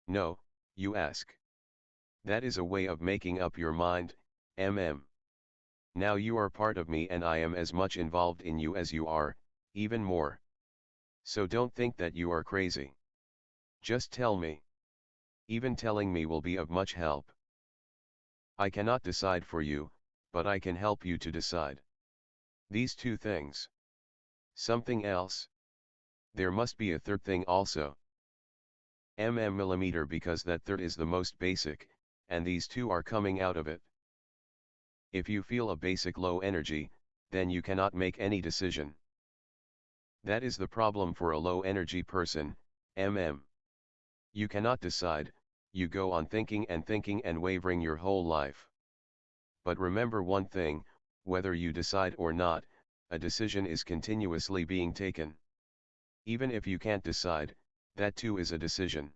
No, you ask. That is a way of making up your mind, Now you are part of me and I am as much involved in you as you are, even more. So don't think that you are crazy. Just tell me. Even telling me will be of much help. I cannot decide for you, but I can help you to decide. These two things. Something else. There must be a third thing also. Millimeter, because that third is the most basic, and these two are coming out of it. If you feel a basic low energy, then you cannot make any decision. That is the problem for a low energy person, You cannot decide, you go on thinking and wavering your whole life. But remember one thing, whether you decide or not, a decision is continuously being taken. Even if you can't decide, that too is a decision.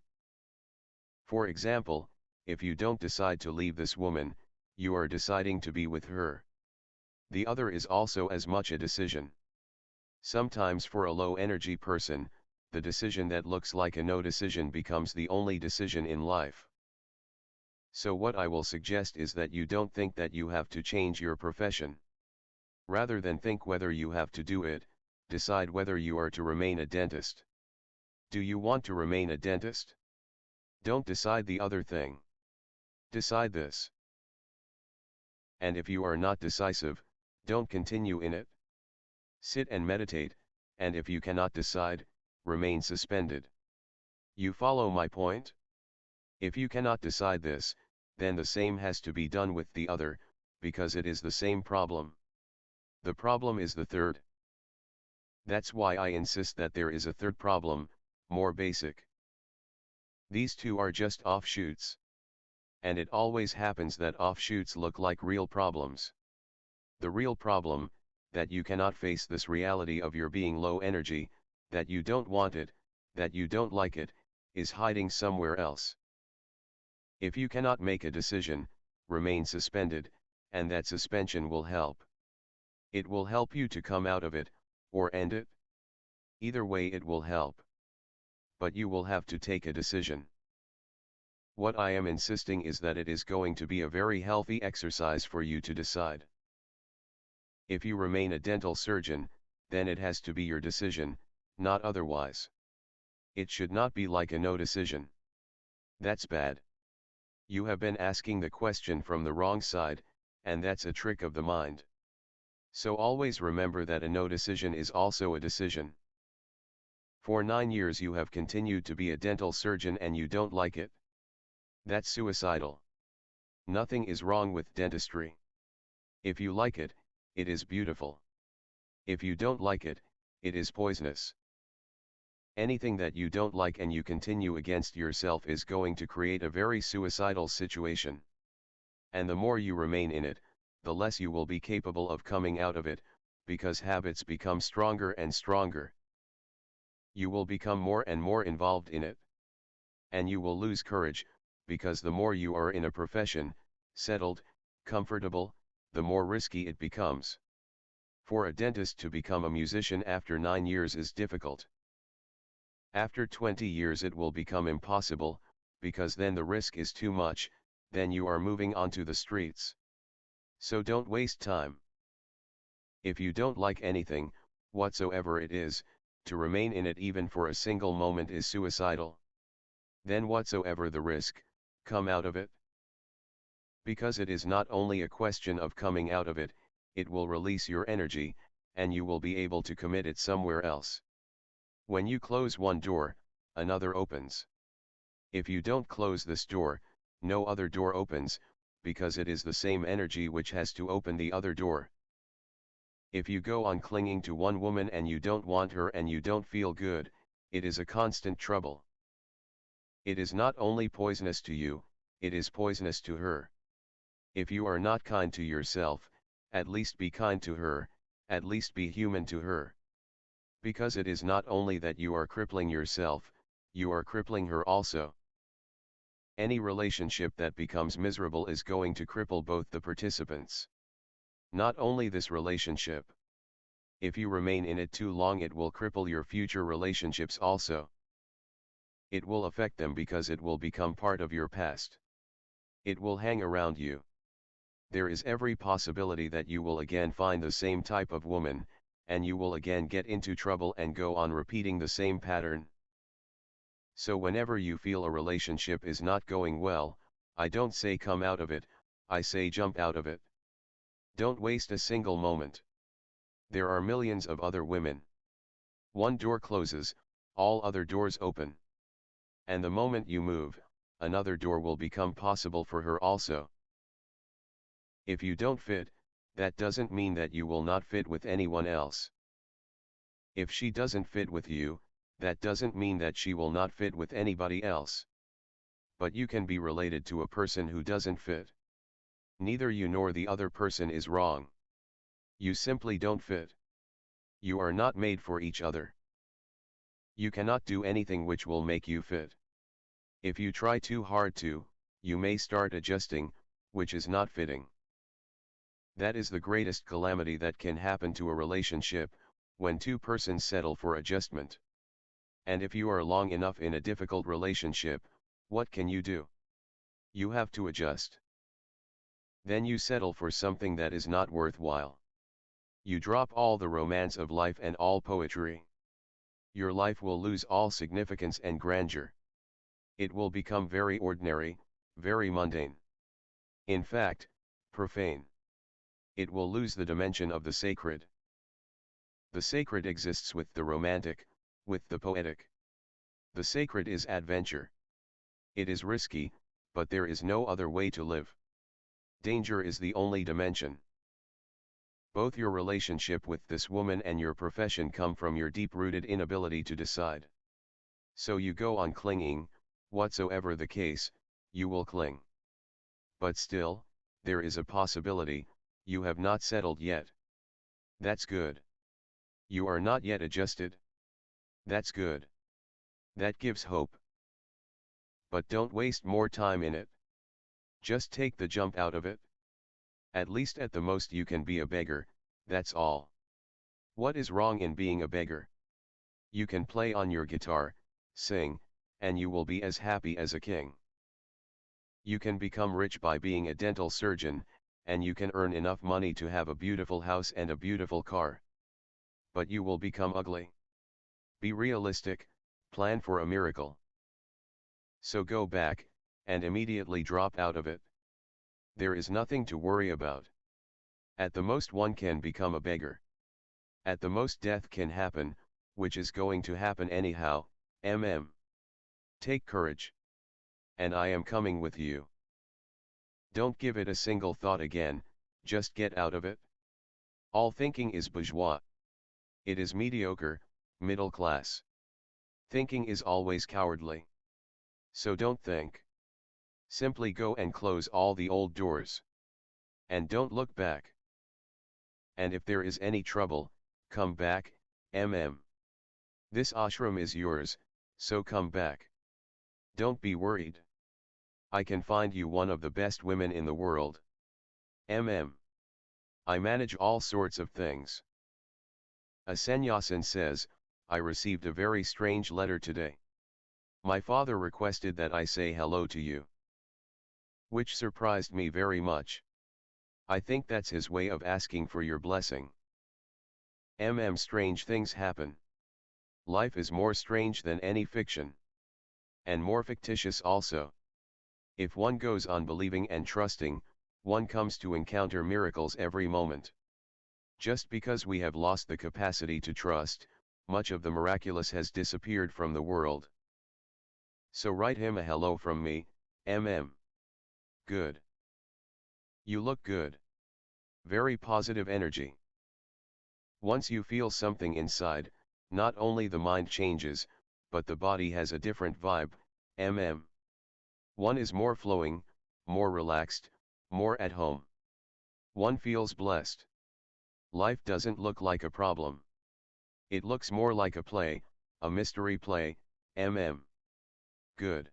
For example, if you don't decide to leave this woman, you are deciding to be with her. The other is also as much a decision. Sometimes for a low energy person, the decision that looks like a no decision becomes the only decision in life. So what I will suggest is that you don't think that you have to change your profession. Rather than think whether you have to do it, decide whether you are to remain a dentist. Do you want to remain a dentist? Don't decide the other thing. Decide this. And if you are not decisive, don't continue in it. Sit and meditate, and if you cannot decide, remain suspended. You follow my point? If you cannot decide this, then the same has to be done with the other, because it is the same problem. The problem is the third. That's why I insist that there is a third problem, more basic. These two are just offshoots. And it always happens that offshoots look like real problems. The real problem, that you cannot face this reality of your being low energy, that you don't want it, that you don't like it, is hiding somewhere else. If you cannot make a decision, remain suspended, and that suspension will help. It will help you to come out of it, or end it. Either way it will help. But you will have to take a decision. What I am insisting is that it is going to be a very healthy exercise for you to decide. If you remain a dental surgeon, then it has to be your decision, not otherwise. It should not be like a no decision. That's bad. You have been asking the question from the wrong side, and that's a trick of the mind. So always remember that a no decision is also a decision. For 9 years you have continued to be a dental surgeon and you don't like it. That's suicidal. Nothing is wrong with dentistry. If you like it, it is beautiful. If you don't like it, it is poisonous. Anything that you don't like and you continue against yourself is going to create a very suicidal situation. And the more you remain in it, the less you will be capable of coming out of it, because habits become stronger and stronger. You will become more and more involved in it. And you will lose courage, because the more you are in a profession, settled, comfortable, the more risky it becomes. For a dentist to become a musician after 9 years is difficult. After 20 years it will become impossible, because then the risk is too much, then you are moving onto the streets. So don't waste time. If you don't like anything, whatsoever it is, to remain in it even for a single moment is suicidal. Then whatsoever the risk, come out of it. Because it is not only a question of coming out of it, it will release your energy, and you will be able to commit it somewhere else. When you close one door, another opens. If you don't close this door, no other door opens, because it is the same energy which has to open the other door. If you go on clinging to one woman and you don't want her and you don't feel good, it is a constant trouble. It is not only poisonous to you, it is poisonous to her. If you are not kind to yourself, at least be kind to her, at least be human to her. Because it is not only that you are crippling yourself, you are crippling her also. Any relationship that becomes miserable is going to cripple both the participants. Not only this relationship. If you remain in it too long, it will cripple your future relationships also. It will affect them because it will become part of your past. It will hang around you. There is every possibility that you will again find the same type of woman, and you will again get into trouble and go on repeating the same pattern. So whenever you feel a relationship is not going well, I don't say come out of it, I say jump out of it. Don't waste a single moment. There are millions of other women. One door closes, all other doors open. And the moment you move, another door will become possible for her also. If you don't fit, that doesn't mean that you will not fit with anyone else. If she doesn't fit with you, that doesn't mean that she will not fit with anybody else. But you can be related to a person who doesn't fit. Neither you nor the other person is wrong. You simply don't fit. You are not made for each other. You cannot do anything which will make you fit. If you try too hard to, you may start adjusting, which is not fitting. That is the greatest calamity that can happen to a relationship, when two persons settle for adjustment. And if you are long enough in a difficult relationship, what can you do? You have to adjust. Then you settle for something that is not worthwhile. You drop all the romance of life and all poetry. Your life will lose all significance and grandeur. It will become very ordinary, very mundane. In fact, profane. It will lose the dimension of the sacred. The sacred exists with the romantic, with the poetic. The sacred is adventure. It is risky, but there is no other way to live. Danger is the only dimension. Both your relationship with this woman and your profession come from your deep-rooted inability to decide. So you go on clinging, whatsoever the case, you will cling. But still, there is a possibility, you have not settled yet. That's good. You are not yet adjusted. That's good. That gives hope. But don't waste more time in it. Just take the jump out of it. At least at the most you can be a beggar, that's all. What is wrong in being a beggar? You can play on your guitar, sing, and you will be as happy as a king. You can become rich by being a dental surgeon, and you can earn enough money to have a beautiful house and a beautiful car. But you will become ugly. Be realistic, plan for a miracle. So go back, and immediately drop out of it. There is nothing to worry about. At the most one can become a beggar. At the most death can happen, which is going to happen anyhow, Take courage. And I am coming with you. Don't give it a single thought again, just get out of it. All thinking is bourgeois. It is mediocre, middle class. Thinking is always cowardly. So don't think. Simply go and close all the old doors. And don't look back. And if there is any trouble, come back, This ashram is yours, so come back. Don't be worried. I can find you one of the best women in the world. I manage all sorts of things. A sannyasin says, I received a very strange letter today. My father requested that I say hello to you. Which surprised me very much. I think that's his way of asking for your blessing. Strange things happen. Life is more strange than any fiction. And more fictitious also. If one goes on believing and trusting, one comes to encounter miracles every moment. Just because we have lost the capacity to trust, much of the miraculous has disappeared from the world. So write him a hello from me, Good. You look good. Very positive energy. Once you feel something inside, not only the mind changes, but the body has a different vibe, One is more flowing, more relaxed, more at home. One feels blessed. Life doesn't look like a problem. It looks more like a play, a mystery play, Good.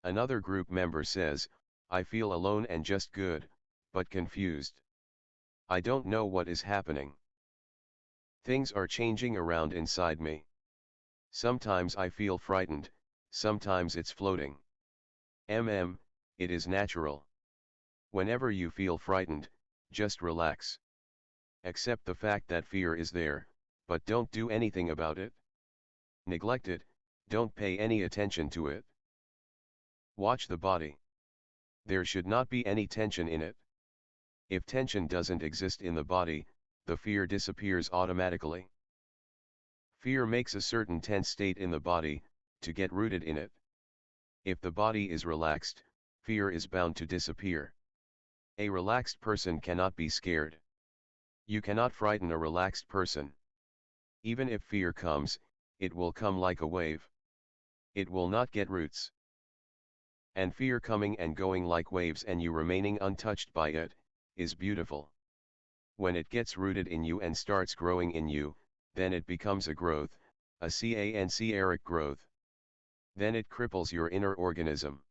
Another group member says, I feel alone and just good, but confused. I don't know what is happening. Things are changing around inside me. Sometimes I feel frightened, sometimes it's floating. It is natural. Whenever you feel frightened, just relax. Accept the fact that fear is there, but don't do anything about it. Neglect it, don't pay any attention to it. Watch the body. There should not be any tension in it. If tension doesn't exist in the body, the fear disappears automatically. Fear makes a certain tense state in the body, to get rooted in it. If the body is relaxed, fear is bound to disappear. A relaxed person cannot be scared. You cannot frighten a relaxed person. Even if fear comes, it will come like a wave. It will not get roots. And fear coming and going like waves and you remaining untouched by it, is beautiful. When it gets rooted in you and starts growing in you, then it becomes a growth, a canceric growth. Then it cripples your inner organism.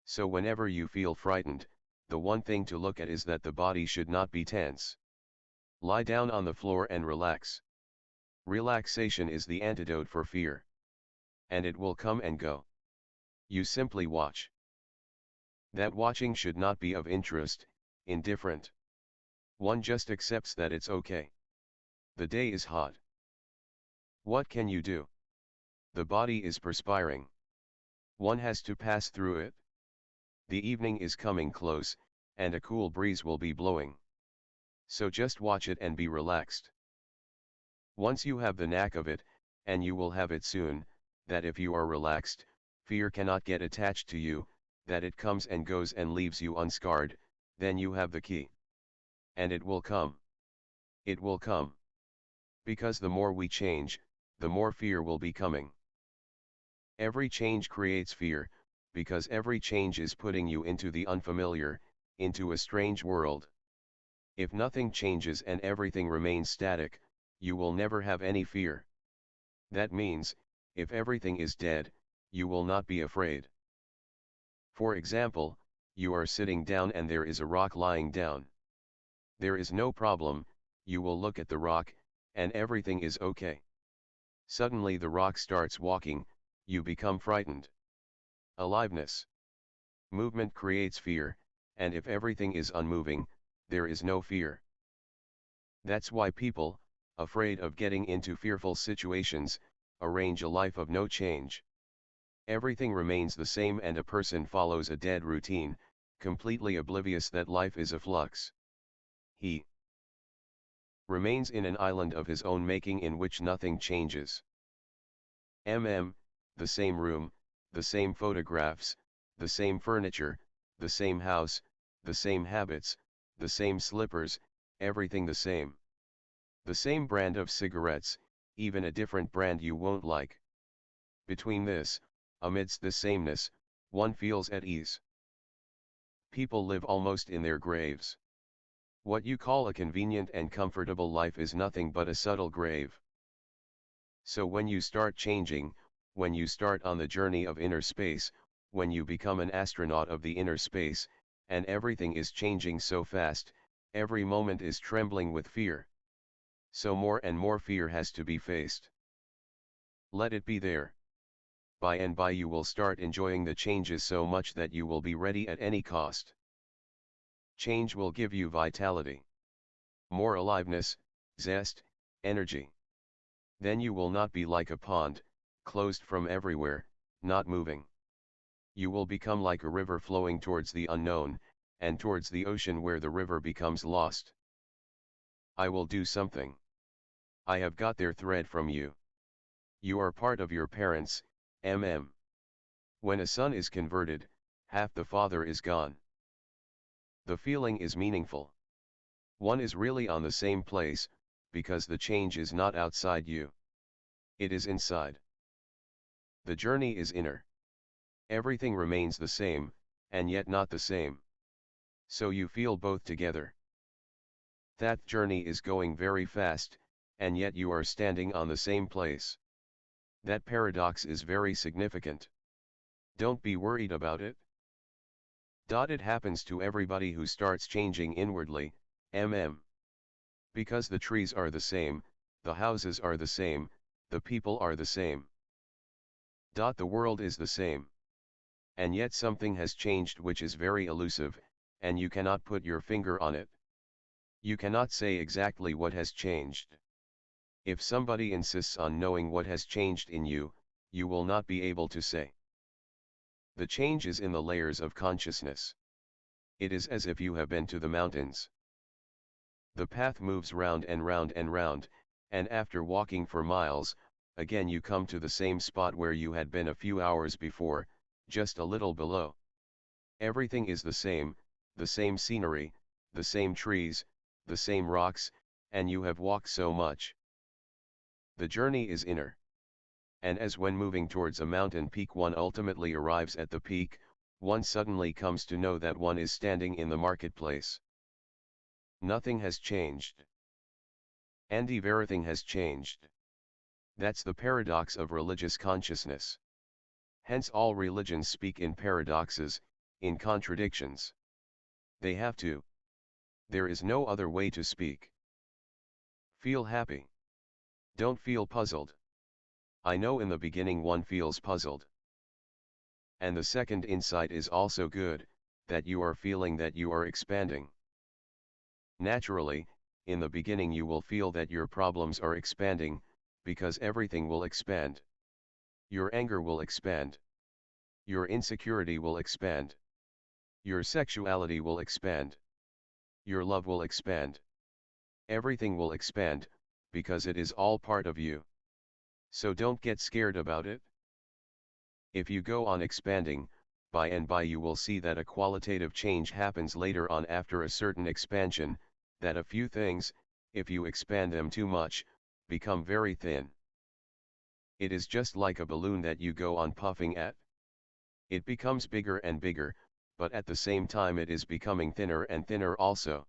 So whenever you feel frightened, the one thing to look at is that the body should not be tense. Lie down on the floor and relax. Relaxation is the antidote for fear. And it will come and go. You simply watch. That watching should not be of interest, indifferent. One just accepts that it's okay. The day is hot. What can you do? The body is perspiring. One has to pass through it. The evening is coming close, and a cool breeze will be blowing. So just watch it and be relaxed. Once you have the knack of it, and you will have it soon, that if you are relaxed, fear cannot get attached to you, that it comes and goes and leaves you unscarred, then you have the key. And it will come. It will come. Because the more we change, the more fear will be coming. Every change creates fear, because every change is putting you into the unfamiliar, into a strange world. If nothing changes and everything remains static, you will never have any fear. That means, if everything is dead, you will not be afraid. For example, you are sitting down and there is a rock lying down. There is no problem, you will look at the rock, and everything is okay. Suddenly the rock starts walking, you become frightened. Aliveness. Movement creates fear, and if everything is unmoving, there is no fear. That's why people, afraid of getting into fearful situations, arrange a life of no change. Everything remains the same and a person follows a dead routine, completely oblivious that life is a flux. He remains in an island of his own making in which nothing changes. The same room, the same photographs, the same furniture, the same house, the same habits, the same slippers, everything the same. The same brand of cigarettes, even a different brand you won't like. Between this, amidst the sameness, one feels at ease. People live almost in their graves. What you call a convenient and comfortable life is nothing but a subtle grave. So when you start changing, when you start on the journey of inner space, when you become an astronaut of the inner space, and everything is changing so fast, every moment is trembling with fear. So more and more fear has to be faced. Let it be there. By and by you will start enjoying the changes so much that you will be ready at any cost. Change will give you vitality. More aliveness, zest, energy. Then you will not be like a pond, closed from everywhere, not moving. You will become like a river flowing towards the unknown, and towards the ocean where the river becomes lost. I will do something. I have got their thread from you. You are part of your parents, When a son is converted, half the father is gone. The feeling is meaningful. One is really on the same place, because the change is not outside you. It is inside. The journey is inner. Everything remains the same, and yet not the same. So you feel both together. That journey is going very fast, and yet you are standing on the same place. That paradox is very significant. Don't be worried about it. It happens to everybody who starts changing inwardly, Because the trees are the same, the houses are the same, the people are the same. The world is the same. And yet something has changed which is very elusive, and you cannot put your finger on it. You cannot say exactly what has changed. If somebody insists on knowing what has changed in you, you will not be able to say. The change is in the layers of consciousness. It is as if you have been to the mountains. The path moves round and round and round, and after walking for miles, again you come to the same spot where you had been a few hours before, just a little below. Everything is the same scenery, the same trees, the same rocks, and you have walked so much. The journey is inner. And as when moving towards a mountain peak one ultimately arrives at the peak, one suddenly comes to know that one is standing in the marketplace. Nothing has changed. And everything has changed. That's the paradox of religious consciousness. Hence all religions speak in paradoxes, in contradictions. They have to. There is no other way to speak. Feel happy. Don't feel puzzled. I know in the beginning one feels puzzled. And the second insight is also good, that you are feeling that you are expanding. Naturally, in the beginning you will feel that your problems are expanding, because everything will expand. Your anger will expand. Your insecurity will expand. Your sexuality will expand. Your love will expand. Everything will expand, because it is all part of you. So don't get scared about it. If you go on expanding, by and by you will see that a qualitative change happens later on after a certain expansion, that a few things, if you expand them too much, become very thin. It is just like a balloon that you go on puffing at. It becomes bigger and bigger, but at the same time it is becoming thinner and thinner also.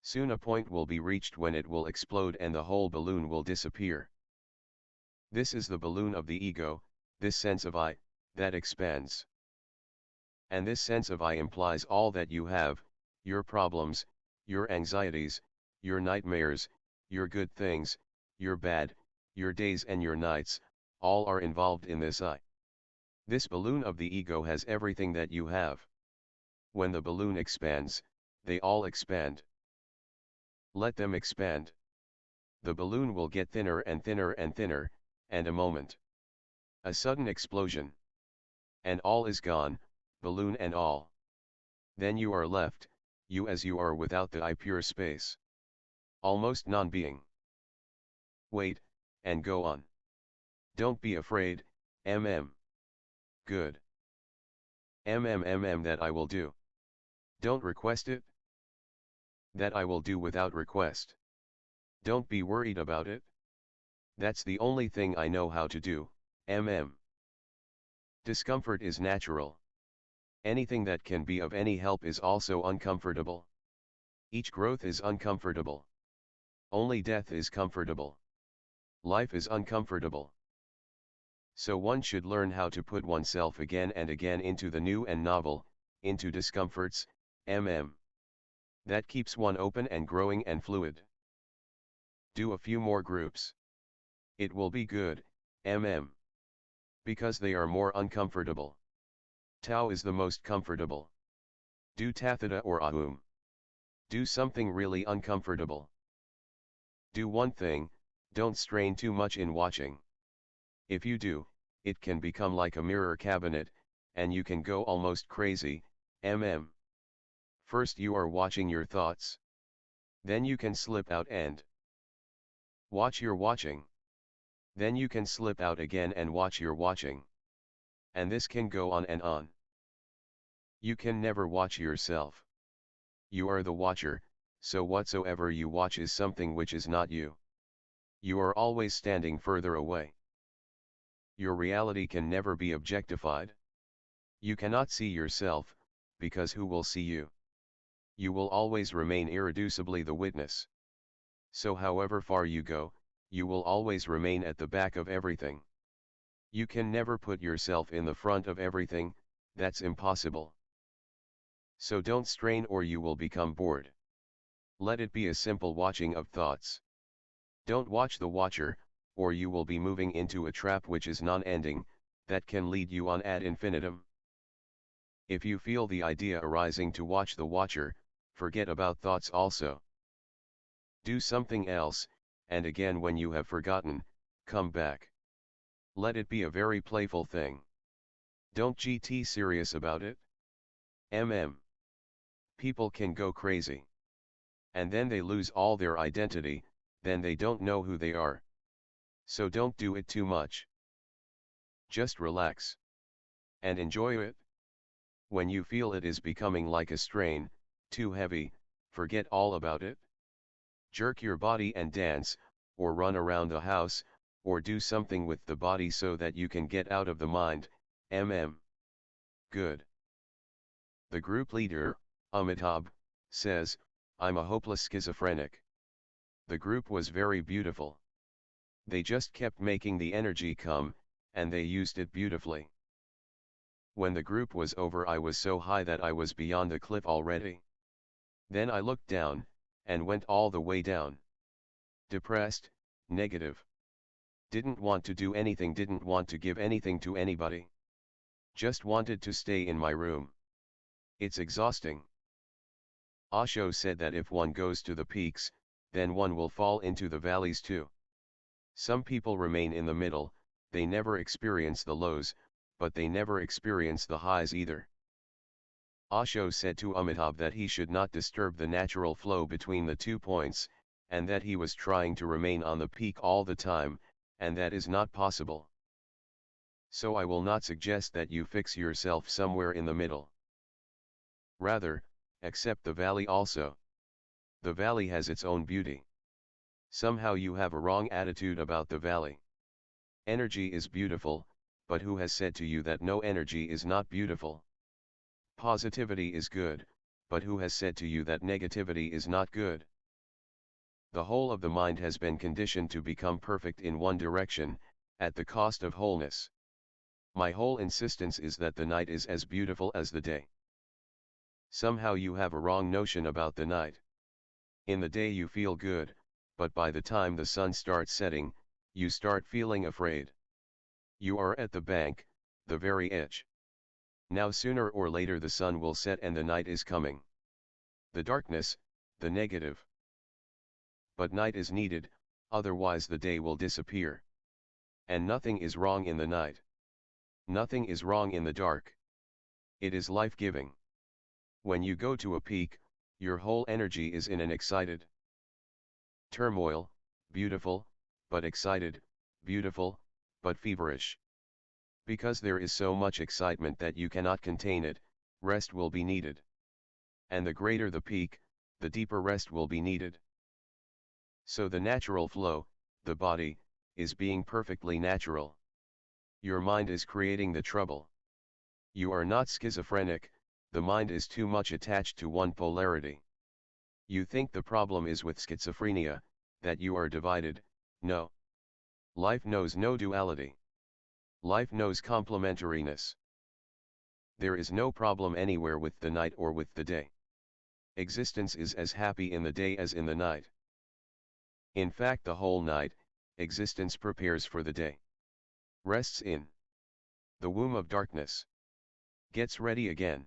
Soon a point will be reached when it will explode and the whole balloon will disappear. This is the balloon of the ego, this sense of I, that expands. And this sense of I implies all that you have, your problems, your anxieties, your nightmares, your good things, your bad, your days and your nights, all are involved in this I. This balloon of the ego has everything that you have. When the balloon expands, they all expand. Let them expand. The balloon will get thinner and thinner and thinner, and a moment. A sudden explosion. And all is gone, balloon and all. Then you are left, you as you are without the I pure space. Almost non-being. Wait, and go on. Don't be afraid, Good. That I will do. Don't request it. That I will do without request. Don't be worried about it. That's the only thing I know how to do, Discomfort is natural. Anything that can be of any help is also uncomfortable. Each growth is uncomfortable. Only death is comfortable. Life is uncomfortable. So one should learn how to put oneself again and again into the new and novel, into discomforts, That keeps one open and growing and fluid. Do a few more groups. It will be good, Because they are more uncomfortable. Tao is the most comfortable. Do Tathata or Ahum. Do something really uncomfortable. Do one thing, don't strain too much in watching. If you do, it can become like a mirror cabinet, and you can go almost crazy, First you are watching your thoughts. Then you can slip out and watch your watching. Then you can slip out again and watch your watching. And this can go on and on. You can never watch yourself. You are the watcher, so whatsoever you watch is something which is not you. You are always standing further away. Your reality can never be objectified. You cannot see yourself, because who will see you? You will always remain irreducibly the witness. So however far you go, you will always remain at the back of everything. You can never put yourself in the front of everything, that's impossible. So don't strain or you will become bored. Let it be a simple watching of thoughts. Don't watch the watcher, or you will be moving into a trap which is non-ending, that can lead you on ad infinitum. If you feel the idea arising to watch the watcher, forget about thoughts also. Do something else, and again when you have forgotten, come back. Let it be a very playful thing. Don't get serious about it. People can go crazy. And then they lose all their identity, then they don't know who they are. So don't do it too much. Just relax. And enjoy it. When you feel it is becoming like a strain, too heavy, forget all about it. Jerk your body and dance, or run around the house, or do something with the body so that you can get out of the mind. Good. The group leader, Amitabh, says, I'm a hopeless schizophrenic. The group was very beautiful. They just kept making the energy come, and they used it beautifully. When the group was over, I was so high that I was beyond the cliff already. Then I looked down, and went all the way down. Depressed, negative. Didn't want to do anything, didn't want to give anything to anybody. Just wanted to stay in my room. It's exhausting. Osho said that if one goes to the peaks, then one will fall into the valleys too. Some people remain in the middle, they never experience the lows, but they never experience the highs either. Osho said to Amitabh that he should not disturb the natural flow between the 2 points, and that he was trying to remain on the peak all the time, and that is not possible. So I will not suggest that you fix yourself somewhere in the middle. Rather, accept the valley also. The valley has its own beauty. Somehow you have a wrong attitude about the valley. Energy is beautiful, but who has said to you that no energy is not beautiful? Positivity is good, but who has said to you that negativity is not good? The whole of the mind has been conditioned to become perfect in one direction, at the cost of wholeness. My whole insistence is that the night is as beautiful as the day. Somehow you have a wrong notion about the night. In the day you feel good, but by the time the sun starts setting, you start feeling afraid. You are at the bank, the very edge. Now sooner or later the sun will set and the night is coming. The darkness, the negative. But night is needed, otherwise the day will disappear. And nothing is wrong in the night. Nothing is wrong in the dark. It is life-giving. When you go to a peak, your whole energy is in an excited turmoil, beautiful, but excited, beautiful, but feverish. Because there is so much excitement that you cannot contain it, rest will be needed. And the greater the peak, the deeper rest will be needed. So the natural flow, the body, is being perfectly natural. Your mind is creating the trouble. You are not schizophrenic, the mind is too much attached to one polarity. You think the problem is with schizophrenia, that you are divided. No. Life knows no duality. Life knows complementariness. There is no problem anywhere with the night or with the day. Existence is as happy in the day as in the night. In fact, the whole night, existence prepares for the day. Rests in the womb of darkness. Gets ready again.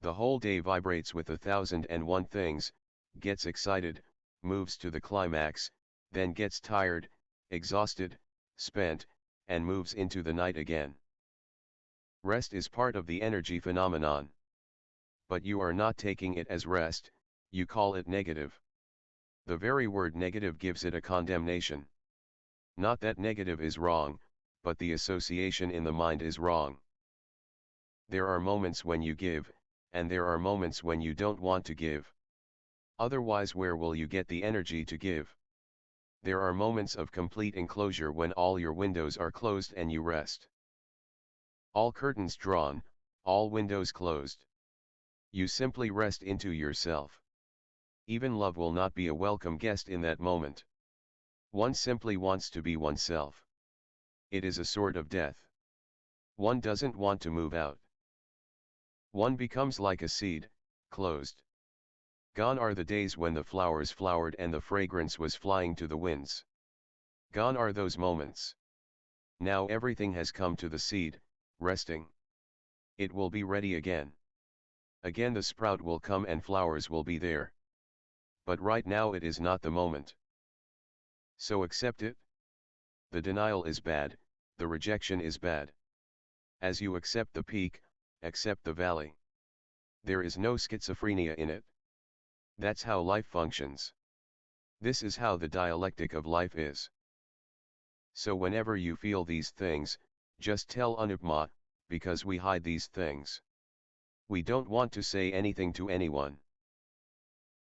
The whole day vibrates with 1,001 things, gets excited, moves to the climax, then gets tired, exhausted, spent, and moves into the night again. Rest is part of the energy phenomenon. But you are not taking it as rest, you call it negative. The very word negative gives it a condemnation. Not that negative is wrong, but the association in the mind is wrong. There are moments when you give, and there are moments when you don't want to give. Otherwise, where will you get the energy to give? There are moments of complete enclosure when all your windows are closed and you rest. All curtains drawn, all windows closed. You simply rest into yourself. Even love will not be a welcome guest in that moment. One simply wants to be oneself. It is a sort of death. One doesn't want to move out. One becomes like a seed, closed. Gone are the days when the flowers flowered and the fragrance was flying to the winds. Gone are those moments. Now everything has come to the seed, resting. It will be ready again. Again the sprout will come and flowers will be there. But right now it is not the moment. So accept it. The denial is bad, the rejection is bad. As you accept the peak, accept the valley. There is no schizophrenia in it. That's how life functions. This is how the dialectic of life is. So whenever you feel these things, just tell Anupma, because we hide these things. We don't want to say anything to anyone.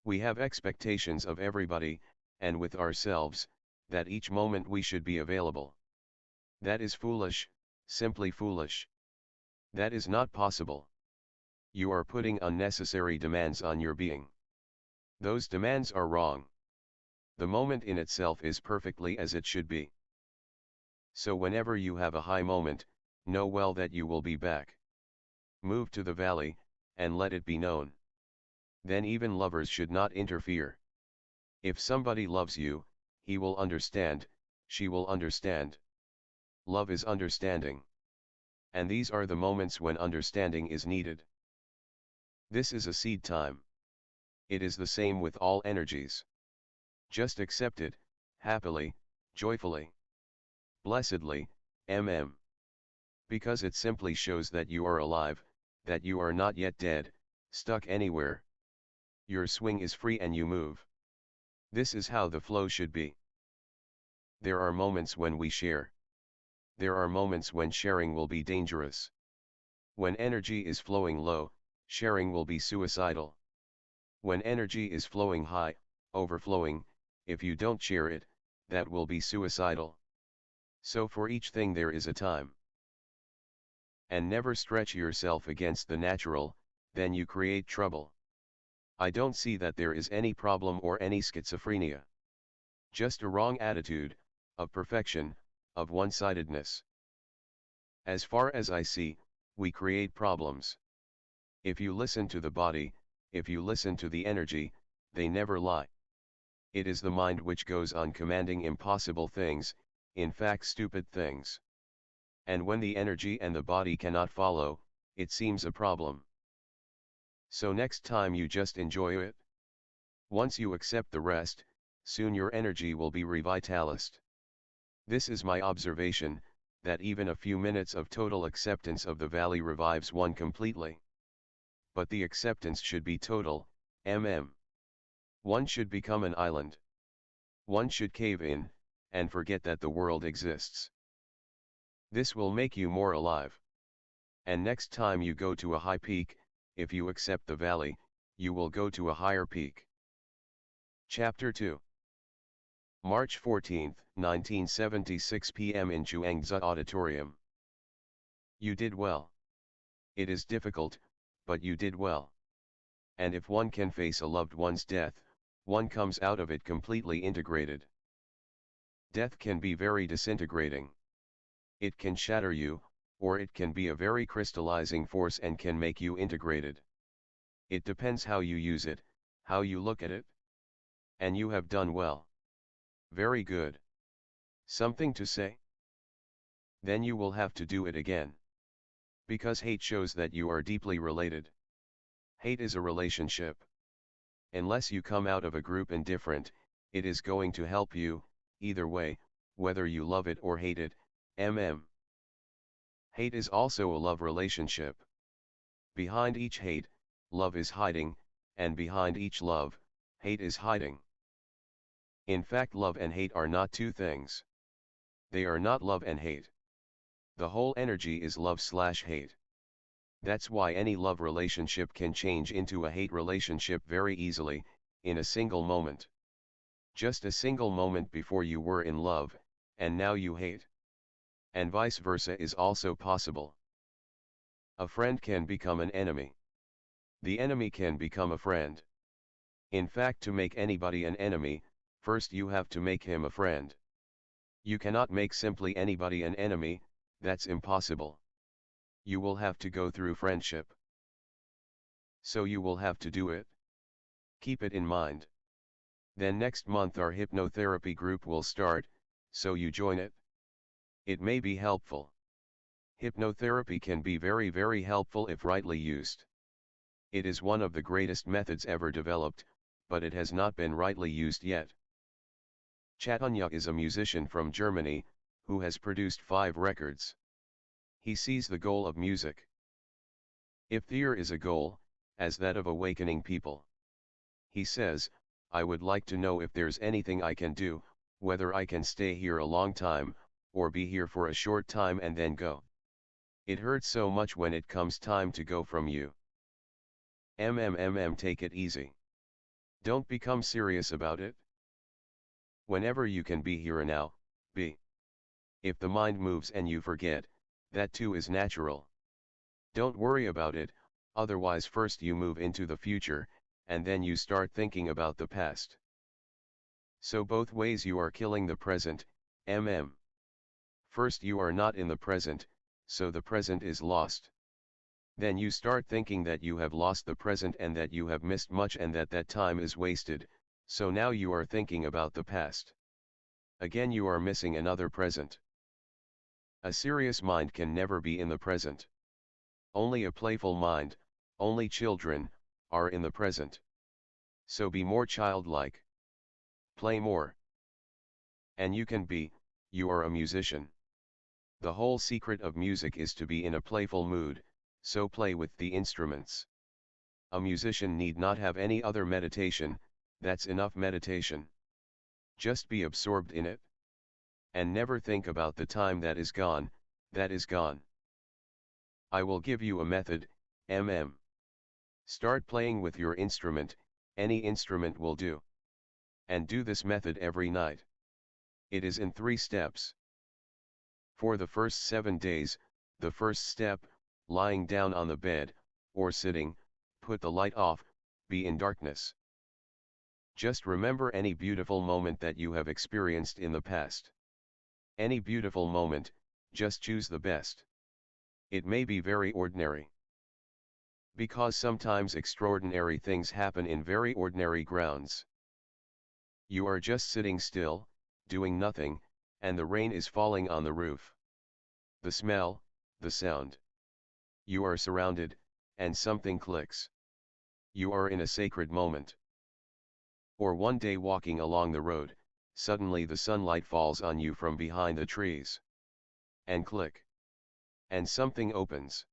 We have expectations of everybody, and with ourselves, that each moment we should be available. That is foolish, simply foolish. That is not possible. You are putting unnecessary demands on your being. Those demands are wrong. The moment in itself is perfectly as it should be. So whenever you have a high moment, know well that you will be back. Move to the valley, and let it be known. Then even lovers should not interfere. If somebody loves you, he will understand, she will understand. Love is understanding. And these are the moments when understanding is needed. This is a seed time. It is the same with all energies. Just accept it, happily, joyfully, blessedly, because it simply shows that you are alive, that you are not yet dead, stuck anywhere. Your swing is free and you move. This is how the flow should be. There are moments when we share. There are moments when sharing will be dangerous. When energy is flowing low, sharing will be suicidal. When energy is flowing high, overflowing, if you don't share it, that will be suicidal. So for each thing there is a time. And never stretch yourself against the natural, then you create trouble. I don't see that there is any problem or any schizophrenia. Just a wrong attitude, of perfection, of one-sidedness. As far as I see, we create problems. If you listen to the body, if you listen to the energy, they never lie. It is the mind which goes on commanding impossible things, in fact stupid things. And when the energy and the body cannot follow, it seems a problem. So next time you just enjoy it. Once you accept the rest, soon your energy will be revitalized. This is my observation, that even a few minutes of total acceptance of the valley revives one completely. But the acceptance should be total, One should become an island. One should cave in, and forget that the world exists. This will make you more alive. And next time you go to a high peak, if you accept the valley, you will go to a higher peak. Chapter 2. March 14, 1976 p.m. in Chuangzi Auditorium. You did well. It is difficult, but you did well. And if one can face a loved one's death, one comes out of it completely integrated. Death can be very disintegrating. It can shatter you, or it can be a very crystallizing force and can make you integrated. It depends how you use it, how you look at it. And you have done well. Very good. Something to say? Then you will have to do it again. Because hate shows that you are deeply related. Hate is a relationship. Unless you come out of a group indifferent, it is going to help you, either way, whether you love it or hate it, Hate is also a love relationship. Behind each hate, love is hiding, and behind each love, hate is hiding. In fact, love and hate are not two things. They are not love and hate. The whole energy is love/hate. That's why any love relationship can change into a hate relationship very easily, in a single moment. Just a single moment before you were in love, and now you hate. And vice versa is also possible. A friend can become an enemy. The enemy can become a friend. In fact, to make anybody an enemy, first you have to make him a friend. You cannot make simply anybody an enemy, that's impossible. You will have to go through friendship. So you will have to do it. Keep it in mind. Then next month our hypnotherapy group will start, so you join it. It may be helpful. Hypnotherapy can be very, very helpful if rightly used. It is one of the greatest methods ever developed, but it has not been rightly used yet. Chaitanya is a musician from Germany, who has produced 5 records. He sees the goal of music. If there is a goal, as that of awakening people. He says, I would like to know if there's anything I can do, whether I can stay here a long time, or be here for a short time and then go. It hurts so much when it comes time to go from you. Take it easy. Don't become serious about it. Whenever you can be here and now, be. If the mind moves and you forget, that too is natural. Don't worry about it, otherwise first you move into the future, and then you start thinking about the past. So both ways you are killing the present. First you are not in the present, so the present is lost. Then you start thinking that you have lost the present and that you have missed much and that time is wasted, so now you are thinking about the past. Again you are missing another present. A serious mind can never be in the present. Only a playful mind, only children, are in the present. So be more childlike. Play more. And you are a musician. The whole secret of music is to be in a playful mood, so play with the instruments. A musician need not have any other meditation, that's enough meditation. Just be absorbed in it. And never think about the time that is gone, that is gone. I will give you a method, Start playing with your instrument, any instrument will do. And do this method every night. It is in 3 steps. For the first 7 days, the first step, lying down on the bed, or sitting, put the light off, be in darkness. Just remember any beautiful moment that you have experienced in the past. Any beautiful moment, just choose the best. It may be very ordinary. Because sometimes extraordinary things happen in very ordinary grounds. You are just sitting still, doing nothing, and the rain is falling on the roof. The smell, the sound. You are surrounded, and something clicks. You are in a sacred moment. Or one day walking along the road, suddenly the sunlight falls on you from behind the trees. And click. And something opens.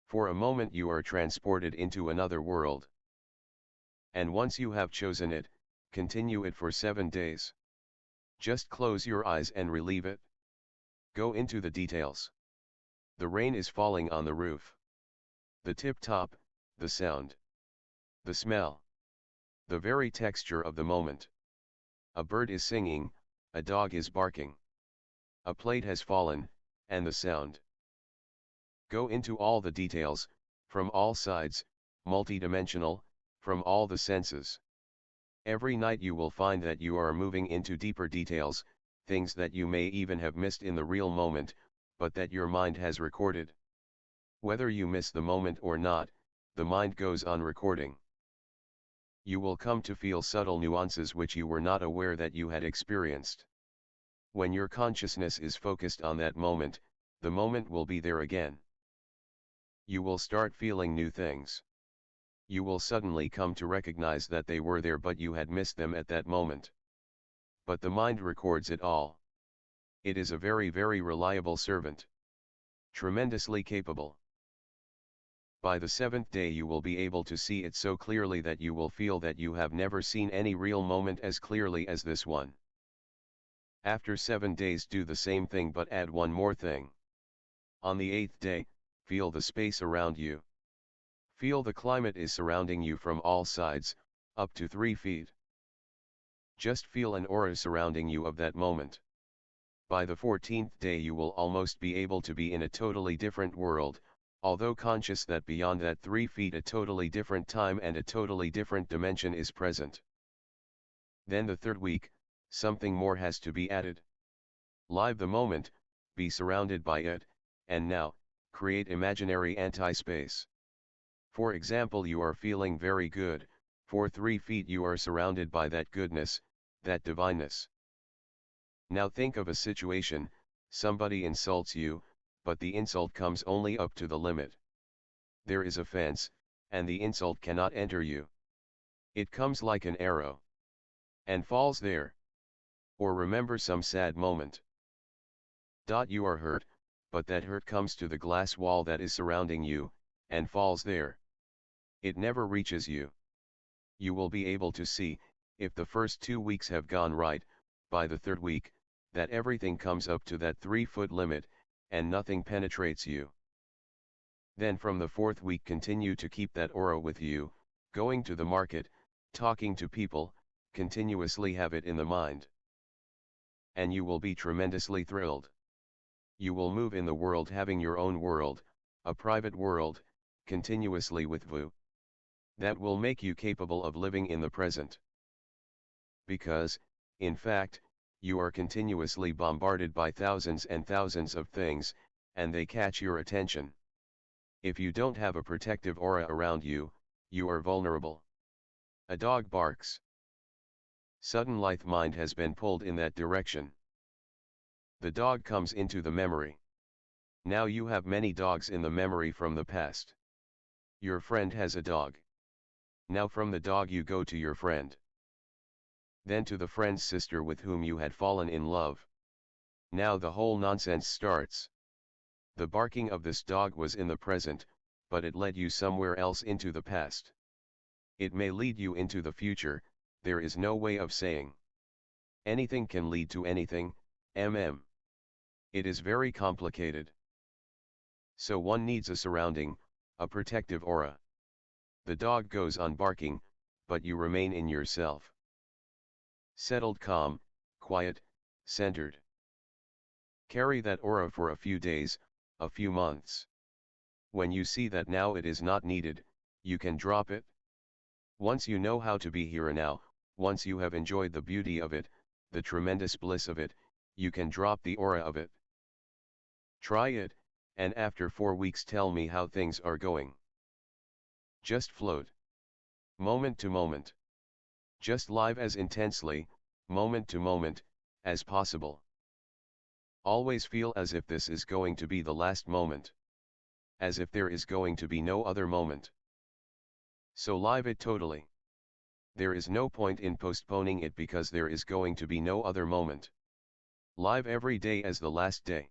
For a moment you are transported into another world. And once you have chosen it, continue it for 7 days. Just close your eyes and relieve it. Go into the details. The rain is falling on the roof. The tip-top, the sound. The smell. The very texture of the moment. A bird is singing, a dog is barking. A plate has fallen, and the sound. Go into all the details, from all sides, multidimensional, from all the senses. Every night you will find that you are moving into deeper details, things that you may even have missed in the real moment, but that your mind has recorded. Whether you miss the moment or not, the mind goes on recording. You will come to feel subtle nuances which you were not aware that you had experienced. When your consciousness is focused on that moment, the moment will be there again. You will start feeling new things. You will suddenly come to recognize that they were there but you had missed them at that moment. But the mind records it all. It is a very, very reliable servant. Tremendously capable. By the 7th day you will be able to see it so clearly that you will feel that you have never seen any real moment as clearly as this one. After 7 days do the same thing but add one more thing. On the 8th day, feel the space around you. Feel the climate is surrounding you from all sides, up to 3 feet. Just feel an aura surrounding you of that moment. By the 14th day you will almost be able to be in a totally different world, although conscious that beyond that 3 feet a totally different time and a totally different dimension is present. Then the 3rd week, something more has to be added. Live the moment, be surrounded by it, and now, create imaginary anti-space. For example, you are feeling very good, for 3 feet you are surrounded by that goodness, that divineness. Now think of a situation, Somebody insults you, but the insult comes only up to the limit. There is a fence, and the insult cannot enter you. It comes like an arrow. And falls there. Or remember some sad moment. You are hurt, but that hurt comes to the glass wall that is surrounding you, and falls there. It never reaches you. You will be able to see, if the first 2 weeks have gone right, by the third week, that everything comes up to that 3-foot limit, and nothing penetrates you. Then from the 4th week continue to keep that aura with you, going to the market, talking to people, continuously have it in the mind. And you will be tremendously thrilled. You will move in the world having your own world, a private world, continuously with Vu. That will make you capable of living in the present. Because, in fact, you are continuously bombarded by thousands and thousands of things, and they catch your attention. If you don't have a protective aura around you, you are vulnerable. A dog barks. Sudden lithe mind has been pulled in that direction. The dog comes into the memory. Now you have many dogs in the memory from the past. Your friend has a dog. Now from the dog you go to your friend. Then to the friend's sister with whom you had fallen in love. Now the whole nonsense starts. The barking of this dog was in the present, but it led you somewhere else into the past. It may lead you into the future, there is no way of saying. Anything can lead to anything, It is very complicated. So one needs a surrounding, a protective aura. The dog goes on barking, but you remain in yourself. Settled, calm, quiet, centered. Carry that aura for a few days, a few months. When you see that now it is not needed, you can drop it. Once you know how to be here and now, once you have enjoyed the beauty of it, the tremendous bliss of it, you can drop the aura of it. Try it, and after 4 weeks tell me how things are going. Just float. Moment to moment. Just live as intensely, moment to moment, as possible. Always feel as if this is going to be the last moment. As if there is going to be no other moment. So live it totally. There is no point in postponing it because there is going to be no other moment. Live every day as the last day.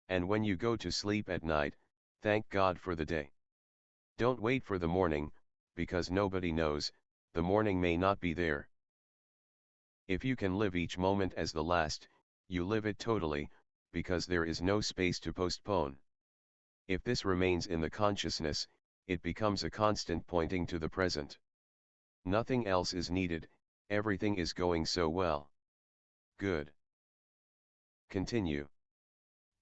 And when you go to sleep at night, thank God for the day. Don't wait for the morning, because nobody knows, the morning may not be there. If you can live each moment as the last, you live it totally, because there is no space to postpone. If this remains in the consciousness, it becomes a constant pointing to the present. Nothing else is needed, everything is going so well. Good. Continue.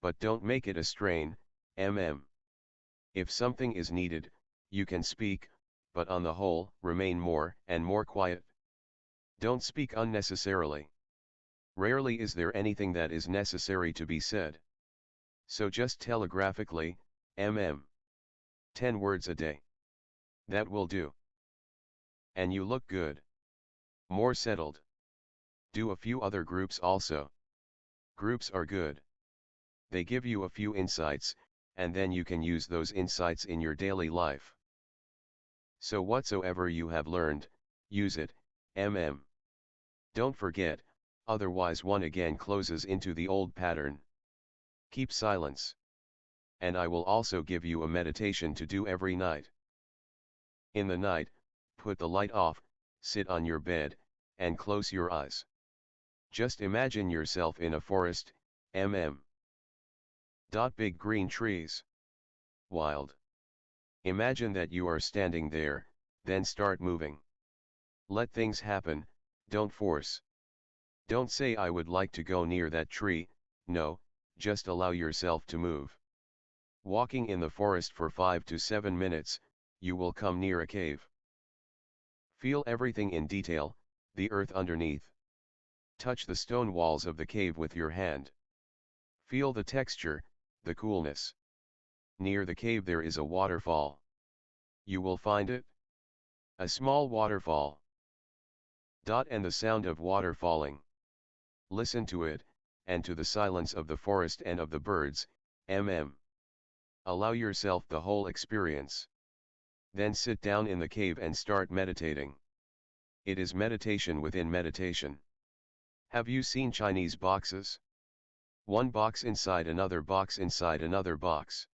But don't make it a strain, If something is needed, you can speak, but on the whole, remain more and more quiet. Don't speak unnecessarily. Rarely is there anything that is necessary to be said. So just telegraphically, 10 words a day. That will do. And you look good. More settled. Do a few other groups also. Groups are good. They give you a few insights, and then you can use those insights in your daily life. So whatsoever you have learned, use it, Don't forget, otherwise one again closes into the old pattern. Keep silence. And I will also give you a meditation to do every night. In the night, put the light off, sit on your bed, and close your eyes. Just imagine yourself in a forest, Big green trees. Wild. Imagine that you are standing there, then start moving. Let things happen, don't force. Don't say I would like to go near that tree, no, just allow yourself to move. Walking in the forest for 5 to 7 minutes, you will come near a cave. Feel everything in detail, the earth underneath. Touch the stone walls of the cave with your hand. Feel the texture, the coolness. Near the cave there is a waterfall. You will find it. A small waterfall. And the sound of water falling. Listen to it, and to the silence of the forest and of the birds, Allow yourself the whole experience. Then sit down in the cave and start meditating. It is meditation within meditation. Have you seen Chinese boxes? One box inside another box inside another box.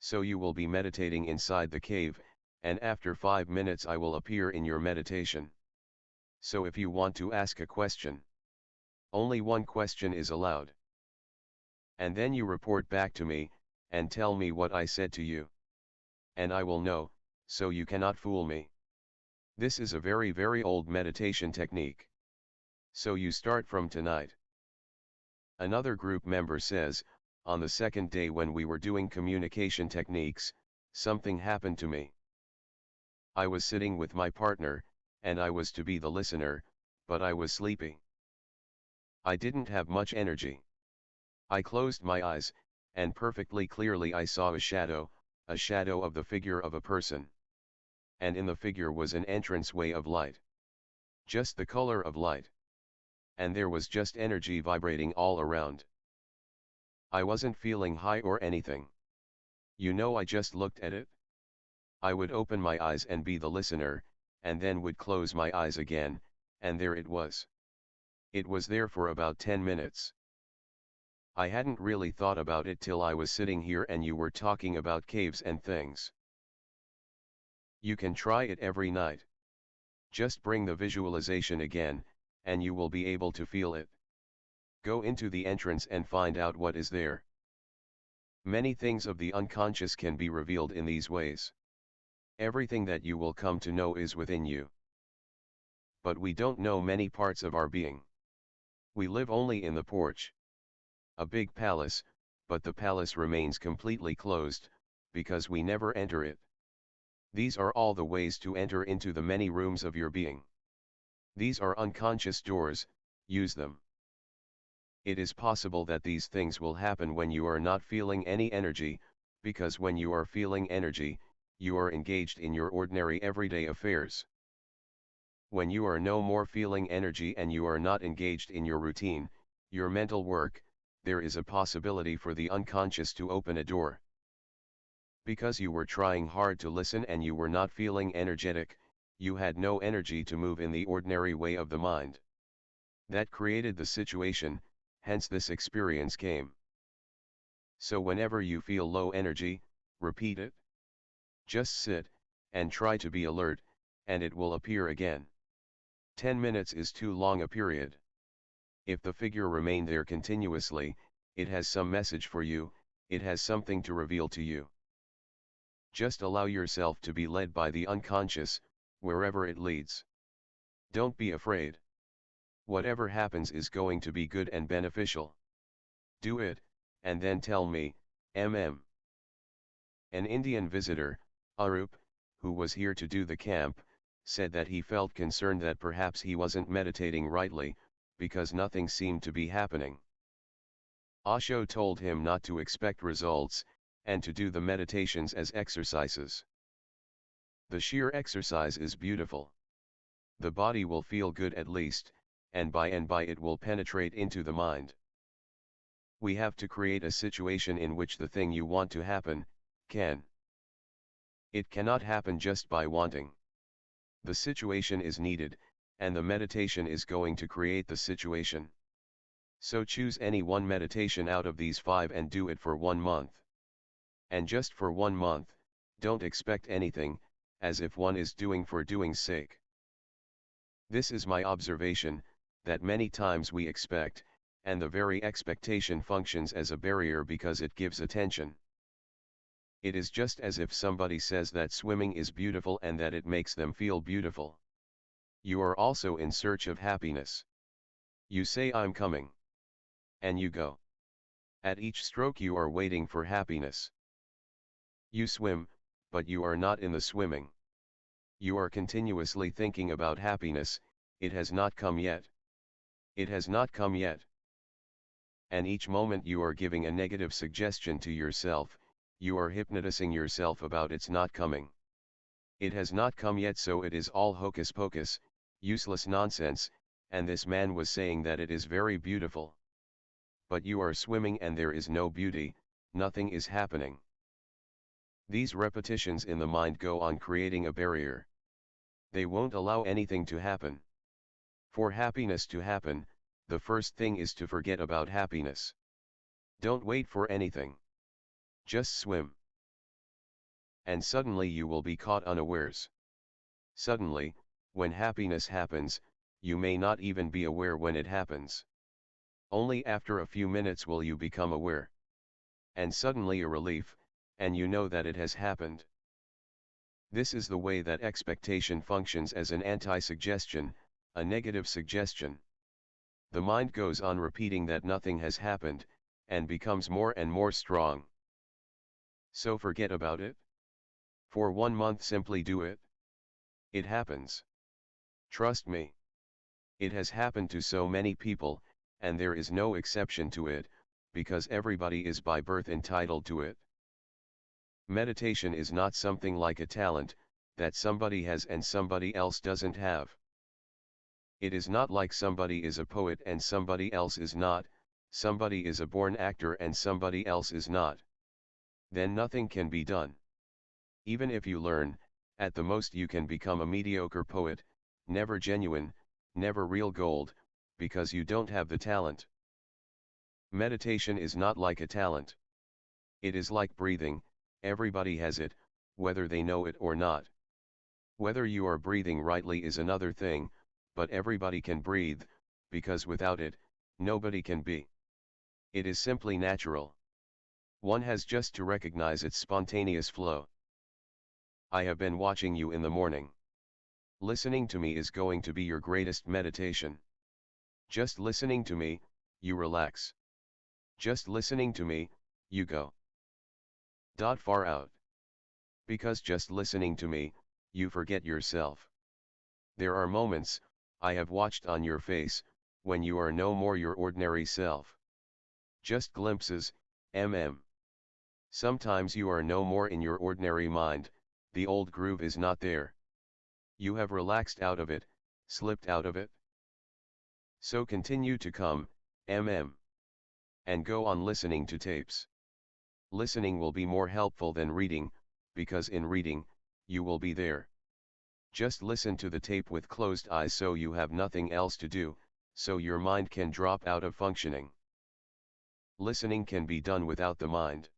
So you will be meditating inside the cave, and after 5 minutes I will appear in your meditation. So if you want to ask a question, only one question is allowed. And then you report back to me, and tell me what I said to you. And I will know, so you cannot fool me. This is a very very old meditation technique. So you start from tonight. Another group member says, on the second day when we were doing communication techniques, something happened to me. I was sitting with my partner, and I was to be the listener, but I was sleepy. I didn't have much energy. I closed my eyes, and perfectly clearly I saw a shadow of the figure of a person. And in the figure was an entranceway of light. Just the color of light. And there was just energy vibrating all around. I wasn't feeling high or anything. I just looked at it. I would open my eyes and be the listener, and then would close my eyes again, and there it was. It was there for about 10 minutes. I hadn't really thought about it till I was sitting here and you were talking about caves and things. You can try it every night. Just bring the visualization again, and you will be able to feel it. Go into the entrance and find out what is there. Many things of the unconscious can be revealed in these ways. Everything that you will come to know is within you. But we don't know many parts of our being. We live only in the porch. A big palace, but the palace remains completely closed, because we never enter it. These are all the ways to enter into the many rooms of your being. These are unconscious doors, use them. It is possible that these things will happen when you are not feeling any energy, because when you are feeling energy, you are engaged in your ordinary everyday affairs. When you are no more feeling energy and you are not engaged in your routine, your mental work, there is a possibility for the unconscious to open a door. Because you were trying hard to listen and you were not feeling energetic, you had no energy to move in the ordinary way of the mind. That created the situation, hence this experience came. So whenever you feel low energy, repeat it. Just sit, and try to be alert, and it will appear again. 10 minutes is too long a period. If the figure remained there continuously, it has some message for you, it has something to reveal to you. Just allow yourself to be led by the unconscious, wherever it leads. Don't be afraid. Whatever happens is going to be good and beneficial. Do it, and then tell me, An Indian visitor, Arup, who was here to do the camp, said that he felt concerned that perhaps he wasn't meditating rightly, because nothing seemed to be happening. Osho told him not to expect results, and to do the meditations as exercises. The sheer exercise is beautiful. The body will feel good at least, and by it will penetrate into the mind. We have to create a situation in which the thing you want to happen, can. It cannot happen just by wanting. The situation is needed, and the meditation is going to create the situation. So choose any one meditation out of these 5 and do it for 1 month. And just for 1 month, don't expect anything, as if one is doing for doing's sake. This is my observation, that many times we expect, and the very expectation functions as a barrier because it gives attention. It is just as if somebody says that swimming is beautiful and that it makes them feel beautiful. You are also in search of happiness. You say I'm coming. And you go. At each stroke you are waiting for happiness. You swim, but you are not in the swimming. You are continuously thinking about happiness, it has not come yet. It has not come yet. And each moment you are giving a negative suggestion to yourself, you are hypnotizing yourself about its not coming. It has not come yet, so it is all hocus pocus, useless nonsense, and this man was saying that it is very beautiful. but you are swimming and there is no beauty, nothing is happening. These repetitions in the mind go on creating a barrier. They won't allow anything to happen. For happiness to happen, the first thing is to forget about happiness. Don't wait for anything. Just swim. And suddenly you will be caught unawares. Suddenly, when happiness happens, you may not even be aware when it happens. Only after a few minutes will you become aware. And suddenly a relief, and you know that it has happened. This is the way that expectation functions as an anti-suggestion, a negative suggestion. The mind goes on repeating that nothing has happened, and becomes more and more strong. So forget about it. For 1 month simply do it. It happens. Trust me. It has happened to so many people, and there is no exception to it, because everybody is by birth entitled to it. Meditation is not something like a talent, that somebody has and somebody else doesn't have. It is not like somebody is a poet and somebody else is not, somebody is a born actor and somebody else is not. Then nothing can be done. Even if you learn, at the most you can become a mediocre poet, never genuine, never real gold, because you don't have the talent. Meditation is not like a talent. It is like breathing, everybody has it, whether they know it or not. Whether you are breathing rightly is another thing, but everybody can breathe, because without it, nobody can be. It is simply natural. One has just to recognize its spontaneous flow. I have been watching you in the morning. Listening to me is going to be your greatest meditation. Just listening to me, you relax. Just listening to me, you go far out. Because just listening to me, you forget yourself. There are moments, I have watched on your face, when you are no more your ordinary self. Just glimpses, Sometimes you are no more in your ordinary mind, the old groove is not there. You have relaxed out of it, slipped out of it. So continue to come, and go on listening to tapes. Listening will be more helpful than reading, because in reading, you will be there. Just listen to the tape with closed eyes so you have nothing else to do, so your mind can drop out of functioning. Listening can be done without the mind.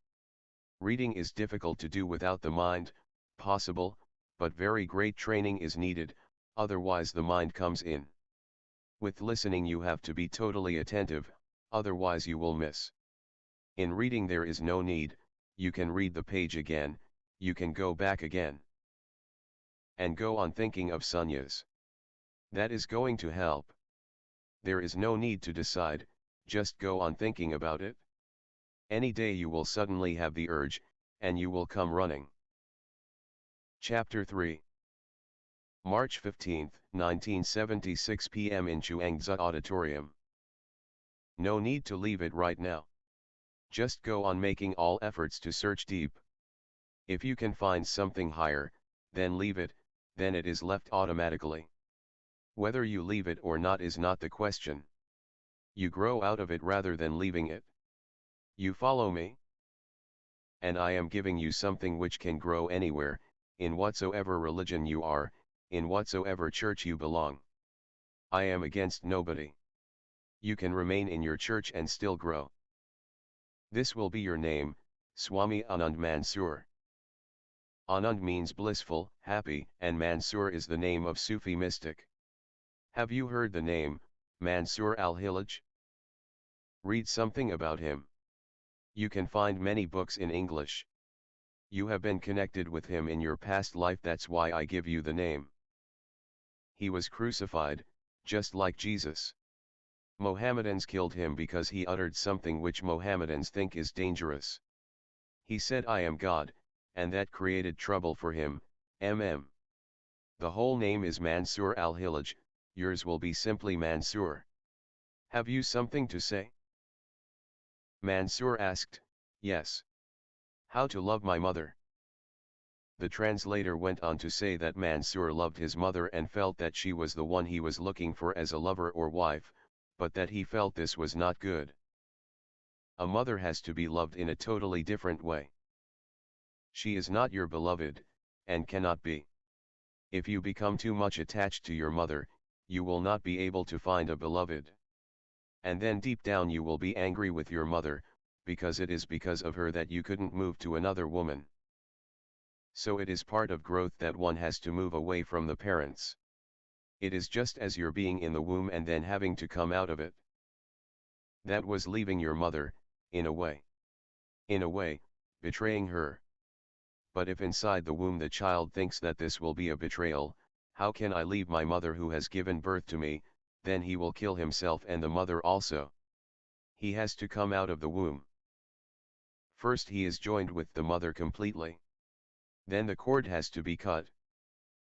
Reading is difficult to do without the mind, possible, but very great training is needed, otherwise the mind comes in. With listening you have to be totally attentive, otherwise you will miss. In reading there is no need, you can read the page again, you can go back again. And go on thinking of sannyas. That is going to help. There is no need to decide, just go on thinking about it. Any day you will suddenly have the urge, and you will come running. Chapter 3 March 15, 1976 p.m. in Chuangzi Auditorium. No need to leave it right now. Just go on making all efforts to search deep. If you can find something higher, then leave it, then it is left automatically. Whether you leave it or not is not the question. You grow out of it rather than leaving it. You follow me? And I am giving you something which can grow anywhere, in whatsoever religion you are, in whatsoever church you belong. I am against nobody. You can remain in your church and still grow. This will be your name, Swami Anand Mansur. Anand means blissful, happy, and Mansur is the name of Sufi mystic. Have you heard the name, Mansur al-Hillaj? Read something about him. You can find many books in English. You have been connected with him in your past life, that's why I give you the name. He was crucified, just like Jesus. Mohammedans killed him because he uttered something which Mohammedans think is dangerous. He said I am God, and that created trouble for him, The whole name is Mansur al-Hillaj, yours will be simply Mansur. Have you something to say? Mansur asked, yes. How to love my mother? The translator went on to say that Mansur loved his mother and felt that she was the one he was looking for as a lover or wife, but that he felt this was not good. A mother has to be loved in a totally different way. She is not your beloved, and cannot be. If you become too much attached to your mother, you will not be able to find a beloved. And then deep down you will be angry with your mother, because it is because of her that you couldn't move to another woman. So it is part of growth that one has to move away from the parents. It is just as your being in the womb and then having to come out of it. That was leaving your mother, in a way. In a way, betraying her. But if inside the womb the child thinks that this will be a betrayal, how can I leave my mother who has given birth to me, then he will kill himself and the mother also. He has to come out of the womb. First he is joined with the mother completely. Then the cord has to be cut.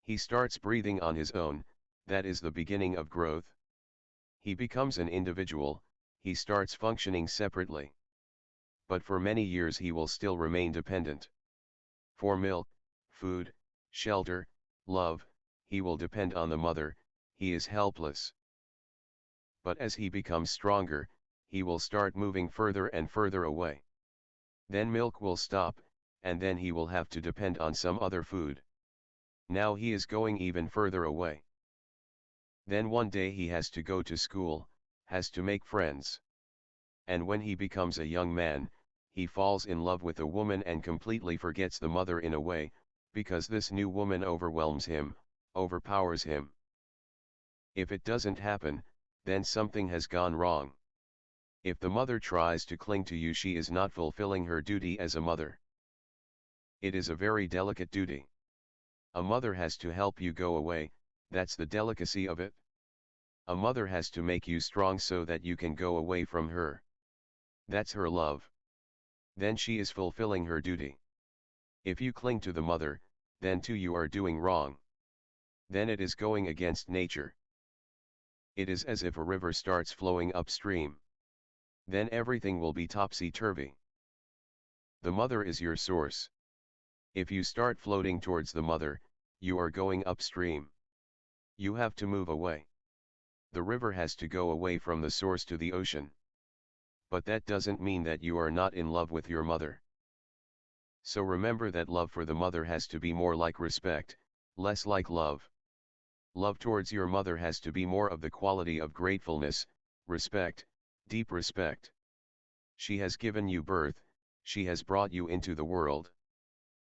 He starts breathing on his own, that is the beginning of growth. He becomes an individual, he starts functioning separately. But for many years he will still remain dependent. For milk, food, shelter, love, he will depend on the mother, he is helpless. But as he becomes stronger, he will start moving further and further away. Then milk will stop, and then he will have to depend on some other food. Now he is going even further away. Then one day he has to go to school, has to make friends. And when he becomes a young man, he falls in love with a woman and completely forgets the mother in a way, because this new woman overwhelms him, overpowers him. If it doesn't happen, then something has gone wrong. If the mother tries to cling to you, she is not fulfilling her duty as a mother. It is a very delicate duty. A mother has to help you go away, that's the delicacy of it. A mother has to make you strong so that you can go away from her. That's her love. Then she is fulfilling her duty. If you cling to the mother, then too you are doing wrong. Then it is going against nature. It is as if a river starts flowing upstream. Then everything will be topsy-turvy. The mother is your source. If you start floating towards the mother, you are going upstream. You have to move away. The river has to go away from the source to the ocean. But that doesn't mean that you are not in love with your mother. So remember that love for the mother has to be more like respect, less like love. Love towards your mother has to be more of the quality of gratefulness, respect, deep respect. She has given you birth, she has brought you into the world.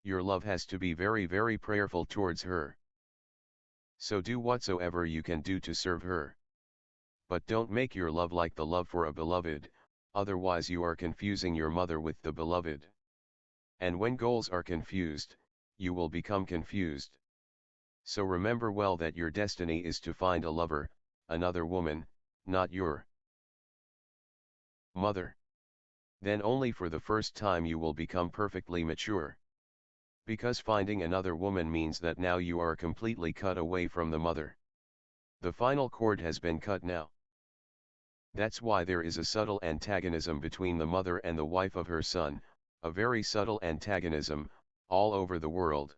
Your love has to be very, very prayerful towards her. So do whatsoever you can do to serve her. But don't make your love like the love for a beloved, otherwise you are confusing your mother with the beloved. And when goals are confused, you will become confused. So remember well that your destiny is to find a lover, another woman, not your mother. Then only for the first time you will become perfectly mature. Because finding another woman means that now you are completely cut away from the mother. The final cord has been cut now. That's why there is a subtle antagonism between the mother and the wife of her son, a very subtle antagonism, all over the world.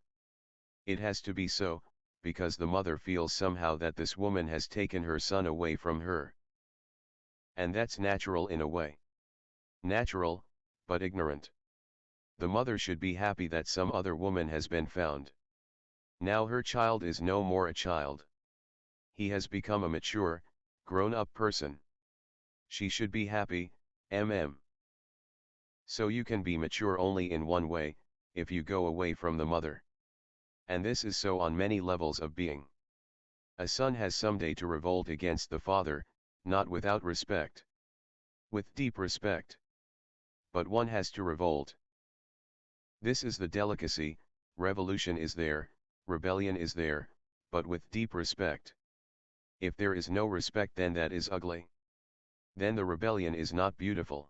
It has to be so, because the mother feels somehow that this woman has taken her son away from her. And that's natural in a way. Natural, but ignorant. The mother should be happy that some other woman has been found. Now her child is no more a child. He has become a mature, grown-up person. She should be happy, So you can be mature only in one way, if you go away from the mother. And this is so on many levels of being. A son has someday to revolt against the father, not without respect. With deep respect. But one has to revolt. This is the delicacy, revolution is there, rebellion is there, but with deep respect. If there is no respect, then that is ugly. Then the rebellion is not beautiful.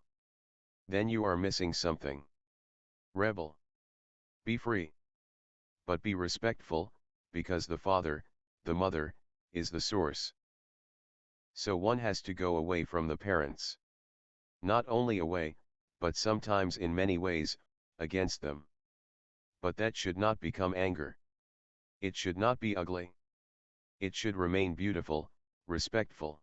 Then you are missing something. Rebel. Be free. But be respectful, because the father, the mother, is the source. So one has to go away from the parents. Not only away, but sometimes in many ways, against them. But that should not become anger. It should not be ugly. It should remain beautiful, respectful.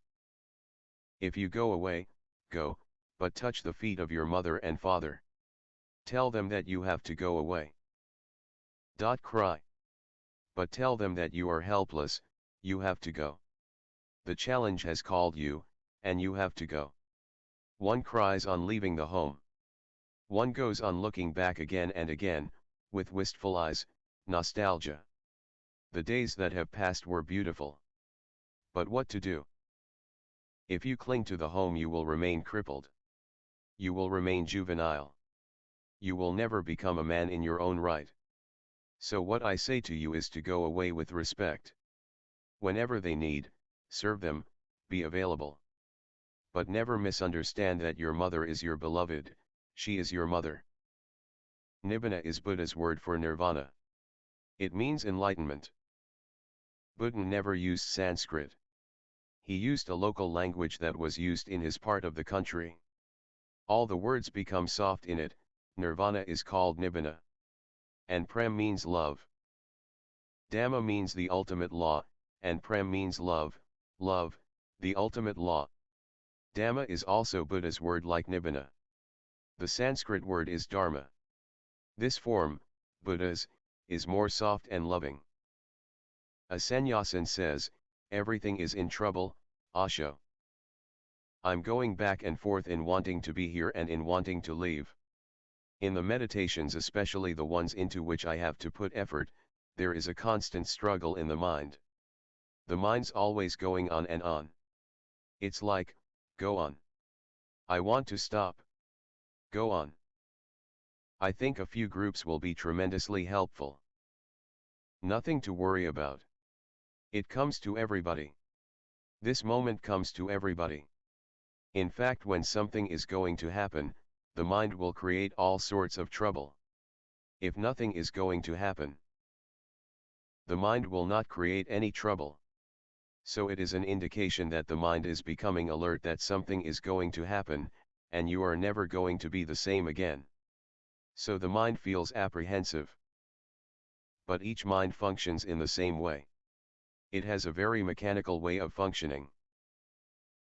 If you go away, go, but touch the feet of your mother and father. Tell them that you have to go away. Cry. But tell them that you are helpless, you have to go. The challenge has called you, and you have to go. One cries on leaving the home. One goes on looking back again and again, with wistful eyes, nostalgia. The days that have passed were beautiful. But what to do? If you cling to the home, you will remain crippled. You will remain juvenile. You will never become a man in your own right. So what I say to you is to go away with respect. Whenever they need, serve them, be available. But never misunderstand that your mother is your beloved, she is your mother. Nibbana is Buddha's word for nirvana. It means enlightenment. Buddha never used Sanskrit. He used a local language that was used in his part of the country. All the words become soft in it. Nirvana is called Nibbana. And Prem means love. Dhamma means the ultimate law, and Prem means love, the ultimate law. Dhamma is also Buddha's word like Nibbana. The Sanskrit word is Dharma. This form, Buddha's, is more soft and loving. A sannyasin says, everything is in trouble, Osho. I'm going back and forth in wanting to be here and in wanting to leave. In the meditations, especially the ones into which I have to put effort, there is a constant struggle in the mind. The mind's always going on and on. It's like, go on. I want to stop. Go on. I think a few groups will be tremendously helpful. Nothing to worry about. It comes to everybody. This moment comes to everybody. In fact, when something is going to happen, the mind will create all sorts of trouble. If nothing is going to happen, the mind will not create any trouble. So it is an indication that the mind is becoming alert that something is going to happen, and you are never going to be the same again. So the mind feels apprehensive. But each mind functions in the same way. It has a very mechanical way of functioning.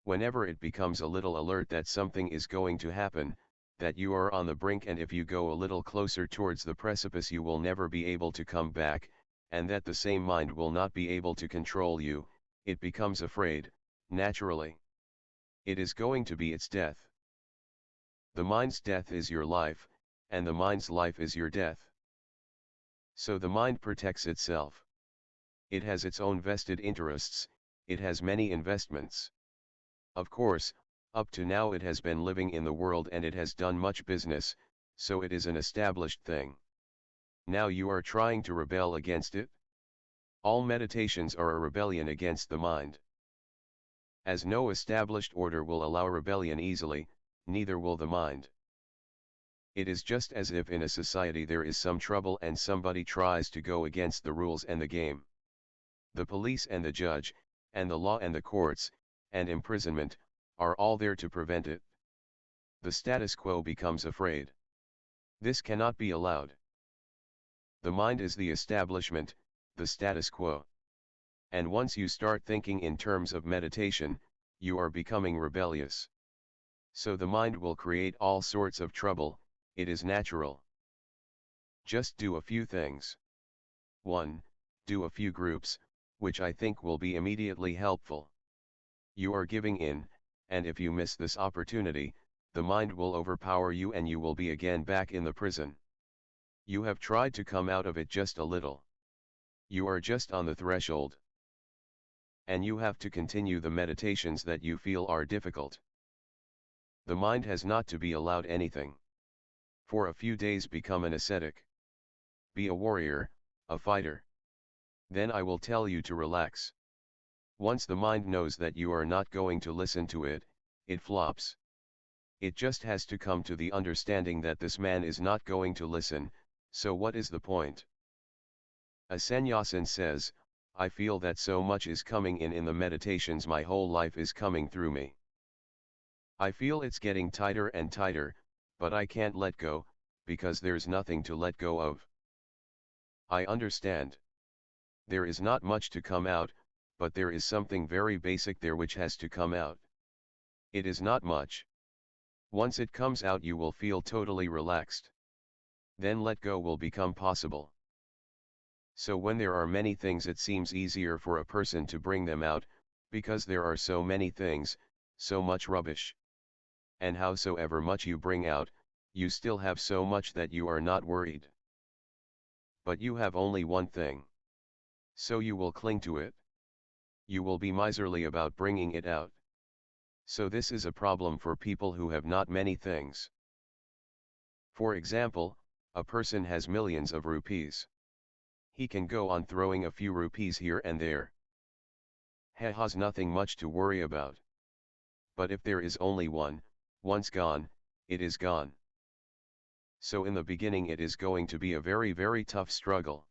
Whenever it becomes a little alert that something is going to happen, that you are on the brink, and if you go a little closer towards the precipice you will never be able to come back, and that the same mind will not be able to control you, it becomes afraid, naturally. It is going to be its death. The mind's death is your life, and the mind's life is your death. So the mind protects itself. It has its own vested interests, it has many investments. Of course, up to now it has been living in the world and it has done much business, so it is an established thing. Now you are trying to rebel against it? All meditations are a rebellion against the mind. As no established order will allow rebellion easily, neither will the mind. It is just as if in a society there is some trouble and somebody tries to go against the rules and the game. The police and the judge, and the law and the courts, and imprisonment, are all there to prevent it. The status quo becomes afraid. This cannot be allowed. The mind is the establishment, the status quo. And once you start thinking in terms of meditation, you are becoming rebellious. So the mind will create all sorts of trouble, it is natural. Just do a few things. 1. Do a few groups, which I think will be immediately helpful. You are giving in, and if you miss this opportunity, the mind will overpower you and you will be again back in the prison. You have tried to come out of it just a little. You are just on the threshold. And you have to continue the meditations that you feel are difficult. The mind has not to be allowed anything. For a few days become an ascetic. Be a warrior, a fighter. Then I will tell you to relax. Once the mind knows that you are not going to listen to it, it flops. It just has to come to the understanding that this man is not going to listen, so what is the point? A sannyasin says, I feel that so much is coming in the meditations, my whole life is coming through me. I feel it's getting tighter and tighter, but I can't let go, because there's nothing to let go of. I understand. There is not much to come out, but there is something very basic there which has to come out. It is not much. Once it comes out you will feel totally relaxed. Then let go will become possible. So when there are many things it seems easier for a person to bring them out, because there are so many things, so much rubbish. And howsoever much you bring out, you still have so much that you are not worried. But you have only one thing. So you will cling to it. You will be miserly about bringing it out. So this is a problem for people who have not many things. For example, a person has millions of rupees. He can go on throwing a few rupees here and there. He has nothing much to worry about. But if there is only one, once gone, it is gone. So in the beginning it is going to be a very very tough struggle.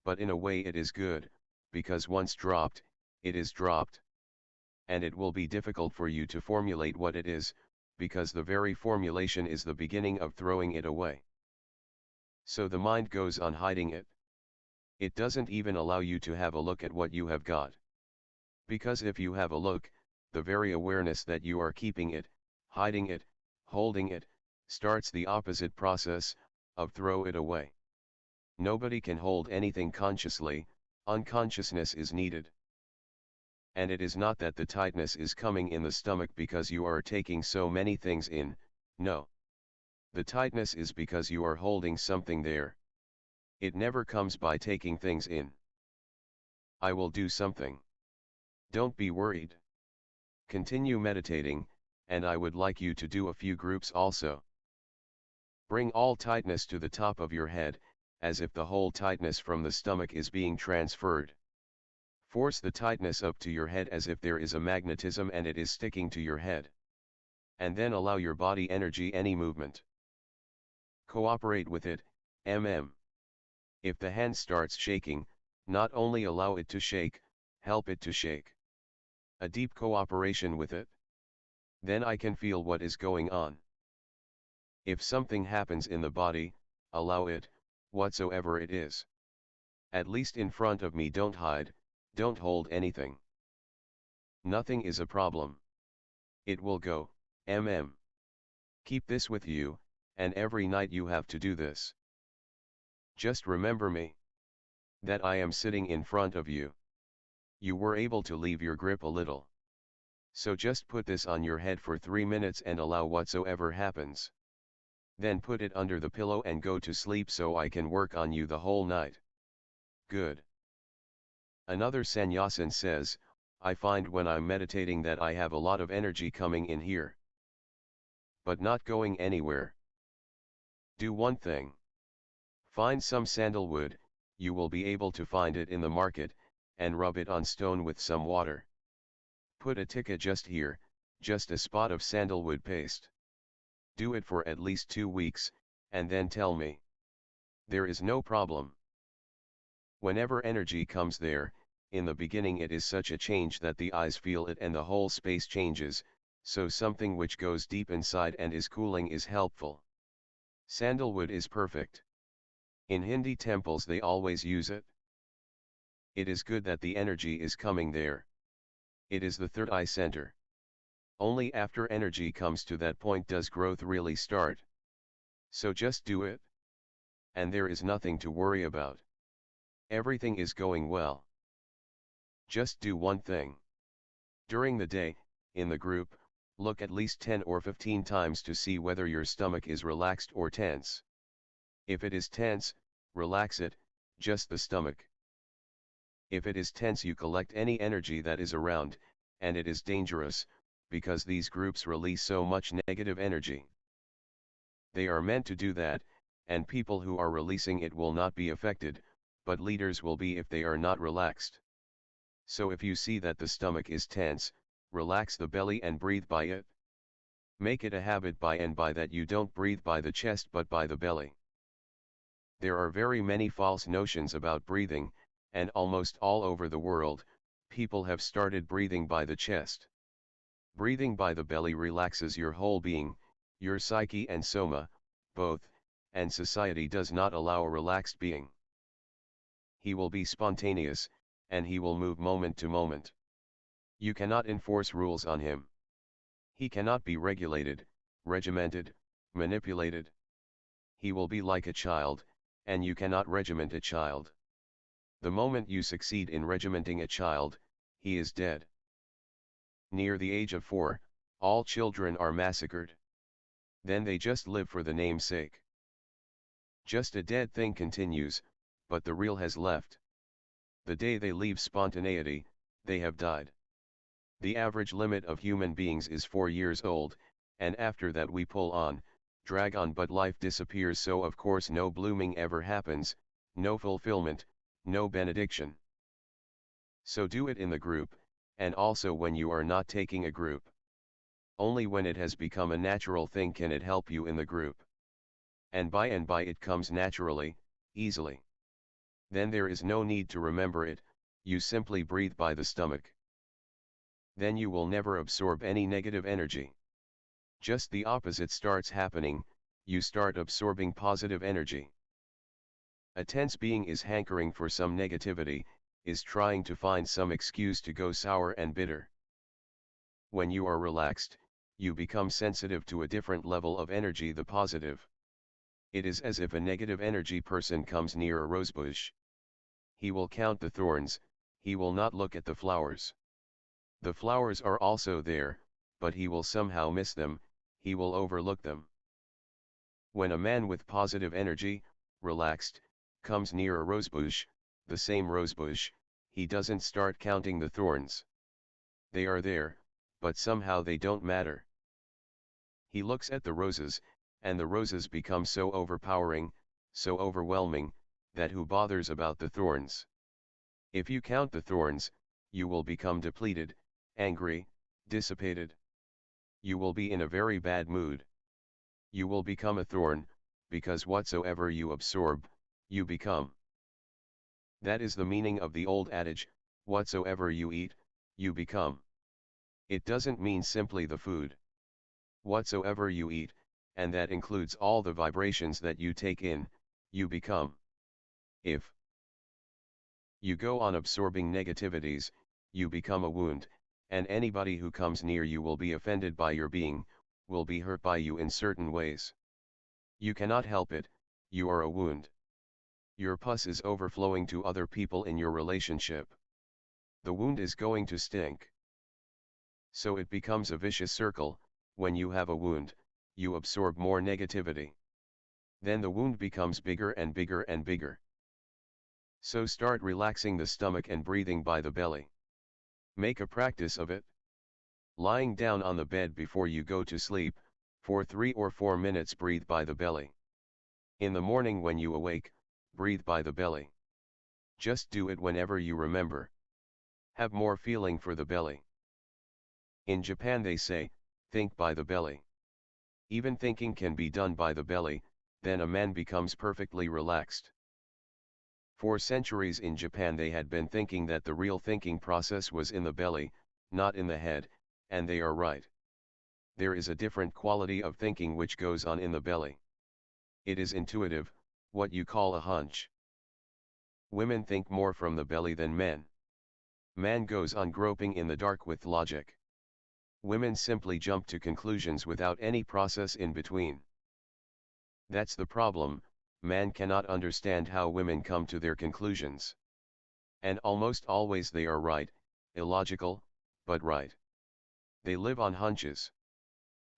But in a way it is good, because once dropped, it is dropped. And it will be difficult for you to formulate what it is, because the very formulation is the beginning of throwing it away. So the mind goes on hiding it. It doesn't even allow you to have a look at what you have got. Because if you have a look, the very awareness that you are keeping it, hiding it, holding it, starts the opposite process, of throw it away. Nobody can hold anything consciously, unconsciousness is needed. And it is not that the tightness is coming in the stomach because you are taking so many things in, no. The tightness is because you are holding something there. It never comes by taking things in. I will do something. Don't be worried. Continue meditating, and I would like you to do a few groups also. Bring all tightness to the top of your head, as if the whole tightness from the stomach is being transferred. Force the tightness up to your head as if there is a magnetism and it is sticking to your head. And then allow your body energy any movement. Cooperate with it, If the hand starts shaking, not only allow it to shake, help it to shake. A deep cooperation with it. Then I can feel what is going on. If something happens in the body, allow it, whatsoever it is. At least in front of me don't hide, don't hold anything. Nothing is a problem. It will go, Keep this with you, and every night you have to do this. Just remember me. That I am sitting in front of you. You were able to leave your grip a little. So just put this on your head for 3 minutes and allow whatsoever happens. Then put it under the pillow and go to sleep so I can work on you the whole night. Good. Another sannyasin says, I find when I'm meditating that I have a lot of energy coming in here. But not going anywhere. Do one thing. Find some sandalwood, you will be able to find it in the market, and rub it on stone with some water. Put a tikka just here, just a spot of sandalwood paste. Do it for at least 2 weeks, and then tell me. There is no problem. Whenever energy comes there, in the beginning it is such a change that the eyes feel it and the whole space changes, so something which goes deep inside and is cooling is helpful. Sandalwood is perfect. In Hindi temples they always use it. It is good that the energy is coming there. It is the third eye center. Only after energy comes to that point does growth really start. So just do it. And there is nothing to worry about. Everything is going well. Just do one thing. During the day, in the group, look at least 10 or 15 times to see whether your stomach is relaxed or tense. If it is tense, relax it, just the stomach. If it is tense you collect any energy that is around, and it is dangerous, because these groups release so much negative energy. They are meant to do that, and people who are releasing it will not be affected, but leaders will be if they are not relaxed. So if you see that the stomach is tense, relax the belly and breathe by it. Make it a habit by and by that you don't breathe by the chest but by the belly. There are very many false notions about breathing, and almost all over the world, people have started breathing by the chest. Breathing by the belly relaxes your whole being, your psyche and soma, both, and society does not allow a relaxed being. He will be spontaneous, and he will move moment to moment. You cannot enforce rules on him. He cannot be regulated, regimented, manipulated. He will be like a child, and you cannot regiment a child. The moment you succeed in regimenting a child, he is dead. Near the age of 4, all children are massacred. Then they just live for the name's sake. Just a dead thing continues, but the real has left. The day they leave spontaneity, they have died. The average limit of human beings is 4 years old, and after that we pull on, drag on, but life disappears, so of course no blooming ever happens, no fulfillment, no benediction. So do it in the group, and also when you are not taking a group. Only when it has become a natural thing can it help you in the group. And by it comes naturally, easily. Then there is no need to remember it, you simply breathe by the stomach. Then you will never absorb any negative energy. Just the opposite starts happening, you start absorbing positive energy. A tense being is hankering for some negativity, is trying to find some excuse to go sour and bitter. When you are relaxed, you become sensitive to a different level of energy, the positive. It is as if a negative energy person comes near a rosebush. He will count the thorns, he will not look at the flowers. The flowers are also there, but he will somehow miss them, he will overlook them. When a man with positive energy, relaxed, comes near a rosebush, the same rosebush, he doesn't start counting the thorns. They are there, but somehow they don't matter. He looks at the roses, and the roses become so overpowering, so overwhelming, that who bothers about the thorns? If you count the thorns, you will become depleted, angry, dissipated. You will be in a very bad mood. You will become a thorn, because whatsoever you absorb, you become. That is the meaning of the old adage, whatsoever you eat, you become. It doesn't mean simply the food. Whatsoever you eat, and that includes all the vibrations that you take in, you become. If you go on absorbing negativities, you become a wound, and anybody who comes near you will be offended by your being, will be hurt by you in certain ways. You cannot help it, you are a wound. Your pus is overflowing to other people in your relationship. The wound is going to stink. So it becomes a vicious circle. When you have a wound, you absorb more negativity. Then the wound becomes bigger and bigger and bigger. So start relaxing the stomach and breathing by the belly. Make a practice of it. Lying down on the bed before you go to sleep, for 3 or 4 minutes breathe by the belly. In the morning when you awake, breathe by the belly. Just do it whenever you remember. Have more feeling for the belly. In Japan they say, think by the belly. Even thinking can be done by the belly, then a man becomes perfectly relaxed. For centuries in Japan they had been thinking that the real thinking process was in the belly, not in the head, and they are right. There is a different quality of thinking which goes on in the belly. It is intuitive, what you call a hunch. Women think more from the belly than men. Man goes on groping in the dark with logic. Women simply jump to conclusions without any process in between. That's the problem, man cannot understand how women come to their conclusions. And almost always they are right, illogical, but right. They live on hunches.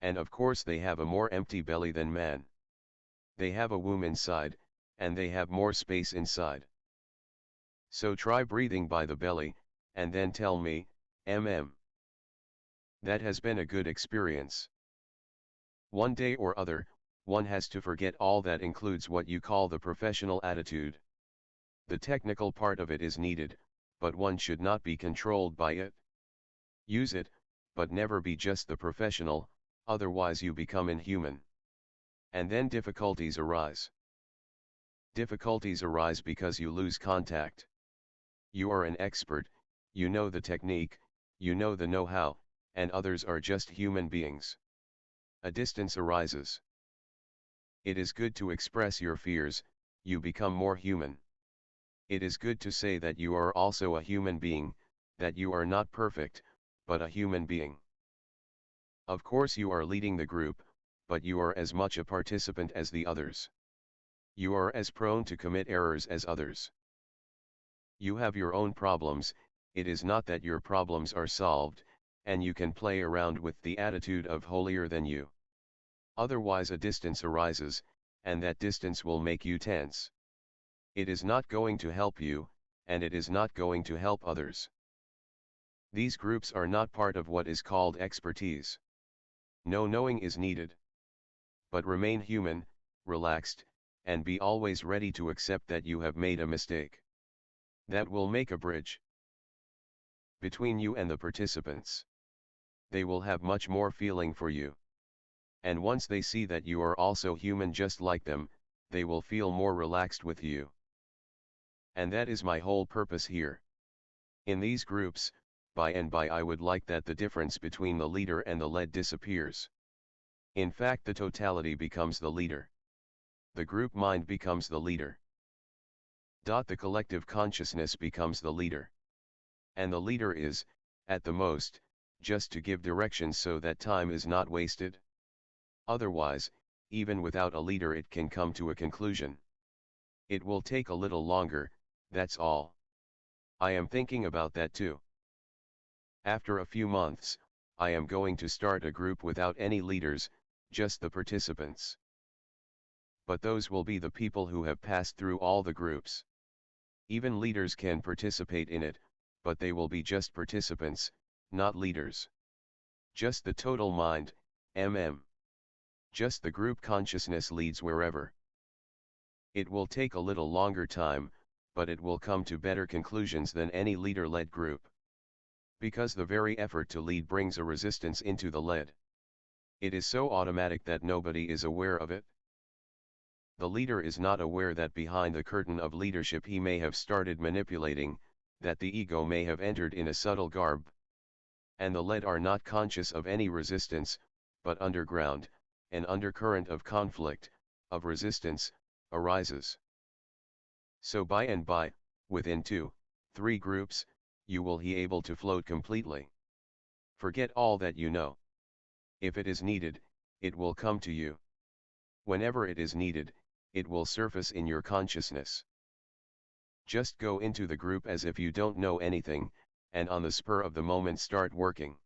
And of course they have a more empty belly than man. They have a womb inside, and they have more space inside. So try breathing by the belly, and then tell me, That has been a good experience. One day or other, one has to forget all that includes what you call the professional attitude. The technical part of it is needed, but one should not be controlled by it. Use it, but never be just the professional, otherwise you become inhuman. And then difficulties arise. Difficulties arise because you lose contact. You are an expert, you know the technique, you know the know-how, and others are just human beings. A distance arises. It is good to express your fears, you become more human. It is good to say that you are also a human being, that you are not perfect, but a human being. Of course you are leading the group, but you are as much a participant as the others. You are as prone to commit errors as others. You have your own problems, it is not that your problems are solved, and you can play around with the attitude of holier than you. Otherwise a distance arises, and that distance will make you tense. It is not going to help you, and it is not going to help others. These groups are not part of what is called expertise. No knowing is needed. But remain human, relaxed, and be always ready to accept that you have made a mistake. That will make a bridge between you and the participants. They will have much more feeling for you. And once they see that you are also human just like them, they will feel more relaxed with you. And that is my whole purpose here. In these groups, by and by I would like that the difference between the leader and the led disappears. In fact, the totality becomes the leader. The group mind becomes the leader. The collective consciousness becomes the leader. And the leader is, at the most, just to give directions so that time is not wasted. Otherwise, even without a leader it can come to a conclusion. It will take a little longer, that's all. I am thinking about that too. After a few months, I am going to start a group without any leaders, just the participants. But those will be the people who have passed through all the groups. Even leaders can participate in it, but they will be just participants, not leaders. Just the total mind, Just the group consciousness leads wherever. It will take a little longer time, but it will come to better conclusions than any leader-led group. Because the very effort to lead brings a resistance into the led. It is so automatic that nobody is aware of it. The leader is not aware that behind the curtain of leadership he may have started manipulating, that the ego may have entered in a subtle garb. And the led are not conscious of any resistance, but underground, an undercurrent of conflict, of resistance, arises. So by and by, within 2-3 groups, you will be able to float completely. Forget all that you know. If it is needed, it will come to you. Whenever it is needed, it will surface in your consciousness. Just go into the group as if you don't know anything, and on the spur of the moment start working.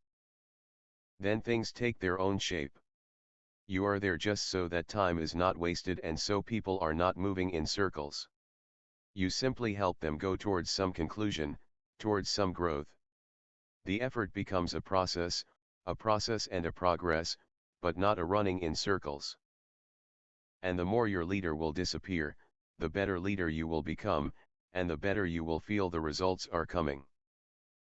Then things take their own shape. You are there just so that time is not wasted and so people are not moving in circles. You simply help them go towards some conclusion, towards some growth. The effort becomes a process and a progress, but not a running in circles. And the more your leader will disappear, the better leader you will become, and the better you will feel the results are coming.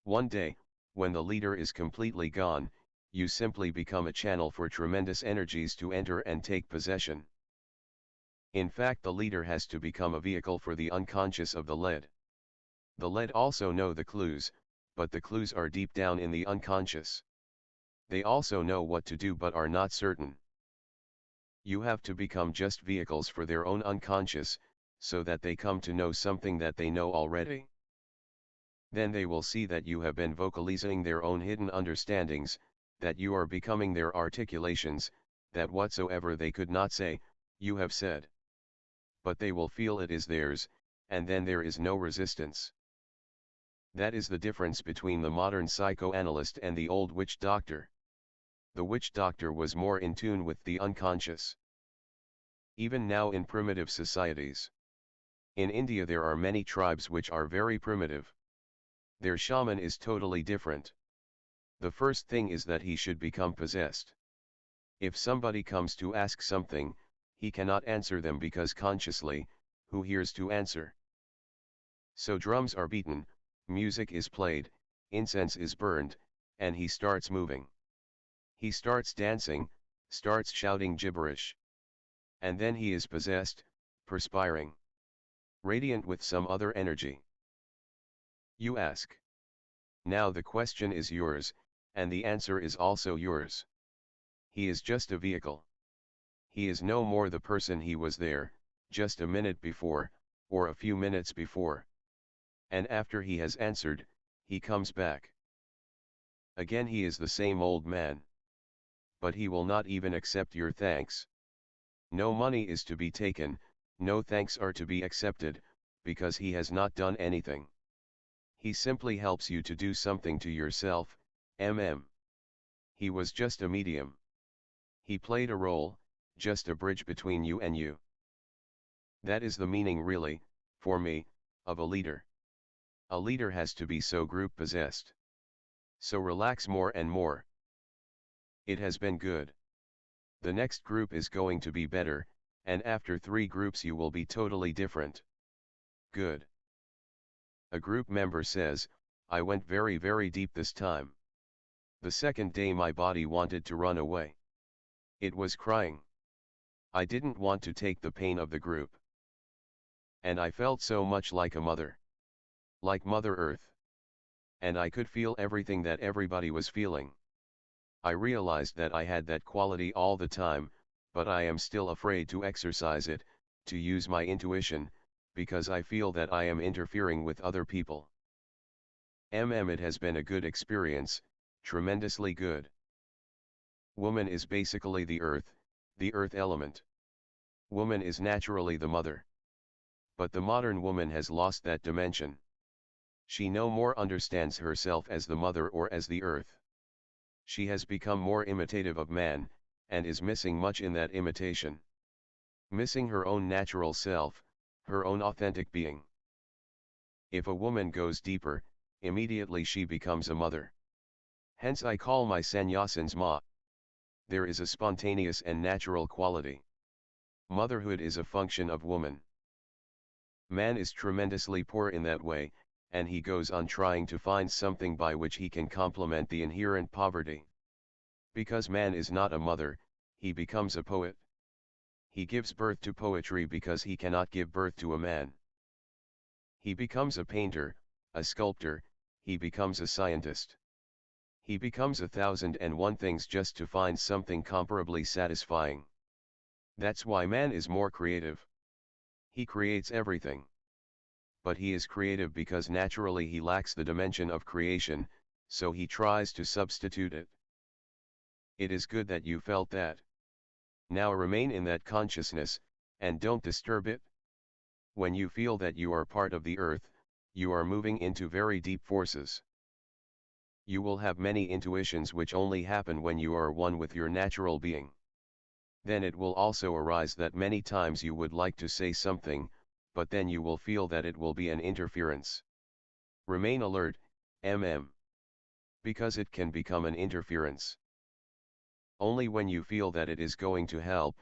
One day, when the leader is completely gone, you simply become a channel for tremendous energies to enter and take possession. In fact, the leader has to become a vehicle for the unconscious of the led. The led also know the clues, but the clues are deep down in the unconscious. They also know what to do but are not certain. You have to become just vehicles for their own unconscious, so that they come to know something that they know already. Then they will see that you have been vocalizing their own hidden understandings, that you are becoming their articulations, that whatsoever they could not say, you have said. But they will feel it is theirs, and then there is no resistance. That is the difference between the modern psychoanalyst and the old witch doctor. The witch doctor was more in tune with the unconscious. Even now in primitive societies. In India there are many tribes which are very primitive. Their shaman is totally different. The first thing is that he should become possessed. If somebody comes to ask something, he cannot answer them because consciously, who hears to answer? So drums are beaten, music is played, incense is burned, and he starts moving. He starts dancing, starts shouting gibberish. And then he is possessed, perspiring, radiant with some other energy. You ask. Now the question is yours, and the answer is also yours. He is just a vehicle. He is no more the person he was there, just a minute before, or a few minutes before. And after he has answered, he comes back. Again he is the same old man. but he will not even accept your thanks. No money is to be taken, no thanks are to be accepted, because he has not done anything. He simply helps you to do something to yourself, He was just a medium. He played a role, just a bridge between you and you. That is the meaning really, for me, of a leader. A leader has to be so group-possessed. So relax more and more. It has been good. The next group is going to be better, and after 3 groups you will be totally different. Good. A group member says, I went very very deep this time. The second day my body wanted to run away. It was crying. I didn't want to take the pain of the group. And I felt so much like a mother. Like Mother Earth. And I could feel everything that everybody was feeling. I realized that I had that quality all the time, but I am still afraid to exercise it, to use my intuition, because I feel that I am interfering with other people. It has been a good experience, tremendously good. Woman is basically the earth element. Woman is naturally the mother. But the modern woman has lost that dimension. She no more understands herself as the mother or as the earth. She has become more imitative of man, and is missing much in that imitation. Missing her own natural self, her own authentic being. If a woman goes deeper, immediately she becomes a mother. Hence I call my sannyasins Ma. There is a spontaneous and natural quality. Motherhood is a function of woman. Man is tremendously poor in that way, and he goes on trying to find something by which he can complement the inherent poverty. Because man is not a mother, he becomes a poet. He gives birth to poetry because he cannot give birth to a man. He becomes a painter, a sculptor, he becomes a scientist. He becomes 1,001 things just to find something comparably satisfying. That's why man is more creative. He creates everything. But he is creative because naturally he lacks the dimension of creation, so he tries to substitute it. It is good that you felt that. Now remain in that consciousness, and don't disturb it. When you feel that you are part of the earth, you are moving into very deep forces. You will have many intuitions which only happen when you are one with your natural being. Then it will also arise that many times you would like to say something, but then you will feel that it will be an interference. Remain alert, because it can become an interference. Only when you feel that it is going to help,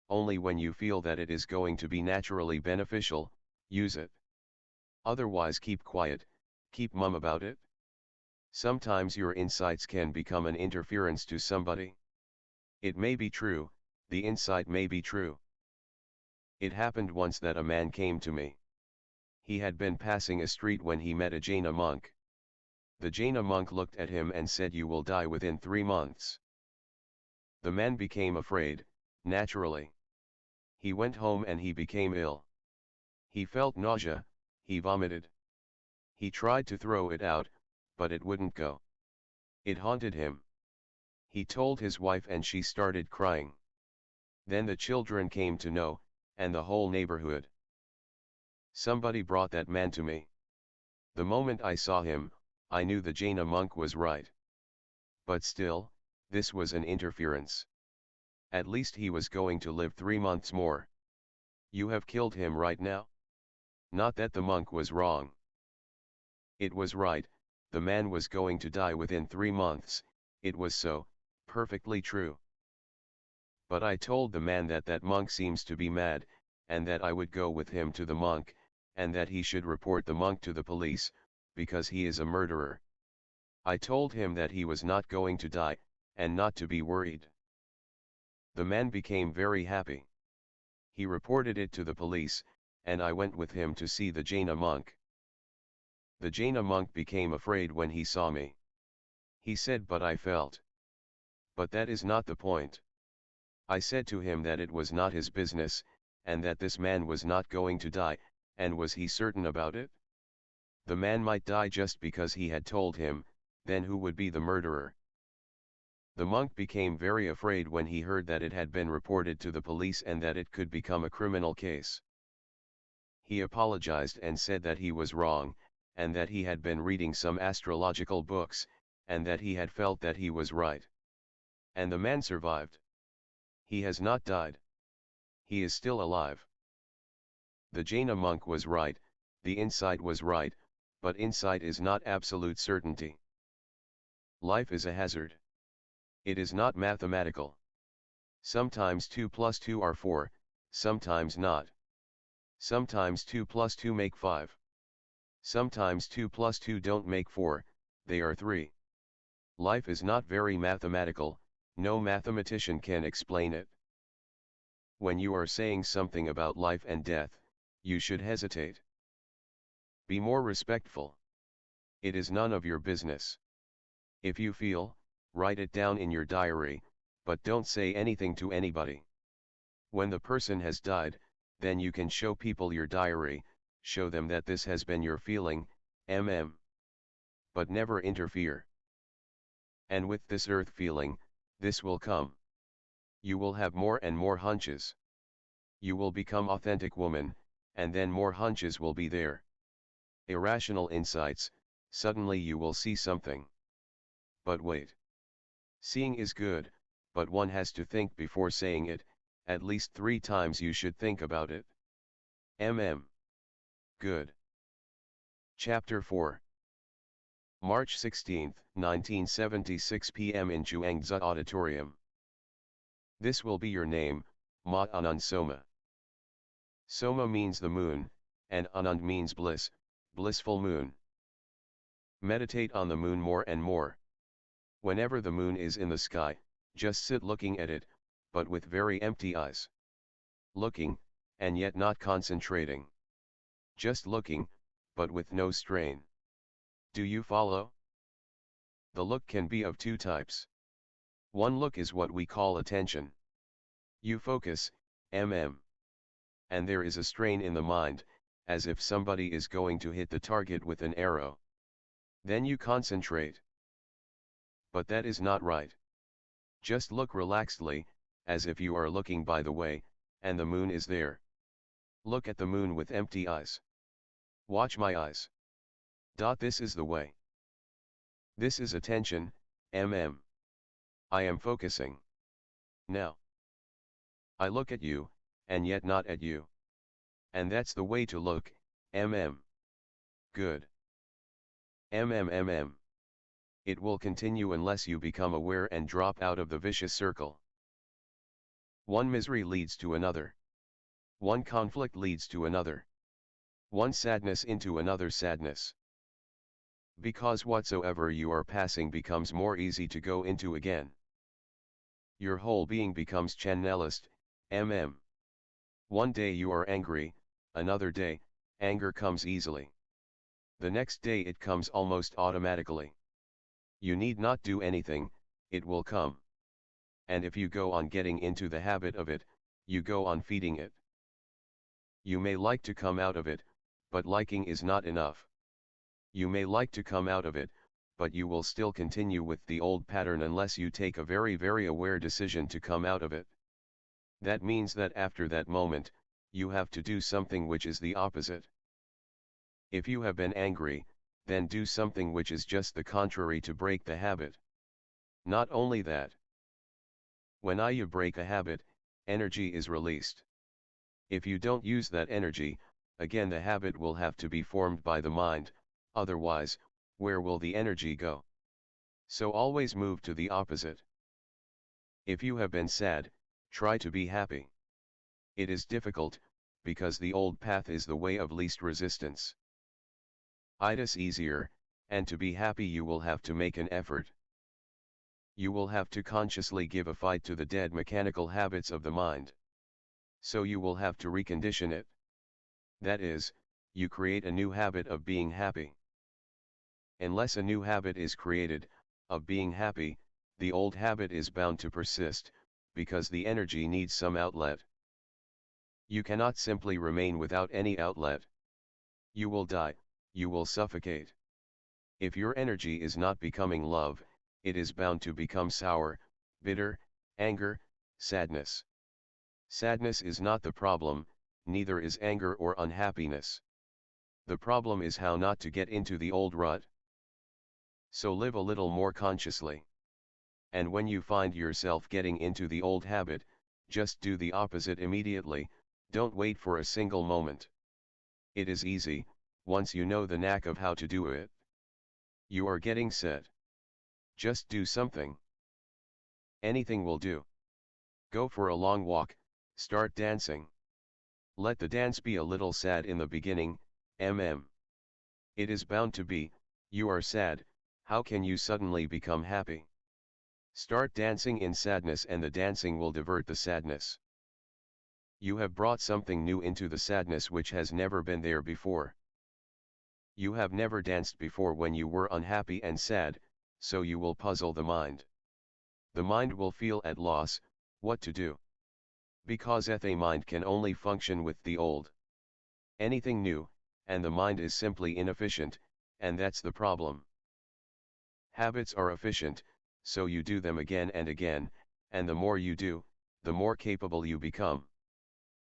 only when you feel that it is going to be naturally beneficial, use it. Otherwise keep quiet, keep mum about it. Sometimes your insights can become an interference to somebody. It may be true, the insight may be true. It happened once that a man came to me. He had been passing a street when he met a Jaina monk. The Jaina monk looked at him and said, "You will die within 3 months." The man became afraid, naturally. He went home and he became ill. He felt nausea, he vomited. He tried to throw it out, but it wouldn't go. It haunted him. He told his wife and she started crying. Then the children came to know, and the whole neighborhood. Somebody brought that man to me. The moment I saw him, I knew the Jaina monk was right. But still, this was an interference. At least he was going to live 3 months more. You have killed him right now? Not that the monk was wrong. It was right, the man was going to die within 3 months, it was so, perfectly true. But I told the man that that monk seems to be mad, and that I would go with him to the monk, and that he should report the monk to the police, because he is a murderer. I told him that he was not going to die, and not to be worried. The man became very happy. He reported it to the police, and I went with him to see the Jaina monk. The Jaina monk became afraid when he saw me. He said, "But I felt." But that is not the point. I said to him that it was not his business, and that this man was not going to die, and was he certain about it? The man might die just because he had told him, then who would be the murderer? The monk became very afraid when he heard that it had been reported to the police and that it could become a criminal case. He apologized and said that he was wrong, and that he had been reading some astrological books, and that he had felt that he was right. And the man survived. He has not died. He is still alive. The Jaina monk was right, the insight was right, but insight is not absolute certainty. Life is a hazard. It is not mathematical. Sometimes 2 plus 2 are 4, sometimes not. Sometimes 2 plus 2 make 5. Sometimes 2 plus 2 don't make 4, they are 3. Life is not very mathematical, no mathematician can explain it. When you are saying something about life and death, you should hesitate. Be more respectful. It is none of your business. If you feel, write it down in your diary, but don't say anything to anybody. When the person has died, then you can show people your diary, show them that this has been your feeling, but never interfere. And with this earth feeling, this will come. You will have more and more hunches. You will become authentic woman, and then more hunches will be there. Irrational insights, suddenly you will see something. But wait. Seeing is good, but one has to think before saying it, at least 3 times you should think about it. Good. Chapter 4. March 16, 1976 p.m. in Chuangzi Auditorium. This will be your name, Ma Anand Soma. Soma means the moon, and Anand means bliss, blissful moon. Meditate on the moon more and more. Whenever the moon is in the sky, just sit looking at it, but with very empty eyes. Looking, and yet not concentrating. Just looking, but with no strain. Do you follow? The look can be of 2 types. One look is what we call attention. You focus, and there is a strain in the mind, as if somebody is going to hit the target with an arrow. Then you concentrate. But that is not right. Just look relaxedly, as if you are looking by the way, and the moon is there. Look at the moon with empty eyes. Watch my eyes. This is the way. This is attention, I am focusing. Now. I look at you, and yet not at you. And that's the way to look, Good. It will continue unless you become aware and drop out of the vicious circle. One misery leads to another. One conflict leads to another. One sadness into another sadness. Because whatsoever you are passing becomes more easy to go into again. Your whole being becomes channelist, One day you are angry, another day, anger comes easily. The next day it comes almost automatically. You need not do anything, it will come. And if you go on getting into the habit of it, you go on feeding it. You may like to come out of it, but liking is not enough. You may like to come out of it, but you will still continue with the old pattern unless you take a very, very aware decision to come out of it. That means that after that moment, you have to do something which is the opposite. If you have been angry, then do something which is just the contrary to break the habit. Not only that. When you break a habit, energy is released. If you don't use that energy, again the habit will have to be formed by the mind, otherwise, where will the energy go? So always move to the opposite. If you have been sad, try to be happy. It is difficult, because the old path is the way of least resistance. It is easier, and to be happy you will have to make an effort. You will have to consciously give a fight to the dead mechanical habits of the mind. So you will have to recondition it. That is, you create a new habit of being happy. Unless a new habit is created, of being happy, the old habit is bound to persist, because the energy needs some outlet. You cannot simply remain without any outlet. You will die, you will suffocate. If your energy is not becoming love, it is bound to become sour, bitter, anger, sadness. Sadness is not the problem, neither is anger or unhappiness. The problem is how not to get into the old rut. So live a little more consciously. And when you find yourself getting into the old habit, just do the opposite immediately, don't wait for a single moment. It is easy, once you know the knack of how to do it. You are getting set. Just do something. Anything will do. Go for a long walk, start dancing. Let the dance be a little sad in the beginning, It is bound to be, you are sad, how can you suddenly become happy? Start dancing in sadness and the dancing will divert the sadness. You have brought something new into the sadness which has never been there before. You have never danced before when you were unhappy and sad, so you will puzzle the mind. The mind will feel at loss, what to do. Because a mind can only function with the old. Anything new, and the mind is simply inefficient, and that's the problem. Habits are efficient, so you do them again and again, and the more you do, the more capable you become.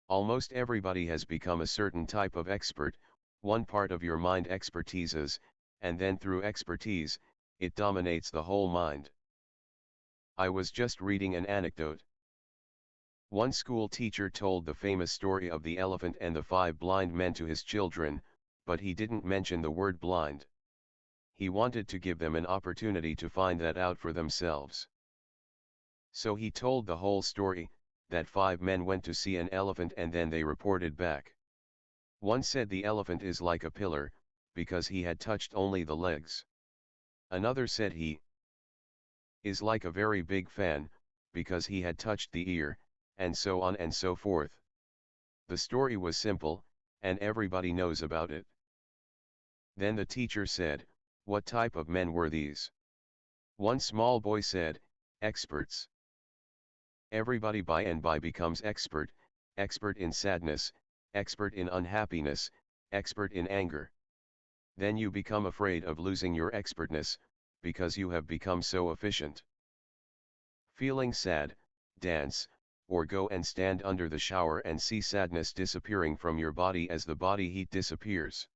Almost everybody has become a certain type of expert, one part of your mind expertises, and then through expertise, it dominates the whole mind. I was just reading an anecdote. One school teacher told the famous story of the elephant and the 5 blind men to his children, but he didn't mention the word blind. He wanted to give them an opportunity to find that out for themselves. So he told the whole story, that 5 men went to see an elephant and then they reported back. One said the elephant is like a pillar, because he had touched only the legs. Another said he is like a very big fan, because he had touched the ear, and so on and so forth. The story was simple, and everybody knows about it. Then the teacher said, what type of men were these? One small boy said, experts. Everybody by and by becomes expert, expert in sadness, expert in unhappiness, expert in anger. Then you become afraid of losing your expertness, because you have become so efficient. Feeling sad, dance, or go and stand under the shower and see sadness disappearing from your body as the body heat disappears.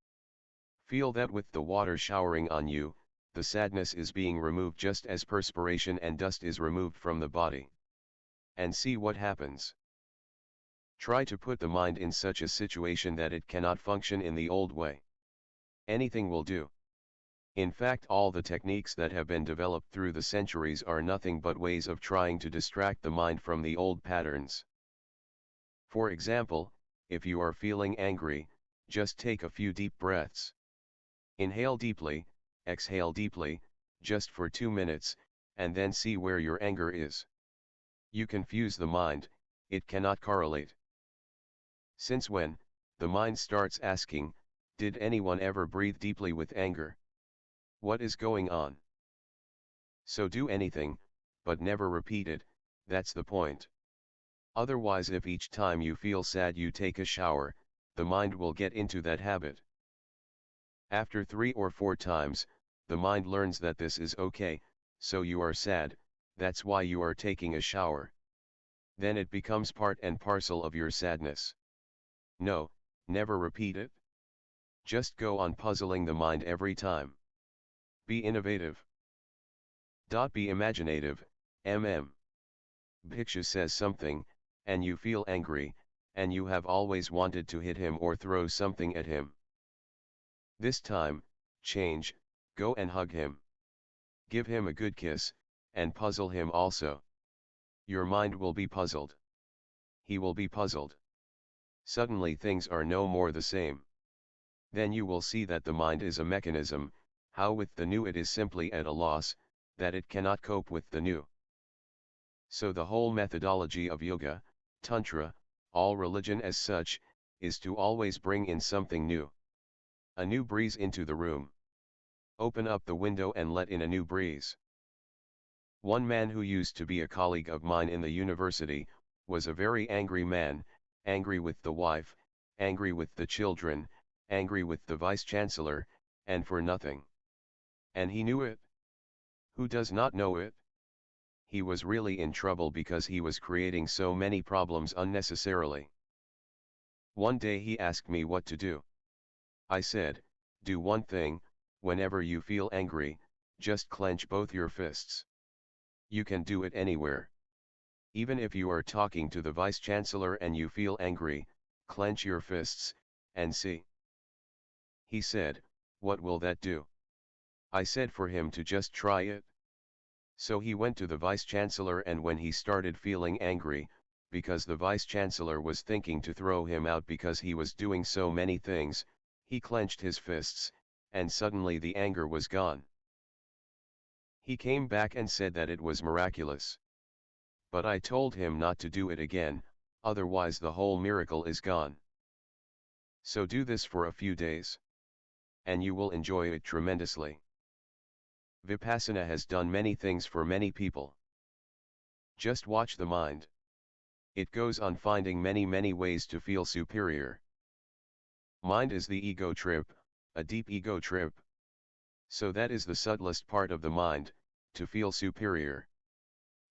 Feel that with the water showering on you, the sadness is being removed just as perspiration and dust is removed from the body. And see what happens. Try to put the mind in such a situation that it cannot function in the old way. Anything will do. In fact, all the techniques that have been developed through the centuries are nothing but ways of trying to distract the mind from the old patterns. For example, if you are feeling angry, just take a few deep breaths. Inhale deeply, exhale deeply, just for 2 minutes, and then see where your anger is. You confuse the mind, it cannot correlate. Since when, the mind starts asking, did anyone ever breathe deeply with anger? What is going on? So do anything, but never repeat it, that's the point. Otherwise, if each time you feel sad you take a shower, the mind will get into that habit. After 3 or 4 times, the mind learns that this is okay, so you are sad, that's why you are taking a shower. Then it becomes part and parcel of your sadness. No, never repeat it. Just go on puzzling the mind every time. Be innovative. Be imaginative, Bhikshu says something, and you feel angry, and you have always wanted to hit him or throw something at him. This time, change, go and hug him. Give him a good kiss, and puzzle him also. Your mind will be puzzled. He will be puzzled. Suddenly things are no more the same. Then you will see that the mind is a mechanism, how with the new it is simply at a loss, that it cannot cope with the new. So the whole methodology of yoga, tantra, all religion as such, is to always bring in something new. A new breeze into the room. Open up the window and let in a new breeze. One man who used to be a colleague of mine in the university, was a very angry man, angry with the wife, angry with the children, angry with the vice-chancellor, and for nothing. And he knew it. Who does not know it? he was really in trouble because he was creating so many problems unnecessarily. One day he asked me what to do. I said, do one thing, whenever you feel angry, just clench both your fists. You can do it anywhere. Even if you are talking to the vice-chancellor and you feel angry, clench your fists, and see. He said, what will that do? I said for him to just try it. So he went to the vice-chancellor, and when he started feeling angry, because the vice-chancellor was thinking to throw him out because he was doing so many things, he clenched his fists, and suddenly the anger was gone. He came back and said that it was miraculous. But I told him not to do it again, otherwise the whole miracle is gone. So do this for a few days, and you will enjoy it tremendously. Vipassana has done many things for many people. Just watch the mind. It goes on finding many ways to feel superior. Mind is the ego trip, a deep ego trip. So that is the subtlest part of the mind, to feel superior.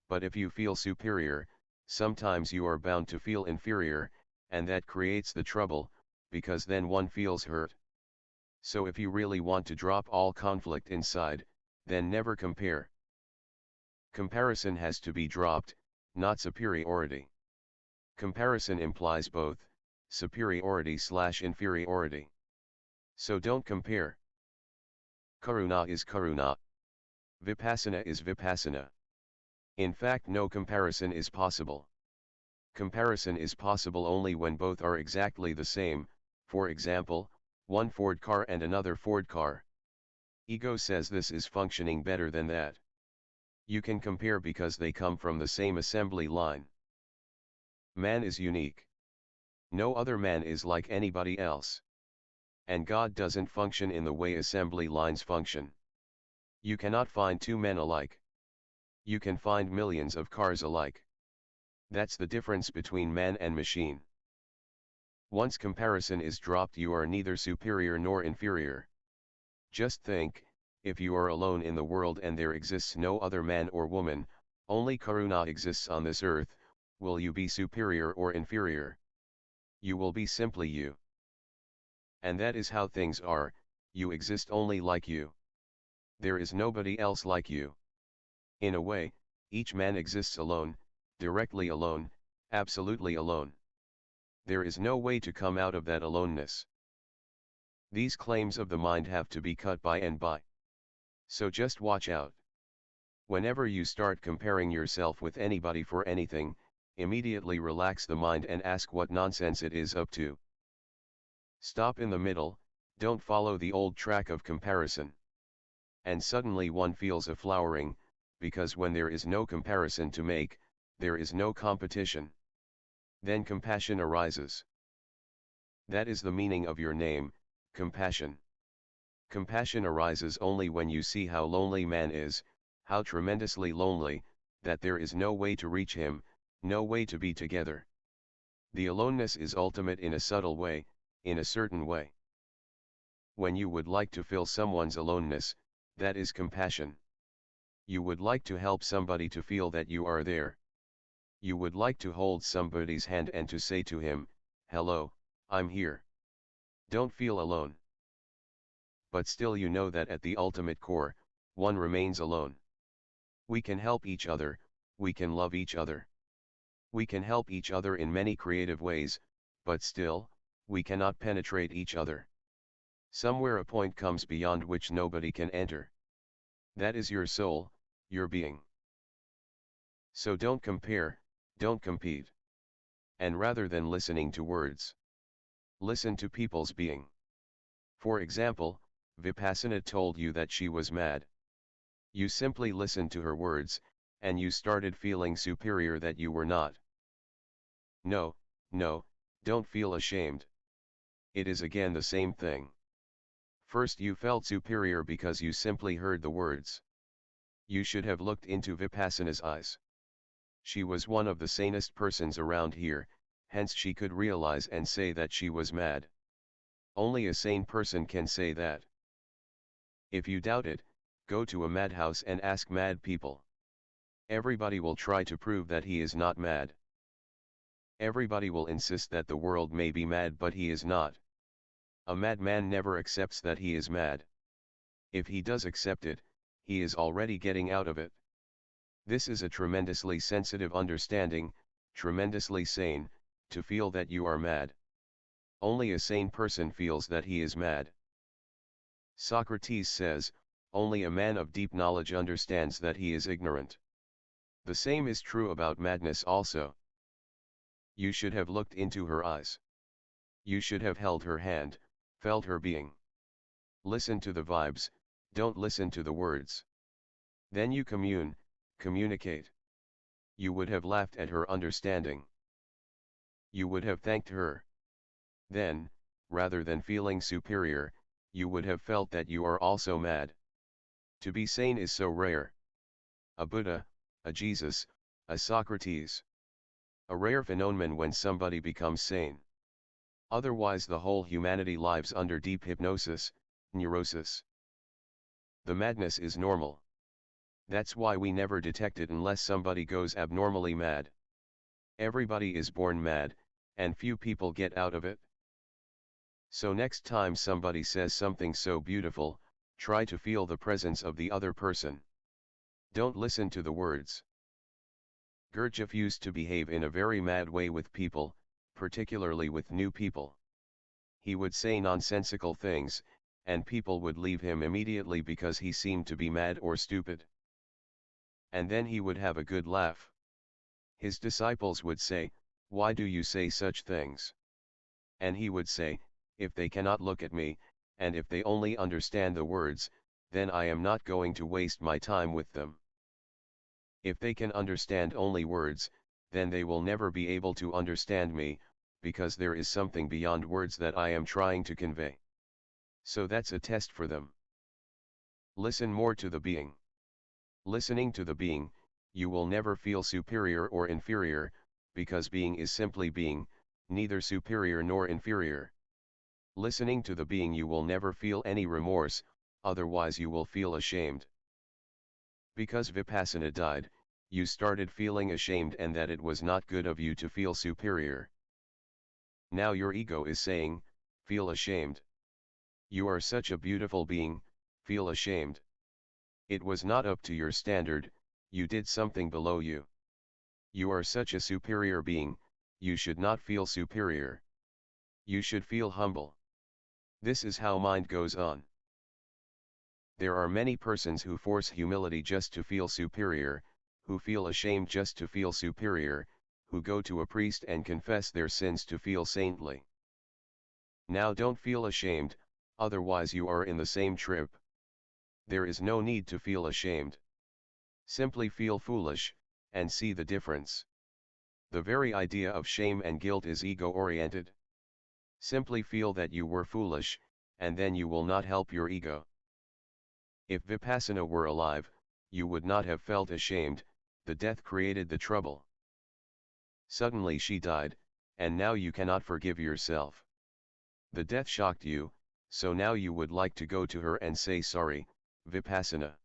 But if you feel superior, sometimes you are bound to feel inferior, and that creates the trouble, because then one feels hurt. So if you really want to drop all conflict inside, then never compare. Comparison has to be dropped, not superiority. Comparison implies both, superiority/inferiority. So don't compare. Karuna is karuna. Vipassana is vipassana. In fact, no comparison is possible. Comparison is possible only when both are exactly the same, for example, one Ford car and another Ford car. Ego says this is functioning better than that. You can compare because they come from the same assembly line. Man is unique. No other man is like anybody else. And God doesn't function in the way assembly lines function. You cannot find two men alike. You can find millions of cars alike. That's the difference between man and machine. Once comparison is dropped, you are neither superior nor inferior. Just think, if you are alone in the world and there exists no other man or woman, only Karuna exists on this earth, will you be superior or inferior? You will be simply you. And that is how things are, you exist only like you. There is nobody else like you. In a way, each man exists alone, directly alone, absolutely alone. There is no way to come out of that aloneness. These claims of the mind have to be cut by and by. So just watch out. Whenever you start comparing yourself with anybody for anything, immediately relax the mind and ask what nonsense it is up to. Stop in the middle, don't follow the old track of comparison. And suddenly one feels a flowering, because when there is no comparison to make, there is no competition. Then compassion arises. That is the meaning of your name, compassion. Compassion arises only when you see how lonely man is, how tremendously lonely, that there is no way to reach him, no way to be together. The aloneness is ultimate in a subtle way, in a certain way. When you would like to fill someone's aloneness, that is compassion. You would like to help somebody to feel that you are there. You would like to hold somebody's hand and to say to him, hello, I'm here. Don't feel alone. But still you know that at the ultimate core, one remains alone. We can help each other, we can love each other. We can help each other in many creative ways, but still, we cannot penetrate each other. Somewhere a point comes beyond which nobody can enter. That is your soul, your being. So don't compare, don't compete. And rather than listening to words, listen to people's being. For example, Vipassana told you that she was mad. You simply listened to her words, and you started feeling superior that you were not. No, don't feel ashamed. It is again the same thing. First you felt superior because you simply heard the words. You should have looked into Vipassana's eyes. She was one of the sanest persons around here, hence she could realize and say that she was mad. Only a sane person can say that. If you doubt it, go to a madhouse and ask mad people. Everybody will try to prove that he is not mad. Everybody will insist that the world may be mad but he is not. A madman never accepts that he is mad. If he does accept it, he is already getting out of it. This is a tremendously sensitive understanding, tremendously sane, to feel that you are mad. Only a sane person feels that he is mad. Socrates says, only a man of deep knowledge understands that he is ignorant. The same is true about madness also. You should have looked into her eyes. You should have held her hand, felt her being. Listen to the vibes, don't listen to the words. Then you communicate. You would have laughed at her understanding. You would have thanked her. Then, rather than feeling superior, you would have felt that you are also mad. To be sane is so rare. A Buddha, a Jesus, a Socrates. A rare phenomenon when somebody becomes sane. Otherwise the whole humanity lives under deep hypnosis, neurosis. The madness is normal. That's why we never detect it unless somebody goes abnormally mad. Everybody is born mad, and few people get out of it. So next time somebody says something so beautiful, try to feel the presence of the other person. Don't listen to the words. Gurdjieff used to behave in a very mad way with people, particularly with new people. He would say nonsensical things, and people would leave him immediately because he seemed to be mad or stupid. And then he would have a good laugh. His disciples would say, "Why do you say such things?" And he would say, "If they cannot look at me, and if they only understand the words, then I am not going to waste my time with them. If they can understand only words, then they will never be able to understand me, because there is something beyond words that I am trying to convey. So that's a test for them." Listen more to the being. Listening to the being, you will never feel superior or inferior, because being is simply being, neither superior nor inferior. Listening to the being you will never feel any remorse, otherwise you will feel ashamed. Because Vipassana died, you started feeling ashamed and that it was not good of you to feel superior. Now your ego is saying, feel ashamed. You are such a beautiful being, feel ashamed. It was not up to your standard, you did something below you. You are such a superior being, you should not feel superior. You should feel humble. This is how mind goes on. There are many persons who force humility just to feel superior, who feel ashamed just to feel superior, who go to a priest and confess their sins to feel saintly. Now don't feel ashamed, otherwise you are in the same trip. There is no need to feel ashamed. Simply feel foolish, and see the difference. The very idea of shame and guilt is ego-oriented. Simply feel that you were foolish, and then you will not help your ego. If Vipassana were alive, you would not have felt ashamed, the death created the trouble. Suddenly she died, and now you cannot forgive yourself. The death shocked you, so now you would like to go to her and say sorry, Vipassana.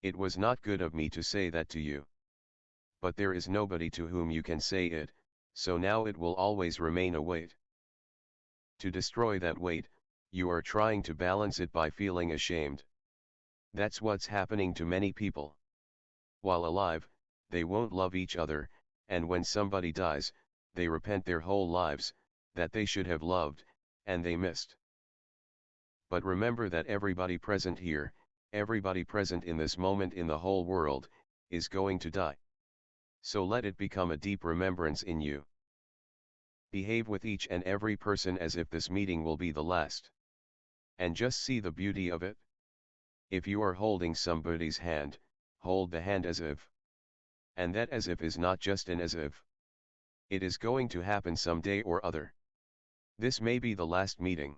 It was not good of me to say that to you. But there is nobody to whom you can say it, so now it will always remain a weight. To destroy that weight, you are trying to balance it by feeling ashamed. That's what's happening to many people. While alive, they won't love each other, and when somebody dies, they repent their whole lives, that they should have loved, and they missed. But remember that everybody present here, everybody present in this moment in the whole world, is going to die. So let it become a deep remembrance in you. Behave with each and every person as if this meeting will be the last. And just see the beauty of it. If you are holding somebody's hand, hold the hand as if. And that as if is not just an as if. It is going to happen someday or other. This may be the last meeting.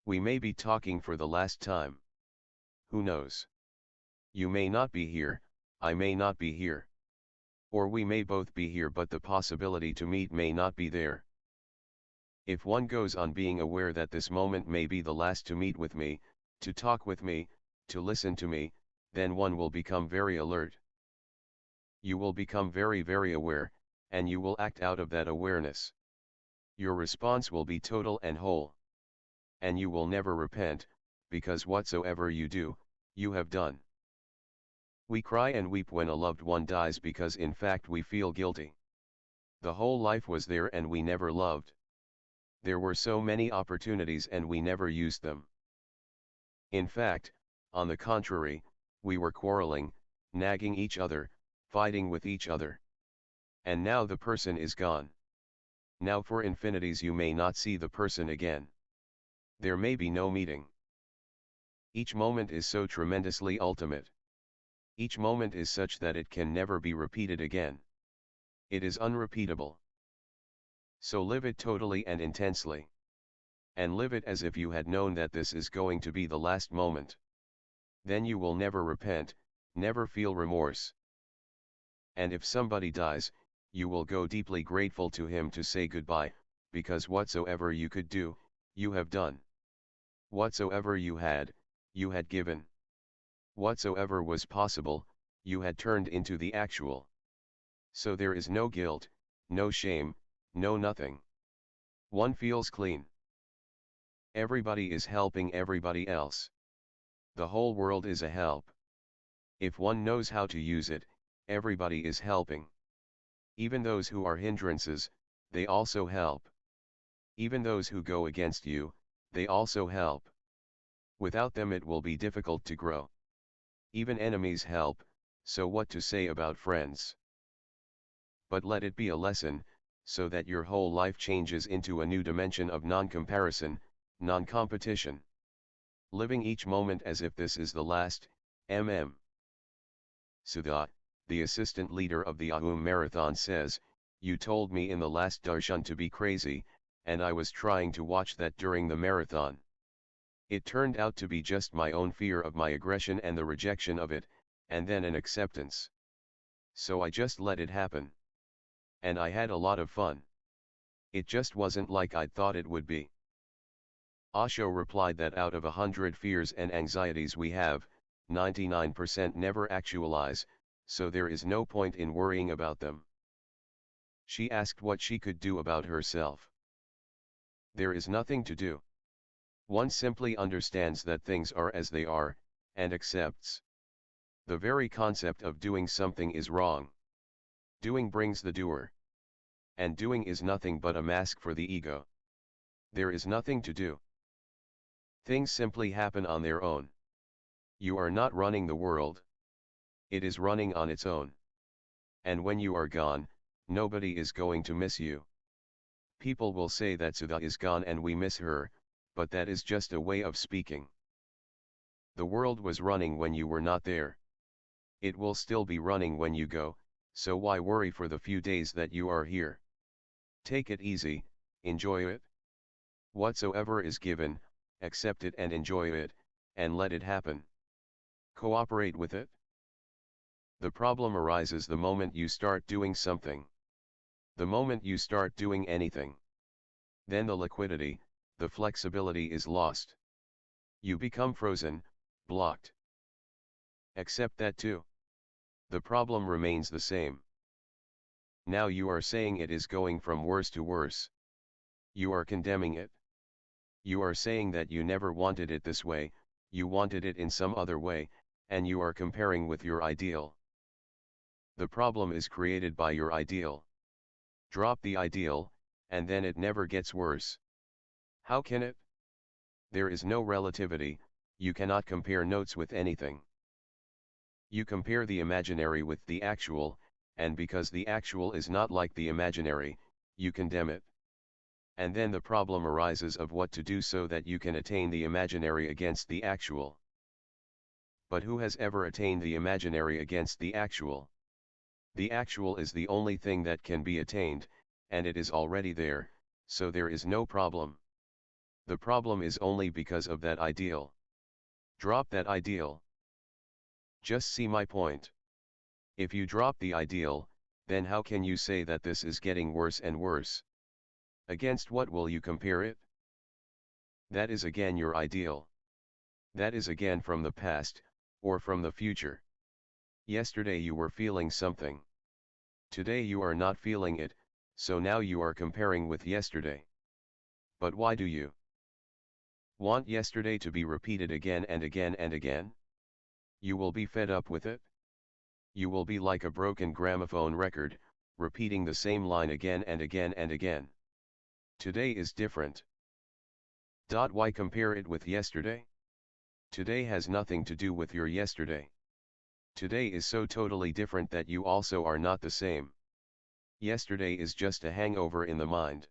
We may be talking for the last time. Who knows? You may not be here, I may not be here. Or we may both be here but the possibility to meet may not be there. If one goes on being aware that this moment may be the last to meet with me, to talk with me, to listen to me, then one will become very alert. You will become very, very aware, and you will act out of that awareness. Your response will be total and whole. And you will never repent, because whatsoever you do, you have done. We cry and weep when a loved one dies because in fact we feel guilty. The whole life was there and we never loved. There were so many opportunities and we never used them. In fact, on the contrary, we were quarreling, nagging each other, fighting with each other. And now the person is gone. Now for infinities you may not see the person again. There may be no meeting. Each moment is so tremendously ultimate. Each moment is such that it can never be repeated again. It is unrepeatable. So live it totally and intensely. And live it as if you had known that this is going to be the last moment. Then you will never repent, never feel remorse. And if somebody dies, you will go deeply grateful to him to say goodbye, because whatsoever you could do, you have done. Whatsoever you had given. Whatsoever was possible, you had turned into the actual. So there is no guilt, no shame, no nothing. One feels clean. Everybody is helping everybody else. The whole world is a help. If one knows how to use it, everybody is helping. Even those who are hindrances, they also help. Even those who go against you, they also help. Without them it will be difficult to grow. Even enemies help, so what to say about friends? But let it be a lesson, so that your whole life changes into a new dimension of non-comparison, non-competition. Living each moment as if this is the last. Sudha, the assistant leader of the Marathon says, "You told me in the last darshan to be crazy, and I was trying to watch that during the marathon. It turned out to be just my own fear of my aggression and the rejection of it, and then an acceptance. So I just let it happen. And I had a lot of fun. It just wasn't like I'd thought it would be." Osho replied that out of 100 fears and anxieties we have, 99% never actualize, so there is no point in worrying about them. She asked what she could do about herself. There is nothing to do. One simply understands that things are as they are, and accepts. The very concept of doing something is wrong. Doing brings the doer. And doing is nothing but a mask for the ego. There is nothing to do. Things simply happen on their own. You are not running the world. It is running on its own. And when you are gone, nobody is going to miss you. People will say that Sudha is gone and we miss her, but that is just a way of speaking. The world was running when you were not there. It will still be running when you go, so why worry for the few days that you are here? Take it easy, enjoy it. Whatsoever is given, accept it and enjoy it, and let it happen. Cooperate with it. The problem arises the moment you start doing something. The moment you start doing anything. Then the liquidity, the flexibility is lost. You become frozen, blocked. Accept that too. The problem remains the same. Now you are saying it is going from worse to worse. You are condemning it. You are saying that you never wanted it this way, you wanted it in some other way, and you are comparing with your ideal. The problem is created by your ideal. Drop the ideal, and then it never gets worse. How can it? There is no relativity, you cannot compare notes with anything. You compare the imaginary with the actual, and because the actual is not like the imaginary, you condemn it. And then the problem arises of what to do so that you can attain the imaginary against the actual. But who has ever attained the imaginary against the actual? The actual is the only thing that can be attained, and it is already there, so there is no problem. The problem is only because of that ideal. Drop that ideal. Just see my point. If you drop the ideal, then how can you say that this is getting worse and worse? Against what will you compare it? That is again your ideal. That is again from the past, or from the future. Yesterday you were feeling something. Today you are not feeling it, so now you are comparing with yesterday. But why do you want yesterday to be repeated again and again and again? You will be fed up with it. You will be like a broken gramophone record, repeating the same line again and again and again. Today is different. Why compare it with yesterday? Today has nothing to do with your yesterday. Today is so totally different that you also are not the same. Yesterday is just a hangover in the mind.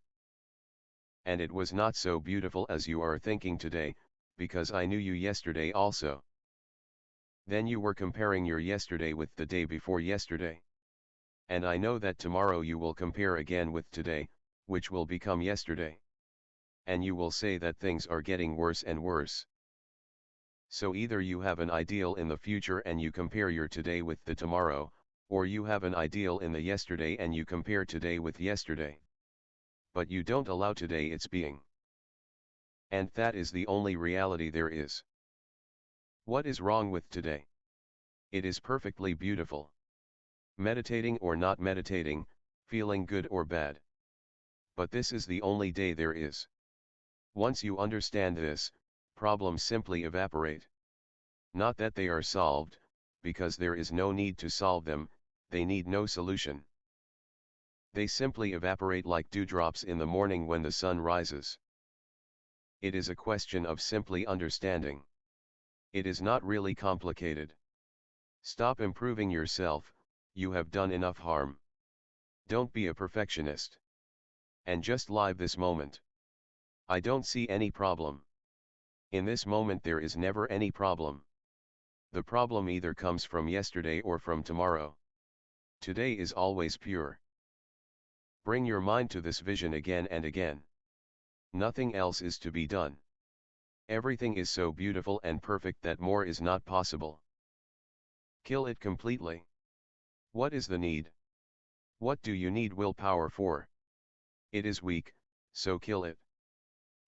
And it was not so beautiful as you are thinking today, because I knew you yesterday also. Then you were comparing your yesterday with the day before yesterday. And I know that tomorrow you will compare again with today, which will become yesterday. And you will say that things are getting worse and worse. So either you have an ideal in the future and you compare your today with the tomorrow, or you have an ideal in the yesterday and you compare today with yesterday. But you don't allow today its being. And that is the only reality there is. What is wrong with today? It is perfectly beautiful. Meditating or not meditating, feeling good or bad. But this is the only day there is. Once you understand this, problems simply evaporate. Not that they are solved, because there is no need to solve them, they need no solution. They simply evaporate like dewdrops in the morning when the sun rises. It is a question of simply understanding. It is not really complicated. Stop improving yourself, you have done enough harm. Don't be a perfectionist. And just live this moment. I don't see any problem. In this moment there is never any problem. The problem either comes from yesterday or from tomorrow. Today is always pure. Bring your mind to this vision again and again. Nothing else is to be done. Everything is so beautiful and perfect that more is not possible. Kill it completely. What is the need? What do you need willpower for? It is weak, so kill it.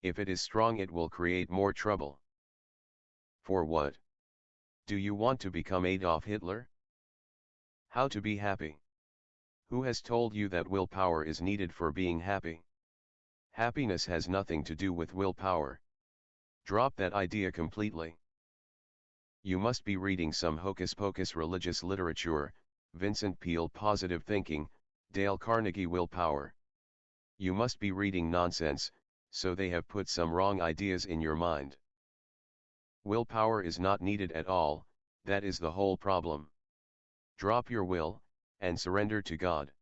If it is strong it will create more trouble. For what? Do you want to become Adolf Hitler? How to be happy? Who has told you that willpower is needed for being happy? Happiness has nothing to do with willpower. Drop that idea completely. You must be reading some hocus-pocus religious literature, Vincent Peale positive thinking, Dale Carnegie willpower. You must be reading nonsense, so they have put some wrong ideas in your mind. Willpower is not needed at all, that is the whole problem. Drop your will, and surrender to God.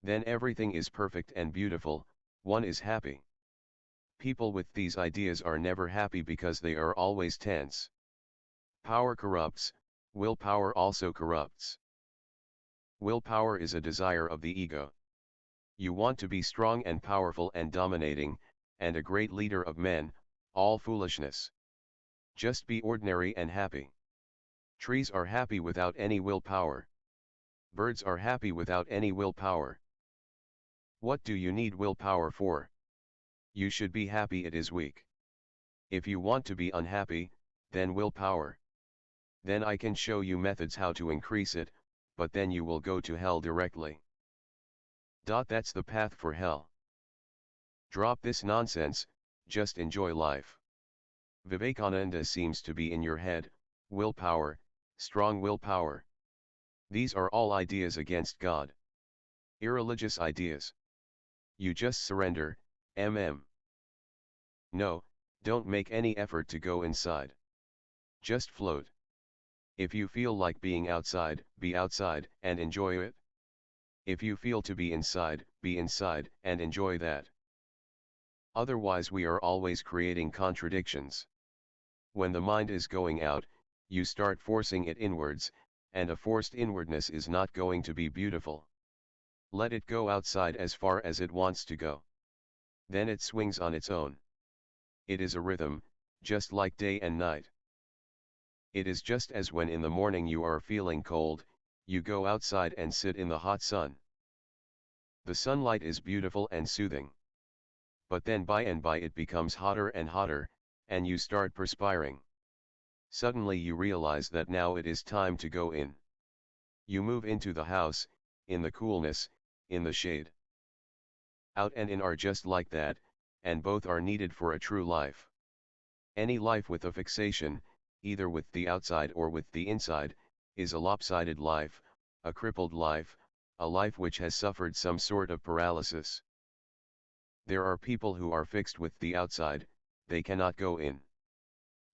Then everything is perfect and beautiful, one is happy. People with these ideas are never happy because they are always tense. Power corrupts, willpower also corrupts. Willpower is a desire of the ego. You want to be strong and powerful and dominating, and a great leader of men, all foolishness. Just be ordinary and happy. Trees are happy without any willpower. Birds are happy without any willpower. What do you need willpower for? You should be happy, it is weak. If you want to be unhappy, then willpower. Then I can show you methods how to increase it, but then you will go to hell directly. That's the path for hell. Drop this nonsense, just enjoy life. Vivekananda seems to be in your head, willpower, strong willpower. These are all ideas against God. Irreligious ideas. You just surrender, No, don't make any effort to go inside. Just float. If you feel like being outside, be outside, and enjoy it. If you feel to be inside, and enjoy that. Otherwise we are always creating contradictions. When the mind is going out, you start forcing it inwards, and a forced inwardness is not going to be beautiful. Let it go outside as far as it wants to go. Then it swings on its own. It is a rhythm, just like day and night. It is just as when in the morning you are feeling cold, you go outside and sit in the hot sun. The sunlight is beautiful and soothing. But then by and by it becomes hotter and hotter, and you start perspiring. Suddenly you realize that now it is time to go in. You move into the house, in the coolness, in the shade. Out and in are just like that, and both are needed for a true life. Any life with a fixation, either with the outside or with the inside, is a lopsided life, a crippled life, a life which has suffered some sort of paralysis. There are people who are fixed with the outside, they cannot go in.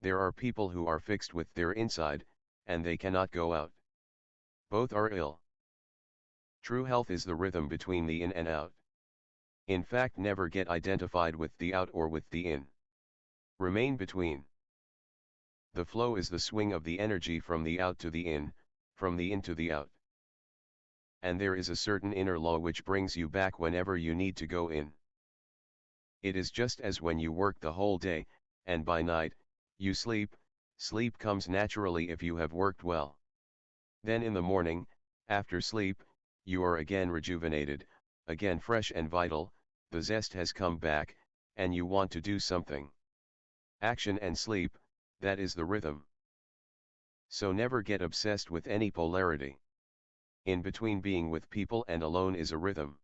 There are people who are fixed with their inside, and they cannot go out. Both are ill. True health is the rhythm between the in and out. In fact, never get identified with the out or with the in. Remain between. The flow is the swing of the energy from the out to the in, from the in to the out. And there is a certain inner law which brings you back whenever you need to go in. It is just as when you work the whole day, and by night, you sleep, sleep comes naturally if you have worked well. Then in the morning, after sleep, you are again rejuvenated, again fresh and vital, the zest has come back, and you want to do something. Action and sleep, that is the rhythm. So never get obsessed with any polarity. In between being with people and alone is a rhythm.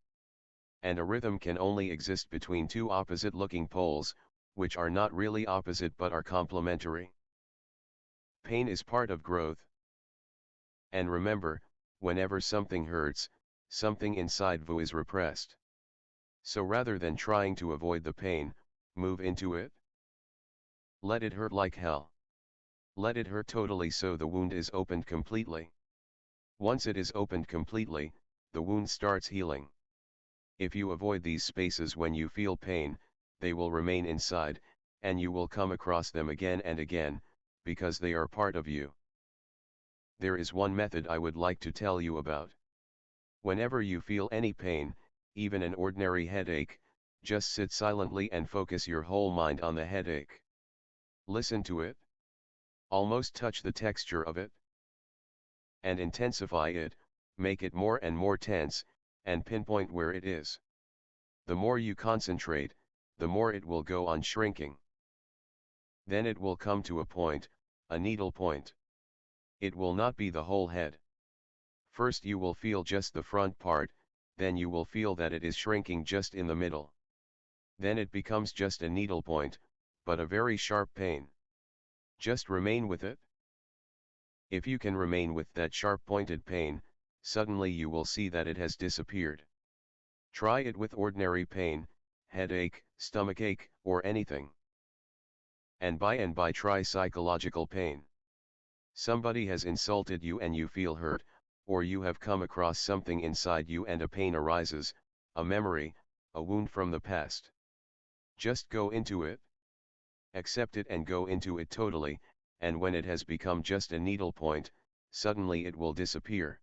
And a rhythm can only exist between two opposite-looking poles, which are not really opposite but are complementary. Pain is part of growth. And remember, whenever something hurts, something inside you is repressed. So rather than trying to avoid the pain, move into it. Let it hurt like hell. Let it hurt totally so the wound is opened completely. Once it is opened completely, the wound starts healing. If you avoid these spaces when you feel pain, they will remain inside, and you will come across them again and again, because they are part of you. There is one method I would like to tell you about. Whenever you feel any pain, even an ordinary headache, just sit silently and focus your whole mind on the headache. Listen to it. Almost touch the texture of it. And intensify it, make it more and more tense, and pinpoint where it is. The more you concentrate, the more it will go on shrinking. Then it will come to a point, a needle point. It will not be the whole head. First you will feel just the front part, then you will feel that it is shrinking just in the middle. Then it becomes just a needle point, but a very sharp pain. Just remain with it. If you can remain with that sharp pointed pain, suddenly you will see that it has disappeared. Try it with ordinary pain, headache, stomachache, or anything. And by try psychological pain. Somebody has insulted you and you feel hurt, or you have come across something inside you and a pain arises, a memory, a wound from the past. Just go into it. Accept it and go into it totally, and when it has become just a needle point, suddenly it will disappear.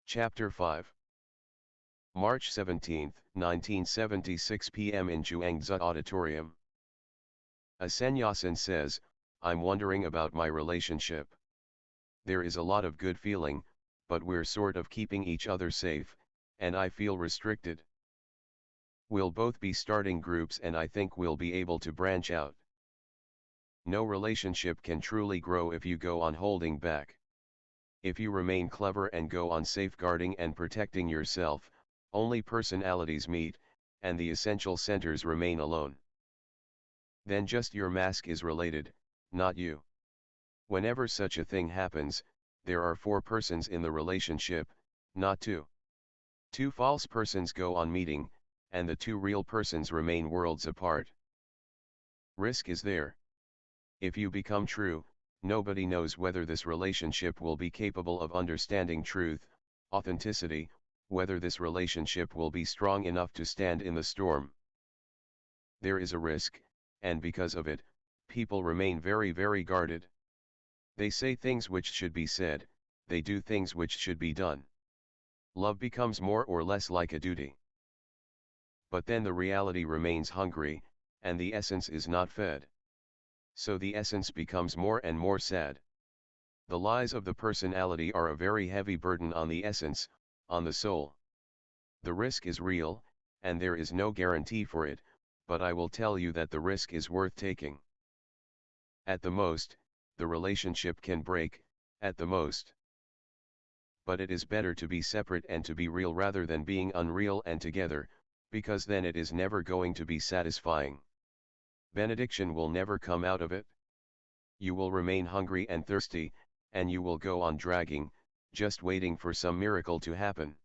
Chapter 5. March 17, 1976 p.m. in Zhuangzi Auditorium. A sannyasin says, I'm wondering about my relationship. There is a lot of good feeling, but we're sort of keeping each other safe, and I feel restricted. We'll both be starting groups and I think we'll be able to branch out. No relationship can truly grow if you go on holding back. If you remain clever and go on safeguarding and protecting yourself, only personalities meet, and the essential centers remain alone. Then just your mask is related, not you. Whenever such a thing happens, there are 4 persons in the relationship, not 2. 2 false persons go on meeting, and the 2 real persons remain worlds apart. Risk is there. If you become true, nobody knows whether this relationship will be capable of understanding truth, authenticity, whether this relationship will be strong enough to stand in the storm. There is a risk, and because of it, people remain very, very guarded. They say things which should be said, they do things which should be done. Love becomes more or less like a duty. But then the reality remains hungry, and the essence is not fed. So the essence becomes more and more sad. The lies of the personality are a very heavy burden on the essence, on the soul. The risk is real, and there is no guarantee for it, but I will tell you that the risk is worth taking. At the most, the relationship can break, at the most. but it is better to be separate and to be real rather than being unreal and together, because then it is never going to be satisfying. Benediction will never come out of it. You will remain hungry and thirsty, and you will go on dragging, just waiting for some miracle to happen.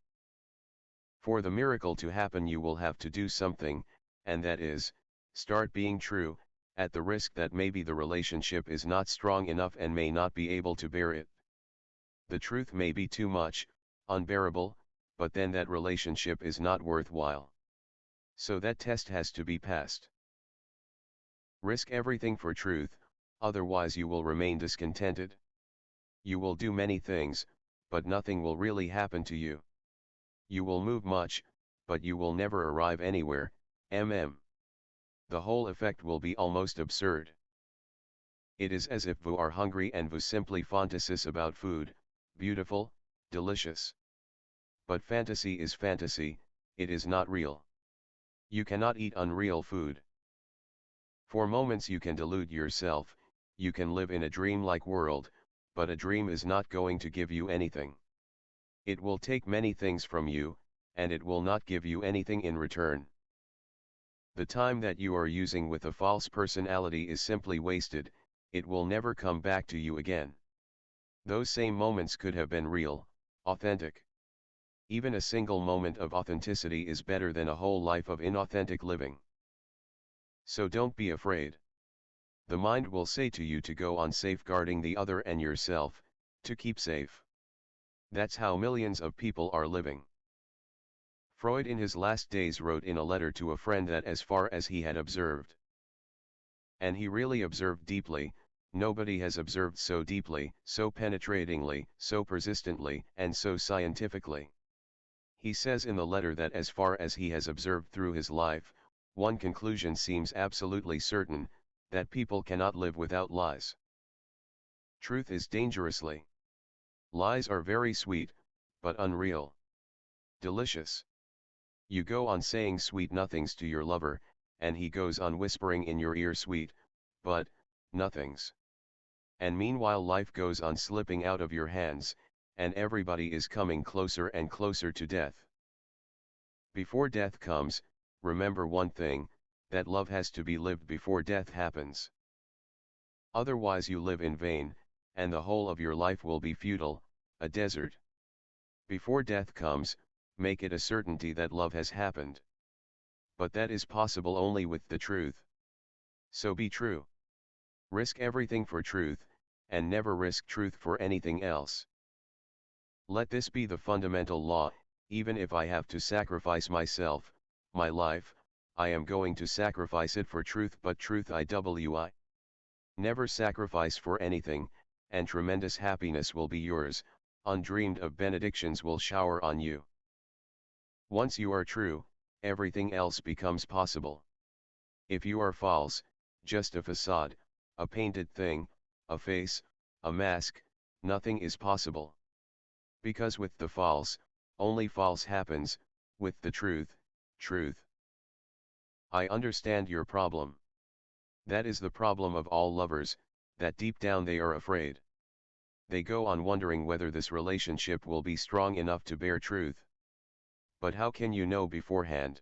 For the miracle to happen you will have to do something, and that is, start being true, at the risk that maybe the relationship is not strong enough and may not be able to bear it. The truth may be too much, unbearable, but then that relationship is not worthwhile. So that test has to be passed. Risk everything for truth, otherwise you will remain discontented. You will do many things, but nothing will really happen to you. You will move much, but you will never arrive anywhere. The whole effect will be almost absurd. It is as if vous are hungry and vous simply fantasise about food, beautiful, delicious. But fantasy is fantasy, it is not real. You cannot eat unreal food. For moments you can delude yourself, you can live in a dream-like world, but a dream is not going to give you anything. It will take many things from you, and it will not give you anything in return. The time that you are using with a false personality is simply wasted, it will never come back to you again. Those same moments could have been real, authentic. Even a single moment of authenticity is better than a whole life of inauthentic living. So don't be afraid. The mind will say to you to go on safeguarding the other and yourself, to keep safe. That's how millions of people are living. Freud in his last days wrote in a letter to a friend that as far as he had observed, and he really observed deeply, nobody has observed so deeply, so penetratingly, so persistently, and so scientifically. He says in the letter that as far as he has observed through his life, one conclusion seems absolutely certain, that people cannot live without lies. Truth is dangerously. Lies are very sweet, but unreal. Delicious. You go on saying sweet nothings to your lover, and he goes on whispering in your ear sweet, but, nothings. And meanwhile life goes on slipping out of your hands, and everybody is coming closer and closer to death. Before death comes, remember one thing, that love has to be lived before death happens. Otherwise you live in vain, and the whole of your life will be futile, a desert. Before death comes, make it a certainty that love has happened. But that is possible only with the truth. So be true. Risk everything for truth, and never risk truth for anything else. Let this be the fundamental law, even if I have to sacrifice myself, my life, I am going to sacrifice it for truth, but truth IWI. Never sacrifice for anything, and tremendous happiness will be yours, undreamed of benedictions will shower on you. Once you are true, everything else becomes possible. If you are false, just a facade, a painted thing, a face, a mask, nothing is possible. Because with the false, only false happens, with the truth, truth. I understand your problem. That is the problem of all lovers, that deep down they are afraid. They go on wondering whether this relationship will be strong enough to bear truth. But how can you know beforehand?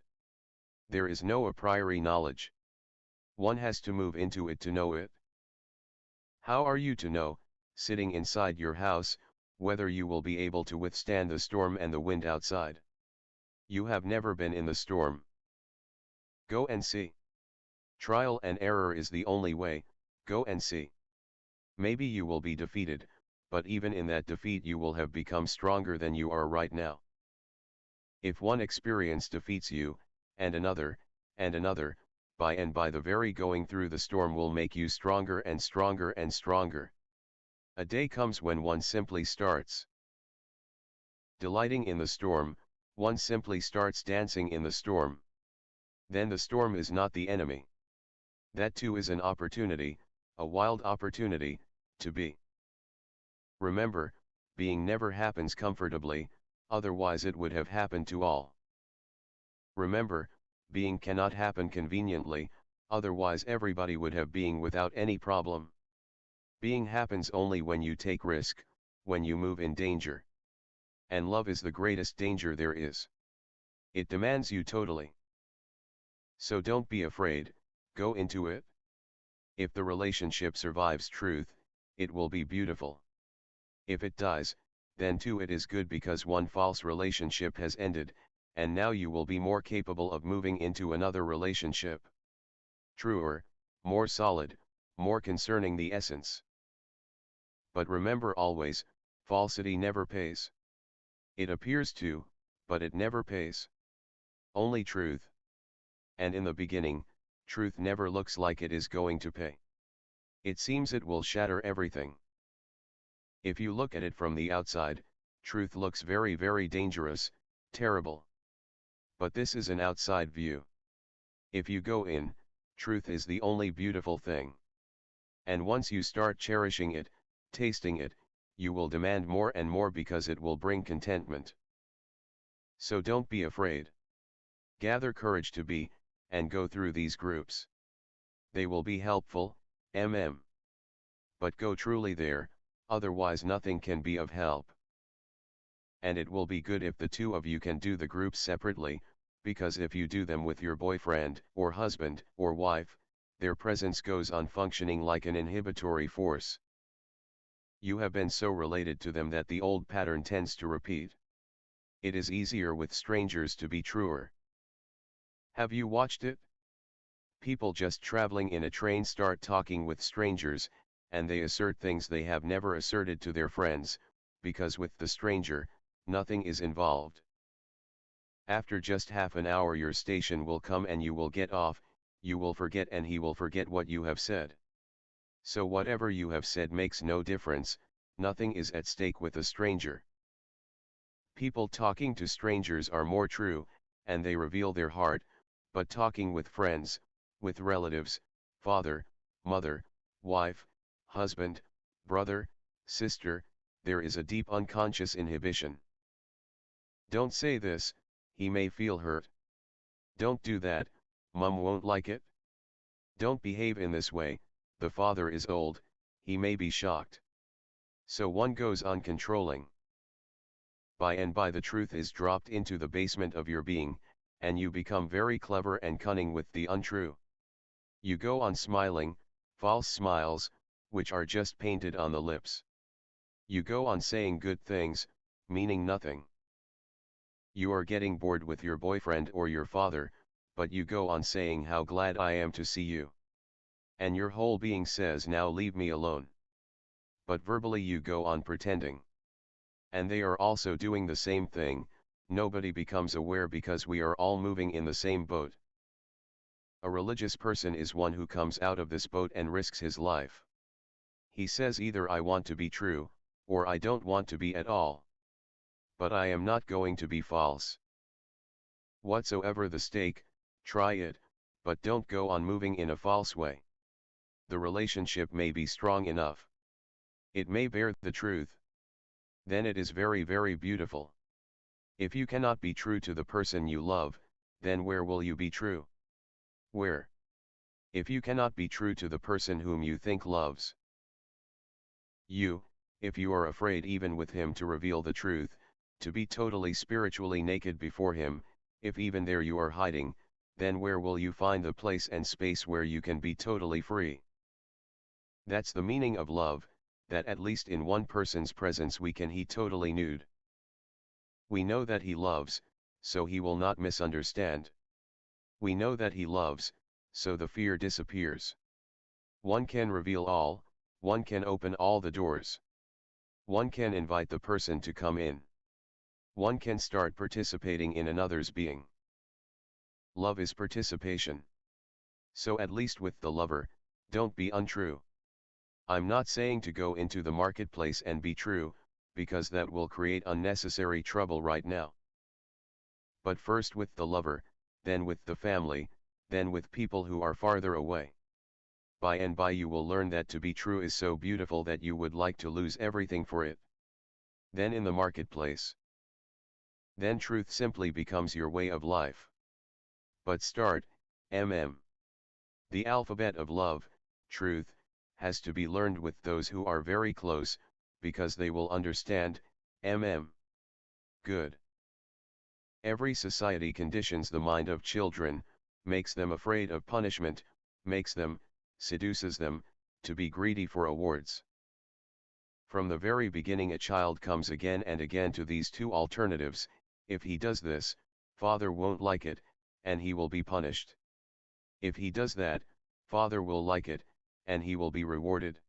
There is no a priori knowledge. One has to move into it to know it. How are you to know, sitting inside your house, whether you will be able to withstand the storm and the wind outside? You have never been in the storm. Go and see. Trial and error is the only way, go and see. Maybe you will be defeated, but even in that defeat you will have become stronger than you are right now. If one experience defeats you, and another, by and by the very going through the storm will make you stronger and stronger and stronger. A day comes when one simply starts delighting in the storm, one simply starts dancing in the storm. Then the storm is not the enemy. That too is an opportunity, a wild opportunity, to be. Remember, being never happens comfortably, otherwise it would have happened to all. Remember, being cannot happen conveniently, otherwise everybody would have being without any problem. Being happens only when you take risk, when you move in danger. And love is the greatest danger there is. It demands you totally. So don't be afraid, go into it. If the relationship survives truth, it will be beautiful. If it dies, then too it is good, because one false relationship has ended, and now you will be more capable of moving into another relationship. Truer, more solid, more concerning the essence. But remember always, falsity never pays. It appears to, but it never pays. Only truth. And in the beginning, truth never looks like it is going to pay. It seems it will shatter everything. If you look at it from the outside, truth looks very, very dangerous, terrible. But this is an outside view. If you go in, truth is the only beautiful thing. And once you start cherishing it, tasting it, you will demand more and more, because it will bring contentment. So don't be afraid. Gather courage to be, and go through these groups. They will be helpful, But go truly there, otherwise nothing can be of help. And it will be good if the two of you can do the groups separately, because if you do them with your boyfriend, or husband, or wife, their presence goes on functioning like an inhibitory force. You have been so related to them that the old pattern tends to repeat. It is easier with strangers to be truer. Have you watched it? People just traveling in a train start talking with strangers, and they assert things they have never asserted to their friends, because with the stranger, nothing is involved. After just half an hour your station will come and you will get off, you will forget and he will forget what you have said. So whatever you have said makes no difference, nothing is at stake with a stranger. People talking to strangers are more true, and they reveal their heart, but talking with friends, with relatives, father, mother, wife, husband, brother, sister, there is a deep unconscious inhibition. Don't say this, he may feel hurt. Don't do that, mom won't like it. Don't behave in this way, the father is old, he may be shocked. So one goes on controlling. By and by the truth is dropped into the basement of your being, and you become very clever and cunning with the untrue. You go on smiling, false smiles, which are just painted on the lips. You go on saying good things, meaning nothing. You are getting bored with your boyfriend or your father, but you go on saying how glad I am to see you. And your whole being says now leave me alone. But verbally you go on pretending. And they are also doing the same thing, nobody becomes aware because we are all moving in the same boat. A religious person is one who comes out of this boat and risks his life. He says either I want to be true, or I don't want to be at all. But I am not going to be false. Whatsoever the stake, try it, but don't go on moving in a false way. The relationship may be strong enough. It may bear the truth. Then it is very, very beautiful. If you cannot be true to the person you love, then where will you be true? Where? If you cannot be true to the person whom you think loves you, if you are afraid even with him to reveal the truth, to be totally spiritually naked before him, if even there you are hiding, then where will you find the place and space where you can be totally free? That's the meaning of love, that at least in one person's presence we can be totally nude. We know that he loves, so he will not misunderstand. We know that he loves, so the fear disappears. One can reveal all, one can open all the doors. One can invite the person to come in. One can start participating in another's being. Love is participation. So at least with the lover, don't be untrue. I'm not saying to go into the marketplace and be true, because that will create unnecessary trouble right now. But first with the lover, then with the family, then with people who are farther away. By and by you will learn that to be true is so beautiful that you would like to lose everything for it. Then in the marketplace. Then truth simply becomes your way of life. But start, The alphabet of love, truth, has to be learned with those who are very close, because they will understand, good. Every society conditions the mind of children, makes them afraid of punishment, makes them, seduces them, to be greedy for awards. From the very beginning a child comes again and again to these two alternatives: if he does this, father won't like it, and he will be punished. If he does that, father will like it, and he will be rewarded.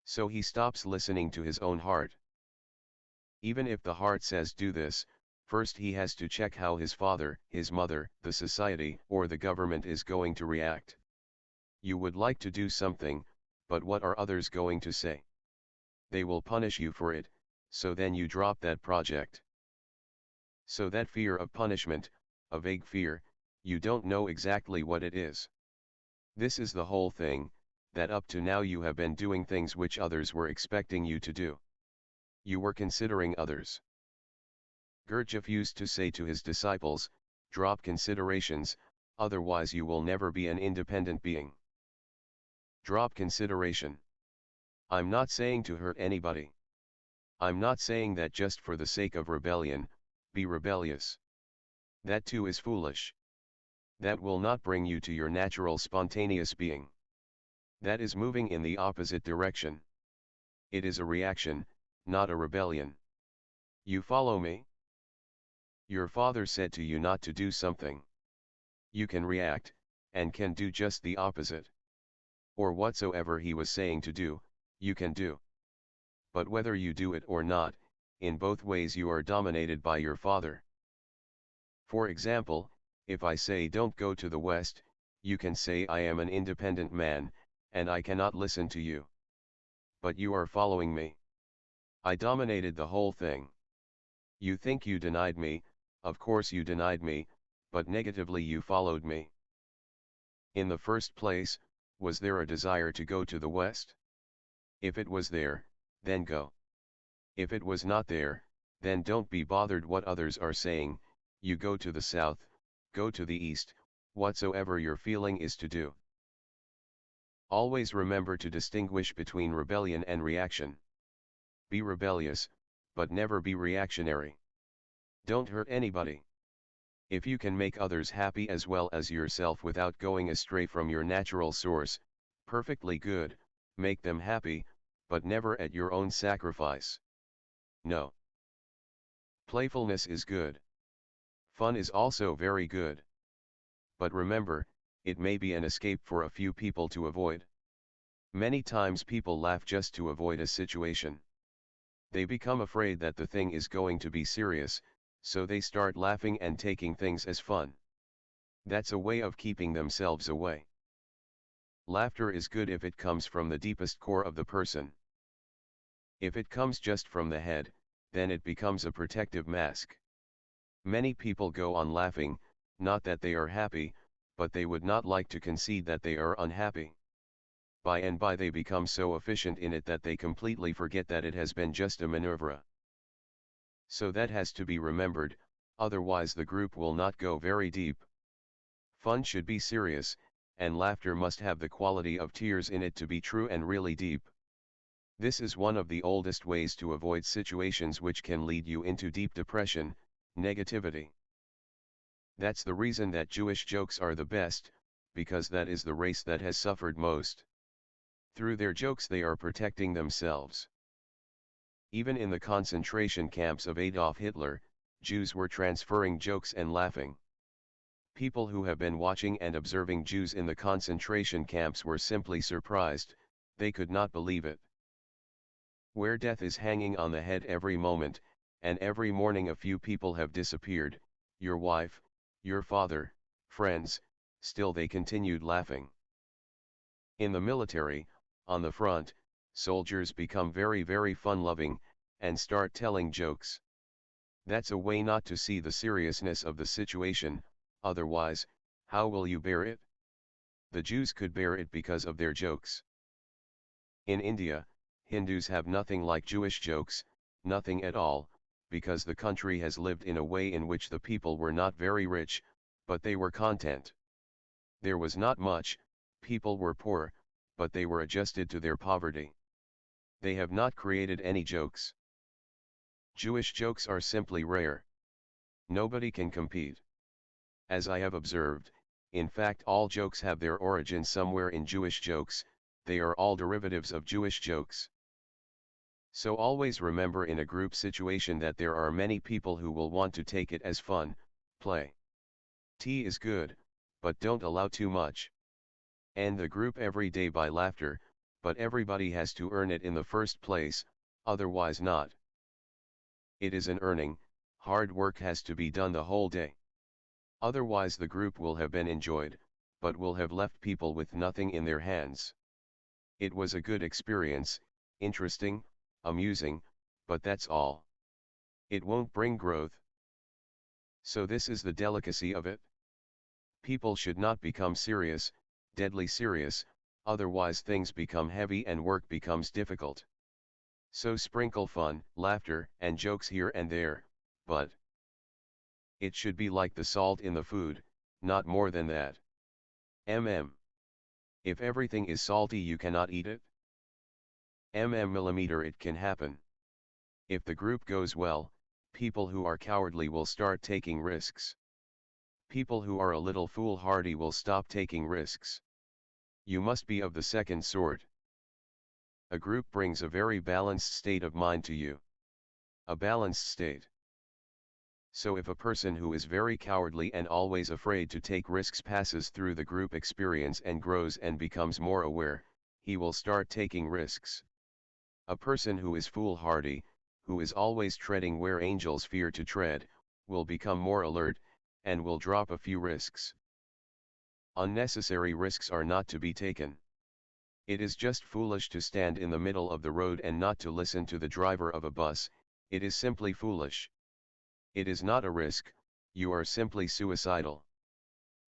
So he stops listening to his own heart. Even if the heart says do this, first he has to check how his father, his mother, the society, or the government is going to react. You would like to do something, but what are others going to say? They will punish you for it, so then you drop that project. So that fear of punishment, a vague fear, you don't know exactly what it is. This is the whole thing, that up to now you have been doing things which others were expecting you to do. You were considering others. Gurdjieff used to say to his disciples, drop considerations, otherwise you will never be an independent being. Drop consideration. I'm not saying to hurt anybody. I'm not saying that just for the sake of rebellion, be rebellious. That too is foolish. That will not bring you to your natural spontaneous being. That is moving in the opposite direction. It is a reaction, not a rebellion. You follow me? Your father said to you not to do something. You can react, and can do just the opposite. Or whatsoever he was saying to do, you can do. But whether you do it or not, in both ways you are dominated by your father. For example, if I say don't go to the west, you can say I am an independent man, and I cannot listen to you. But you are following me. I dominated the whole thing. You think you denied me, of course you denied me, but negatively you followed me. In the first place, was there a desire to go to the west? If it was there, then go. If it was not there, then don't be bothered what others are saying, you go to the south, go to the east, whatsoever your feeling is to do. Always remember to distinguish between rebellion and reaction. Be rebellious, but never be reactionary. Don't hurt anybody. If you can make others happy as well as yourself without going astray from your natural source, perfectly good, make them happy, but never at your own sacrifice. No. Playfulness is good. Fun is also very good. But remember, it may be an escape for a few people to avoid. Many times people laugh just to avoid a situation. They become afraid that the thing is going to be serious, so they start laughing and taking things as fun. That's a way of keeping themselves away. Laughter is good if it comes from the deepest core of the person. If it comes just from the head, then it becomes a protective mask. Many people go on laughing, not that they are happy, but they would not like to concede that they are unhappy. By and by they become so efficient in it that they completely forget that it has been just a maneuver. So that has to be remembered, otherwise the group will not go very deep. Fun should be serious, and laughter must have the quality of tears in it to be true and really deep. This is one of the oldest ways to avoid situations which can lead you into deep depression, negativity. That's the reason that Jewish jokes are the best, because that is the race that has suffered most. Through their jokes they are protecting themselves. Even in the concentration camps of Adolf Hitler, Jews were transferring jokes and laughing. People who have been watching and observing Jews in the concentration camps were simply surprised, they could not believe it. Where death is hanging on the head every moment, and every morning a few people have disappeared, your wife, your father, friends, still they continued laughing. In the military, on the front, soldiers become very fun-loving, and start telling jokes. That's a way not to see the seriousness of the situation, otherwise, how will you bear it? The Jews could bear it because of their jokes. In India, Hindus have nothing like Jewish jokes, nothing at all, because the country has lived in a way in which the people were not very rich, but they were content. There was not much, people were poor, but they were adjusted to their poverty. They have not created any jokes. Jewish jokes are simply rare. Nobody can compete. As I have observed, in fact all jokes have their origin somewhere in Jewish jokes, they are all derivatives of Jewish jokes. So always remember in a group situation that there are many people who will want to take it as fun, play. Tea is good, but don't allow too much. End the group every day by laughter, but everybody has to earn it in the first place, otherwise not. It is an earning, hard work has to be done the whole day. Otherwise the group will have been enjoyed, but will have left people with nothing in their hands. It was a good experience, interesting, amusing, but that's all. It won't bring growth. So this is the delicacy of it. People should not become serious, deadly serious, otherwise things become heavy and work becomes difficult. So sprinkle fun, laughter, and jokes here and there, but it should be like the salt in the food, not more than that. If everything is salty you cannot eat it. Millimeter it can happen. If the group goes well, people who are cowardly will start taking risks. People who are a little foolhardy will stop taking risks. You must be of the second sort. A group brings a very balanced state of mind to you. A balanced state. So if a person who is very cowardly and always afraid to take risks passes through the group experience and grows and becomes more aware, he will start taking risks. A person who is foolhardy, who is always treading where angels fear to tread, will become more alert, and will drop a few risks. Unnecessary risks are not to be taken. It is just foolish to stand in the middle of the road and not to listen to the driver of a bus, it is simply foolish. It is not a risk, you are simply suicidal.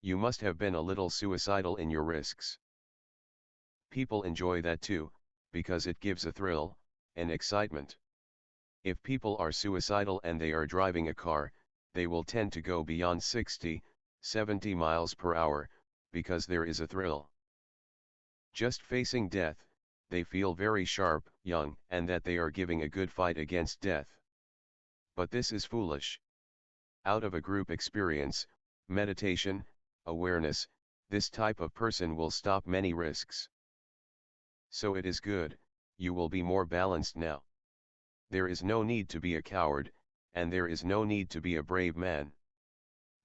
You must have been a little suicidal in your risks. People enjoy that too, because it gives a thrill, an excitement. If people are suicidal and they are driving a car, they will tend to go beyond 60, 70 miles per hour, because there is a thrill. Just facing death, they feel very sharp, young, and that they are giving a good fight against death. But this is foolish. Out of a group experience, meditation, awareness, this type of person will stop many risks. So it is good, you will be more balanced now. There is no need to be a coward, and there is no need to be a brave man.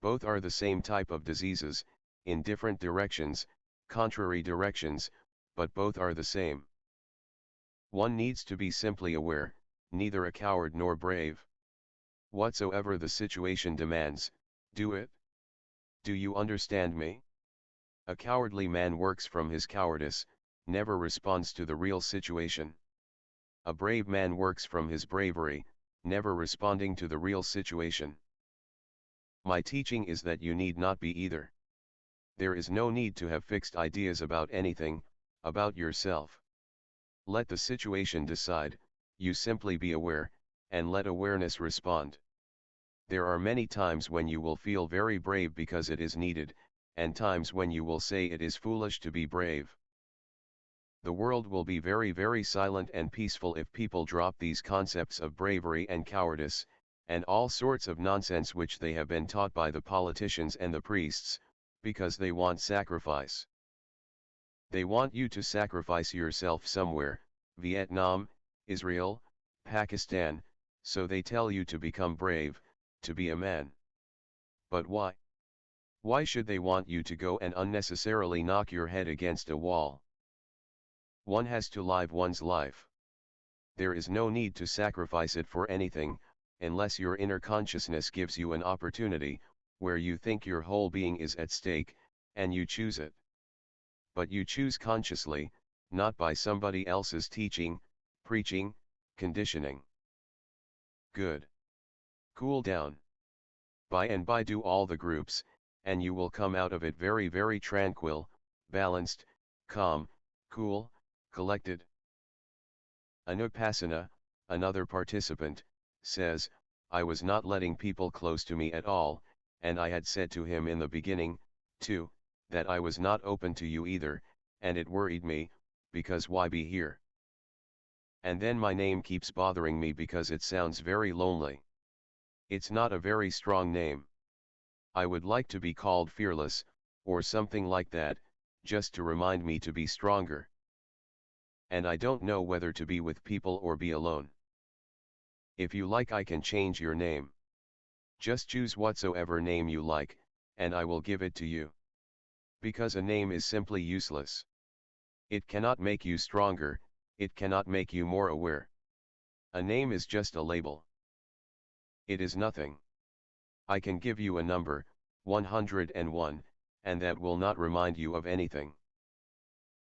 Both are the same type of diseases, in different directions, contrary directions, but both are the same. One needs to be simply aware, neither a coward nor brave. Whatsoever the situation demands, do it. Do you understand me? A cowardly man works from his cowardice, never responds to the real situation. A brave man works from his bravery, never responding to the real situation. My teaching is that you need not be either. There is no need to have fixed ideas about anything, about yourself. Let the situation decide, you simply be aware, and let awareness respond. There are many times when you will feel very brave because it is needed, and times when you will say it is foolish to be brave. The world will be very, very silent and peaceful if people drop these concepts of bravery and cowardice, and all sorts of nonsense which they have been taught by the politicians and the priests, because they want sacrifice. They want you to sacrifice yourself somewhere, Vietnam, Israel, Pakistan, so they tell you to become brave, to be a man. But why? Why should they want you to go and unnecessarily knock your head against a wall? One has to live one's life. There is no need to sacrifice it for anything, unless your inner consciousness gives you an opportunity, where you think your whole being is at stake, and you choose it. But you choose consciously, not by somebody else's teaching, preaching, conditioning. Good. Cool down. By and by do all the groups, and you will come out of it very, very tranquil, balanced, calm, cool, collected. Anupassana, another participant, says, I was not letting people close to me at all, and I had said to him in the beginning, too, that I was not open to you either, and it worried me, because why be here? And then my name keeps bothering me because it sounds very lonely. It's not a very strong name. I would like to be called fearless, or something like that, just to remind me to be stronger. And I don't know whether to be with people or be alone. If you like, I can change your name. Just choose whatsoever name you like, and I will give it to you. Because a name is simply useless. It cannot make you stronger, it cannot make you more aware. A name is just a label. It is nothing. I can give you a number, 101, and that will not remind you of anything.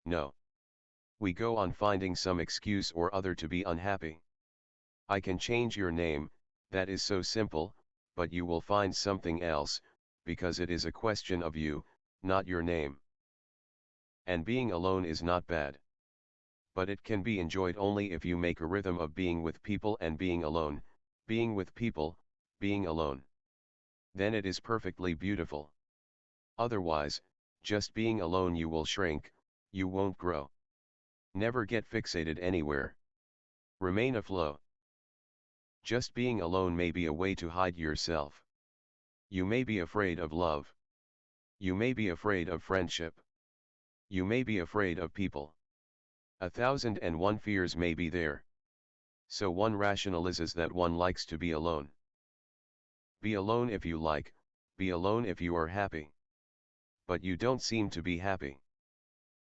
No. We go on finding some excuse or other to be unhappy. I can change your name, that is so simple, but you will find something else, because it is a question of you, not your name. And being alone is not bad. But it can be enjoyed only if you make a rhythm of being with people and being alone, being with people, being alone. Then it is perfectly beautiful. Otherwise, just being alone, you will shrink, you won't grow. Never get fixated anywhere. Remain afloat. Just being alone may be a way to hide yourself. You may be afraid of love. You may be afraid of friendship. You may be afraid of people. 1,001 fears may be there. So one rationalizes that one likes to be alone. Be alone if you like, be alone if you are happy. But you don't seem to be happy.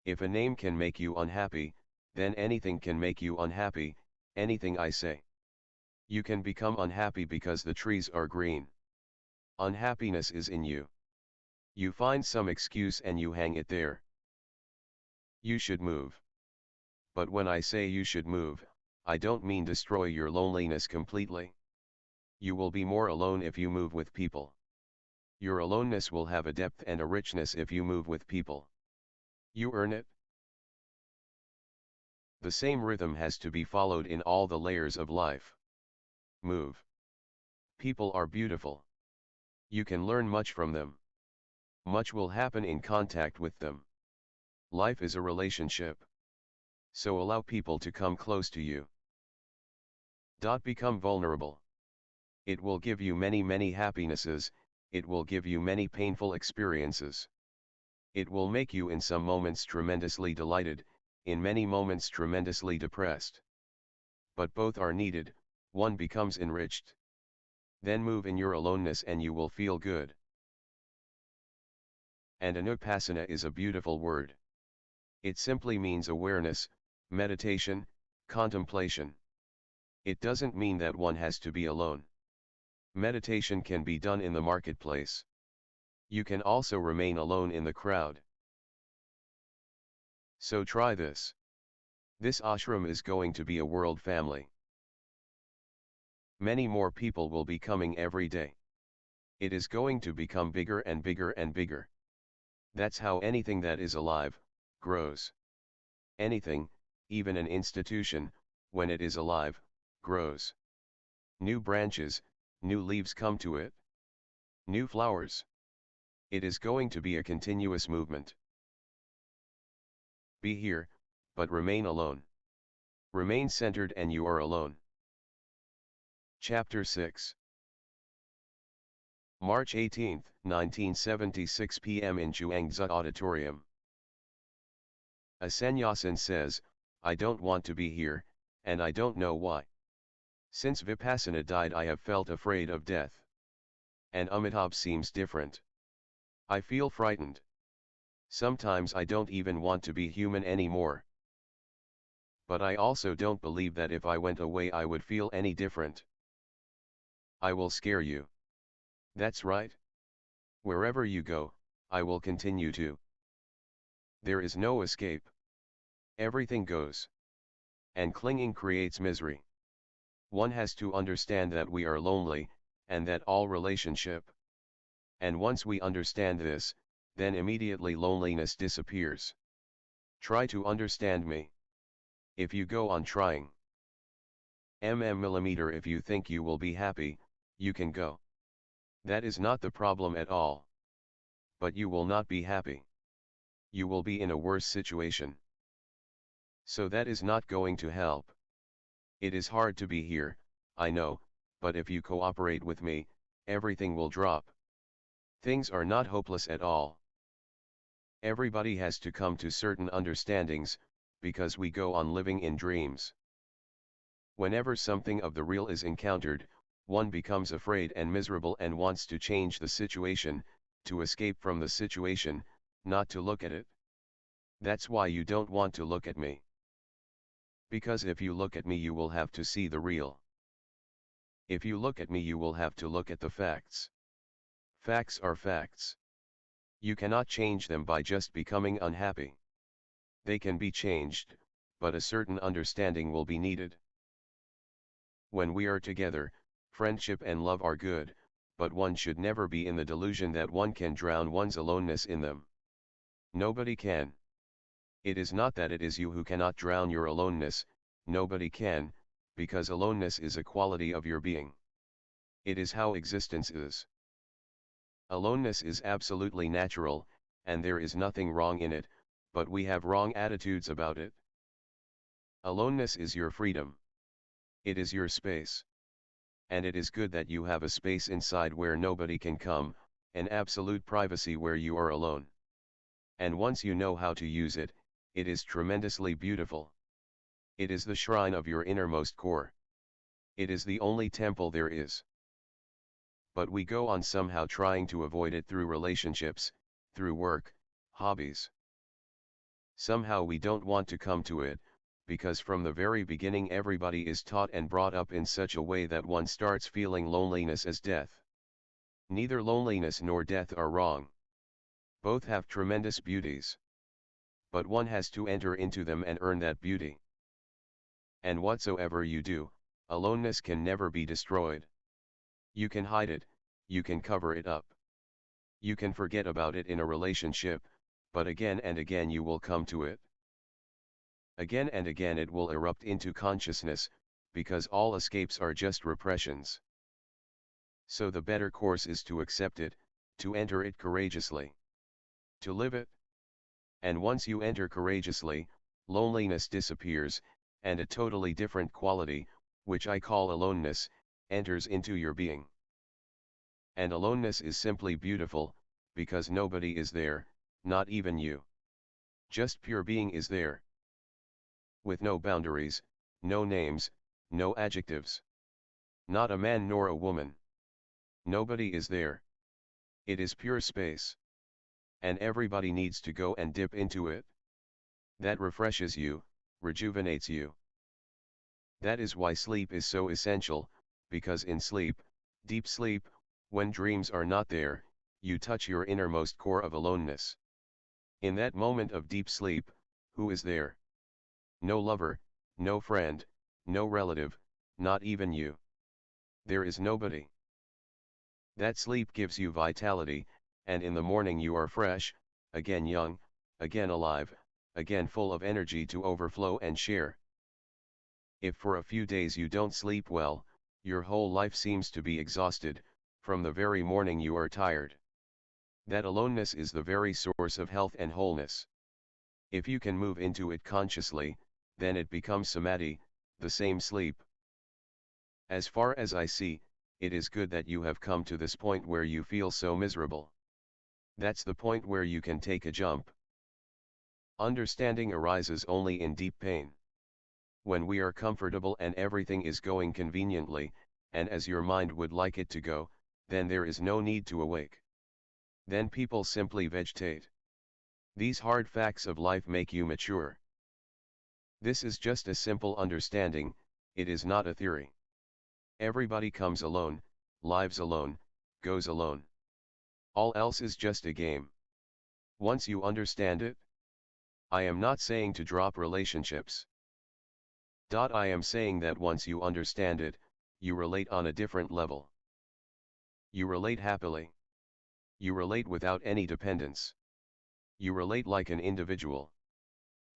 If a name can make you unhappy, then anything can make you unhappy, anything I say. You can become unhappy because the trees are green. Unhappiness is in you. You find some excuse and you hang it there. You should move. But when I say you should move, I don't mean destroy your loneliness completely. You will be more alone if you move with people. Your aloneness will have a depth and a richness if you move with people. You earn it. The same rhythm has to be followed in all the layers of life. Move. People are beautiful. You can learn much from them. Much will happen in contact with them. Life is a relationship. So allow people to come close to you. Become vulnerable. It will give you many happinesses, it will give you many painful experiences. It will make you in some moments tremendously delighted, in many moments tremendously depressed. But both are needed, one becomes enriched. Then move in your aloneness and you will feel good. And anupassana is a beautiful word. It simply means awareness, meditation, contemplation. It doesn't mean that one has to be alone. Meditation can be done in the marketplace. You can also remain alone in the crowd. So try this. This ashram is going to be a world family. Many more people will be coming every day. It is going to become bigger and bigger and bigger. That's how anything that is alive, grows. Anything, even an institution, when it is alive, grows. New branches, new leaves come to it. New flowers. It is going to be a continuous movement. Be here, but remain alone. Remain centered and you are alone. Chapter 6. March 18, 1976 p.m. in Zhuangzi Auditorium. A sannyasin says, I don't want to be here, and I don't know why. Since Vipassana died I have felt afraid of death. And Amitabh seems different. I feel frightened. Sometimes I don't even want to be human anymore. But I also don't believe that if I went away I would feel any different. I will scare you. That's right. Wherever you go, I will continue to. There is no escape. Everything goes. And clinging creates misery. One has to understand that we are lonely, and that all relationship. And once we understand this, then immediately loneliness disappears. Try to understand me. If you go on trying, millimeter if you think you will be happy, you can go. That is not the problem at all. But you will not be happy. You will be in a worse situation. So that is not going to help. It is hard to be here, I know, but if you cooperate with me, everything will drop. Things are not hopeless at all. Everybody has to come to certain understandings, because we go on living in dreams. Whenever something of the real is encountered, one becomes afraid and miserable and wants to change the situation, to escape from the situation, not to look at it. That's why you don't want to look at me. Because if you look at me you will have to see the real. If you look at me you will have to look at the facts. Facts are facts. You cannot change them by just becoming unhappy. They can be changed, but a certain understanding will be needed. When we are together, friendship and love are good, but one should never be in the delusion that one can drown one's aloneness in them. Nobody can. It is not that it is you who cannot drown your aloneness, nobody can, because aloneness is a quality of your being. It is how existence is. Aloneness is absolutely natural, and there is nothing wrong in it, but we have wrong attitudes about it. Aloneness is your freedom. It is your space. And it is good that you have a space inside where nobody can come, an absolute privacy where you are alone. And once you know how to use it, it is tremendously beautiful. It is the shrine of your innermost core. It is the only temple there is. But we go on somehow trying to avoid it through relationships, through work, hobbies. Somehow we don't want to come to it, because from the very beginning everybody is taught and brought up in such a way that one starts feeling loneliness as death. Neither loneliness nor death are wrong. Both have tremendous beauties. But one has to enter into them and earn that beauty. And whatsoever you do, aloneness can never be destroyed. You can hide it, you can cover it up. You can forget about it in a relationship, but again and again you will come to it. Again and again it will erupt into consciousness, because all escapes are just repressions. So the better course is to accept it, to enter it courageously. To live it. And once you enter courageously, loneliness disappears, and a totally different quality, which I call aloneness, enters into your being. And aloneness is simply beautiful, because nobody is there, not even you. Just pure being is there. With no boundaries, no names, no adjectives. Not a man nor a woman. Nobody is there. It is pure space. And everybody needs to go and dip into it. That refreshes you, rejuvenates you. That is why sleep is so essential, because in sleep, deep sleep, when dreams are not there, you touch your innermost core of aloneness. In that moment of deep sleep, who is there? No lover, no friend, no relative, not even you. There is nobody. That sleep gives you vitality, and in the morning you are fresh, again young, again alive, again full of energy to overflow and share. If for a few days you don't sleep well, your whole life seems to be exhausted, from the very morning you are tired. That aloneness is the very source of health and wholeness. If you can move into it consciously, then it becomes samadhi, the same sleep. As far as I see, it is good that you have come to this point where you feel so miserable. That's the point where you can take a jump. Understanding arises only in deep pain. When we are comfortable and everything is going conveniently, and as your mind would like it to go, then there is no need to awake. Then people simply vegetate. These hard facts of life make you mature. This is just a simple understanding, it is not a theory. Everybody comes alone, lives alone, goes alone. All else is just a game. Once you understand it, I am not saying to drop relationships. I am saying that once you understand it, you relate on a different level. You relate happily. You relate without any dependence. You relate like an individual.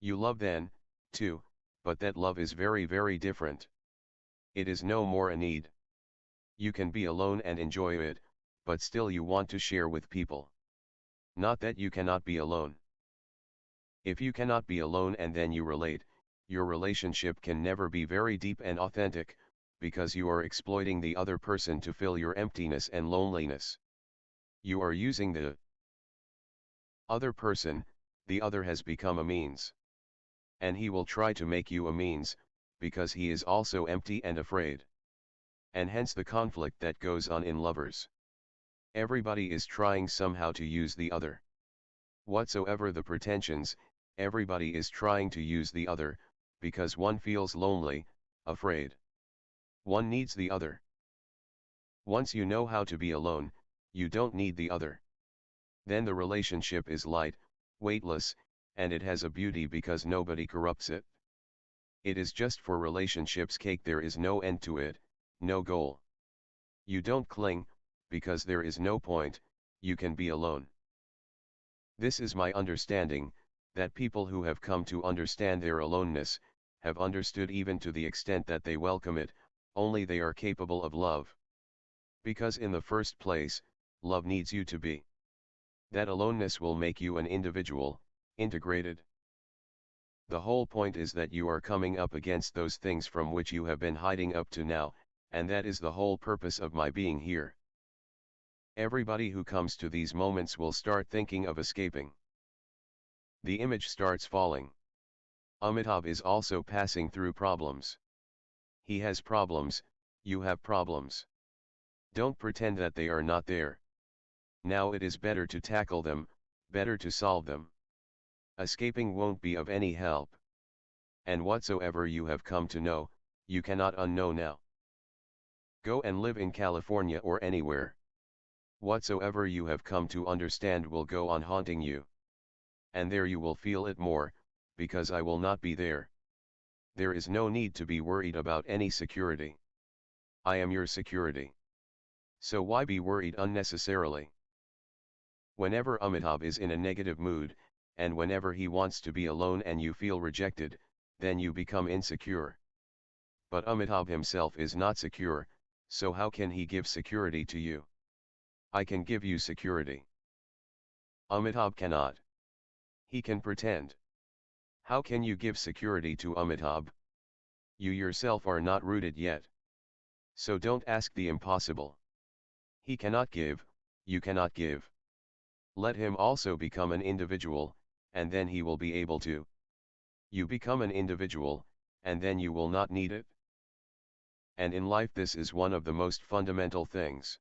You love then, too, but that love is very, very different. It is no more a need. You can be alone and enjoy it, but still you want to share with people. Not that you cannot be alone. If you cannot be alone and then you relate, your relationship can never be very deep and authentic, because you are exploiting the other person to fill your emptiness and loneliness. You are using the other person, the other has become a means. And he will try to make you a means, because he is also empty and afraid. And hence the conflict that goes on in lovers. Everybody is trying somehow to use the other. Whatsoever the pretensions, everybody is trying to use the other, because one feels lonely, afraid. One needs the other. Once you know how to be alone, you don't need the other. Then the relationship is light, weightless, and it has a beauty because nobody corrupts it. It is just for relationships' cake, there is no end to it, no goal. You don't cling, because there is no point, you can be alone. This is my understanding, that people who have come to understand their aloneness, have understood even to the extent that they welcome it, only they are capable of love. Because in the first place, love needs you to be. That aloneness will make you an individual, integrated. The whole point is that you are coming up against those things from which you have been hiding up to now, and that is the whole purpose of my being here. Everybody who comes to these moments will start thinking of escaping. The image starts falling. Amitabh is also passing through problems. He has problems, you have problems. Don't pretend that they are not there. Now it is better to tackle them, better to solve them. Escaping won't be of any help. And whatsoever you have come to know, you cannot unknow now. Go and live in California or anywhere. Whatsoever you have come to understand will go on haunting you. And there you will feel it more, because I will not be there. There is no need to be worried about any security. I am your security. So why be worried unnecessarily? Whenever Amitabh is in a negative mood, and whenever he wants to be alone and you feel rejected, then you become insecure. But Amitabh himself is not secure, so how can he give security to you? I can give you security. Amitabh cannot. He can pretend. How can you give security to Amitabh? You yourself are not rooted yet. So don't ask the impossible. He cannot give, you cannot give. Let him also become an individual, and then he will be able to. You become an individual, and then you will not need it. And in life this is one of the most fundamental things.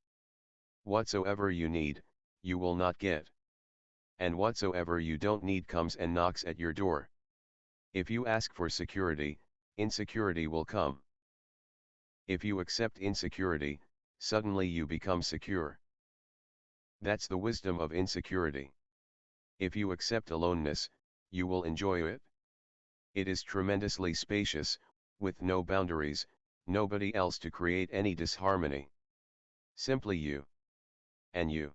Whatsoever you need, you will not get. And whatsoever you don't need comes and knocks at your door. If you ask for security, insecurity will come. If you accept insecurity, suddenly you become secure. That's the wisdom of insecurity. If you accept aloneness, you will enjoy it. It is tremendously spacious, with no boundaries, nobody else to create any disharmony. Simply you. And you.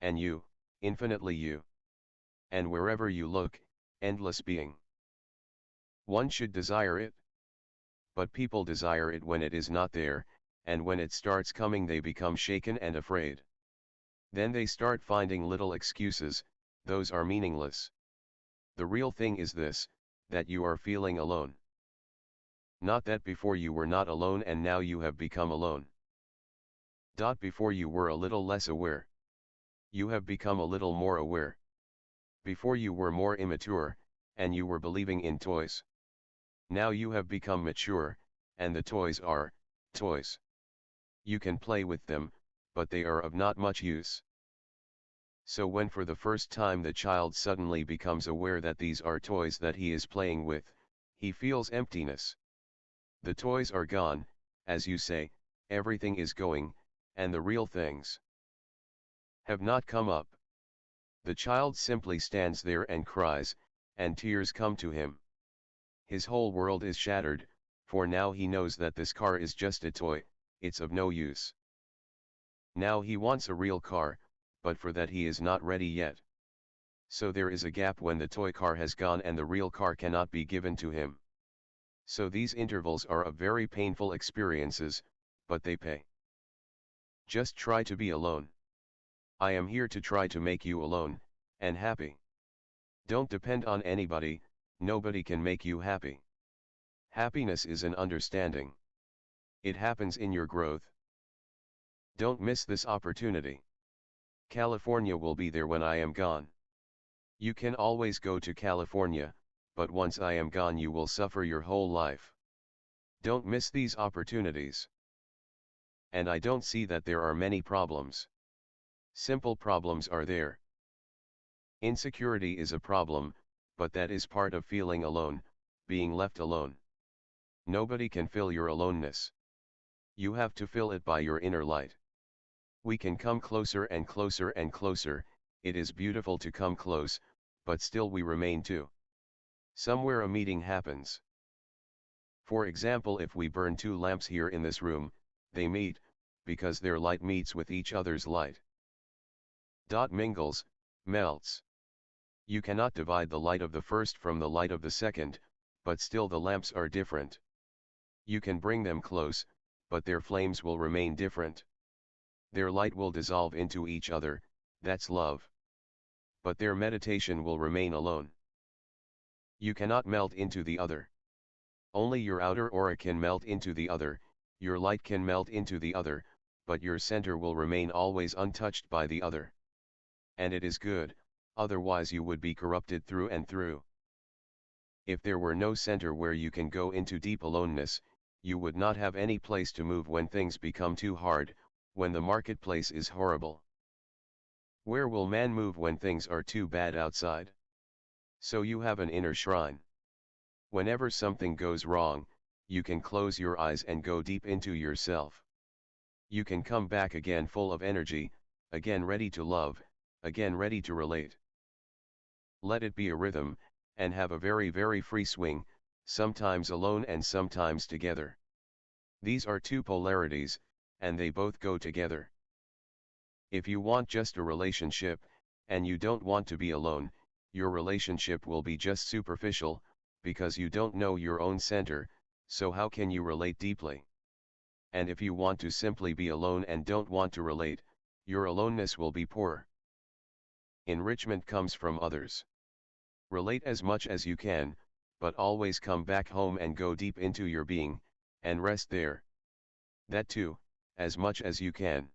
And you, infinitely you. And wherever you look, endless being. One should desire it. But people desire it when it is not there, and when it starts coming they become shaken and afraid. Then they start finding little excuses, those are meaningless. The real thing is this, that you are feeling alone. Not that before you were not alone and now you have become alone. Before you were a little less aware. You have become a little more aware. Before you were more immature, and you were believing in toys. Now you have become mature, and the toys are toys. You can play with them, but they are of not much use. So when for the first time the child suddenly becomes aware that these are toys that he is playing with, he feels emptiness. The toys are gone, as you say, everything is going, and the real things have not come up. The child simply stands there and cries, and tears come to him. His whole world is shattered, for now he knows that this car is just a toy, it's of no use. Now he wants a real car, but for that he is not ready yet. So there is a gap when the toy car has gone and the real car cannot be given to him. So these intervals are of very painful experiences, but they pay. Just try to be alone. I am here to try to make you alone, and happy. Don't depend on anybody, nobody can make you happy. Happiness is an understanding. It happens in your growth. Don't miss this opportunity. California will be there when I am gone. You can always go to California, but once I am gone you will suffer your whole life. Don't miss these opportunities. And I don't see that there are many problems. Simple problems are there. Insecurity is a problem, but that is part of feeling alone, being left alone. Nobody can fill your aloneness. You have to fill it by your inner light. We can come closer and closer and closer, it is beautiful to come close, but still we remain two. Somewhere a meeting happens. For example, if we burn two lamps here in this room, they meet, because their light meets with each other's light. Mingles, melts. You cannot divide the light of the first from the light of the second, but still the lamps are different. You can bring them close, but their flames will remain different. Their light will dissolve into each other, that's love. But their meditation will remain alone. You cannot melt into the other. Only your outer aura can melt into the other, your light can melt into the other, but your center will remain always untouched by the other. And it is good, otherwise you would be corrupted through and through. If there were no center where you can go into deep aloneness, you would not have any place to move when things become too hard, when the marketplace is horrible. Where will man move when things are too bad outside? So you have an inner shrine. Whenever something goes wrong, you can close your eyes and go deep into yourself. You can come back again full of energy, again ready to love, again ready to relate. Let it be a rhythm, and have a very very free swing, sometimes alone and sometimes together. These are two polarities, and they both go together. If you want just a relationship, and you don't want to be alone, your relationship will be just superficial, because you don't know your own center, so how can you relate deeply? And if you want to simply be alone and don't want to relate, your aloneness will be poor. Enrichment comes from others. Relate as much as you can, but always come back home and go deep into your being, and rest there. That too, as much as you can.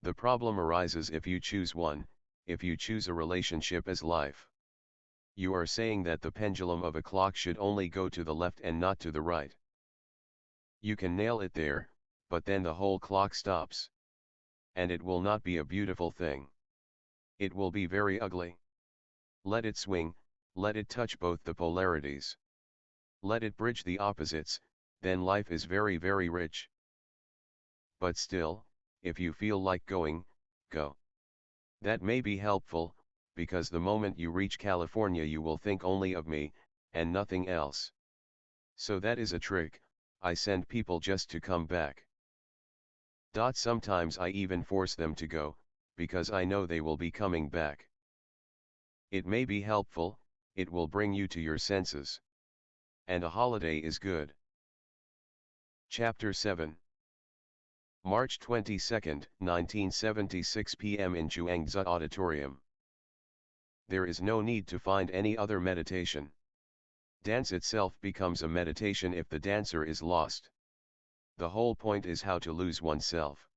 The problem arises if you choose one, if you choose a relationship as life. You are saying that the pendulum of a clock should only go to the left and not to the right. You can nail it there, but then the whole clock stops. And it will not be a beautiful thing. It will be very ugly. Let it swing, let it touch both the polarities. Let it bridge the opposites, then life is very very rich. But still, if you feel like going, go. That may be helpful, because the moment you reach California you will think only of me, and nothing else. So that is a trick, I send people just to come back. Sometimes I even force them to go, because I know they will be coming back. It may be helpful, it will bring you to your senses. And a holiday is good. Chapter 7 March 22, 1976 p.m. in Zhuangzi Auditorium. There is no need to find any other meditation. Dance itself becomes a meditation if the dancer is lost. The whole point is how to lose oneself.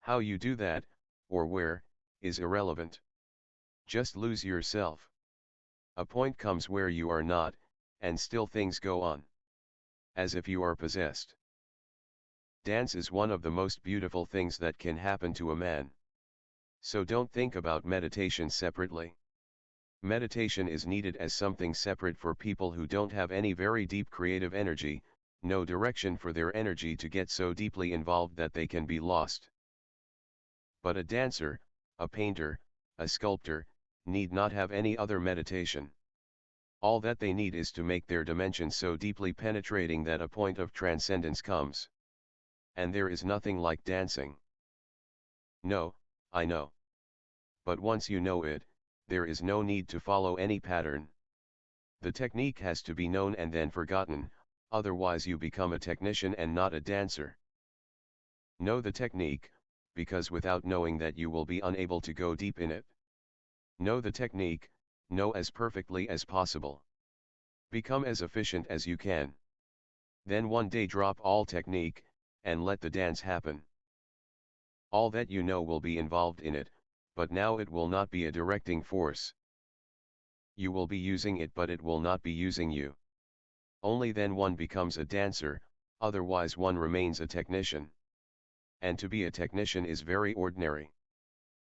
How you do that, or where, is irrelevant. Just lose yourself. A point comes where you are not, and still things go on. As if you are possessed. Dance is one of the most beautiful things that can happen to a man. So don't think about meditation separately. Meditation is needed as something separate for people who don't have any very deep creative energy, no direction for their energy to get so deeply involved that they can be lost. But a dancer, a painter, a sculptor, need not have any other meditation. All that they need is to make their dimension so deeply penetrating that a point of transcendence comes. And there is nothing like dancing. No, I know. But once you know it, there is no need to follow any pattern. The technique has to be known and then forgotten, otherwise you become a technician and not a dancer. Know the technique, because without knowing that you will be unable to go deep in it. Know the technique, know as perfectly as possible. Become as efficient as you can. Then one day drop all technique, and let the dance happen. All that you know will be involved in it, but now it will not be a directing force. You will be using it, but it will not be using you. Only then one becomes a dancer, otherwise one remains a technician. And to be a technician is very ordinary.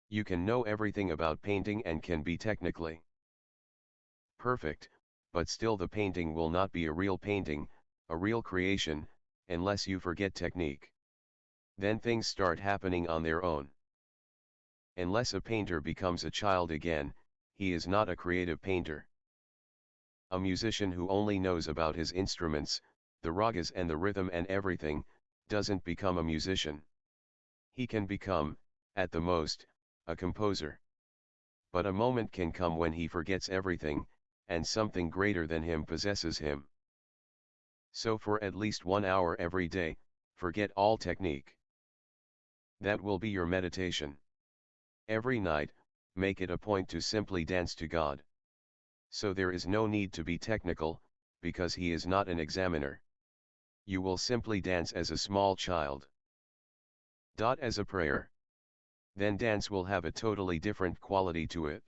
You can know everything about painting and can be technically perfect, but still the painting will not be a real painting, a real creation, unless you forget technique. Then things start happening on their own. Unless a painter becomes a child again, he is not a creative painter. A musician who only knows about his instruments, the ragas and the rhythm and everything, doesn't become a musician. He can become, at the most, a composer. But a moment can come when he forgets everything, and something greater than him possesses him. So for at least 1 hour every day, forget all technique. That will be your meditation. Every night, make it a point to simply dance to God. So there is no need to be technical, because He is not an examiner. You will simply dance as a small child. As a prayer. Then dance will have a totally different quality to it.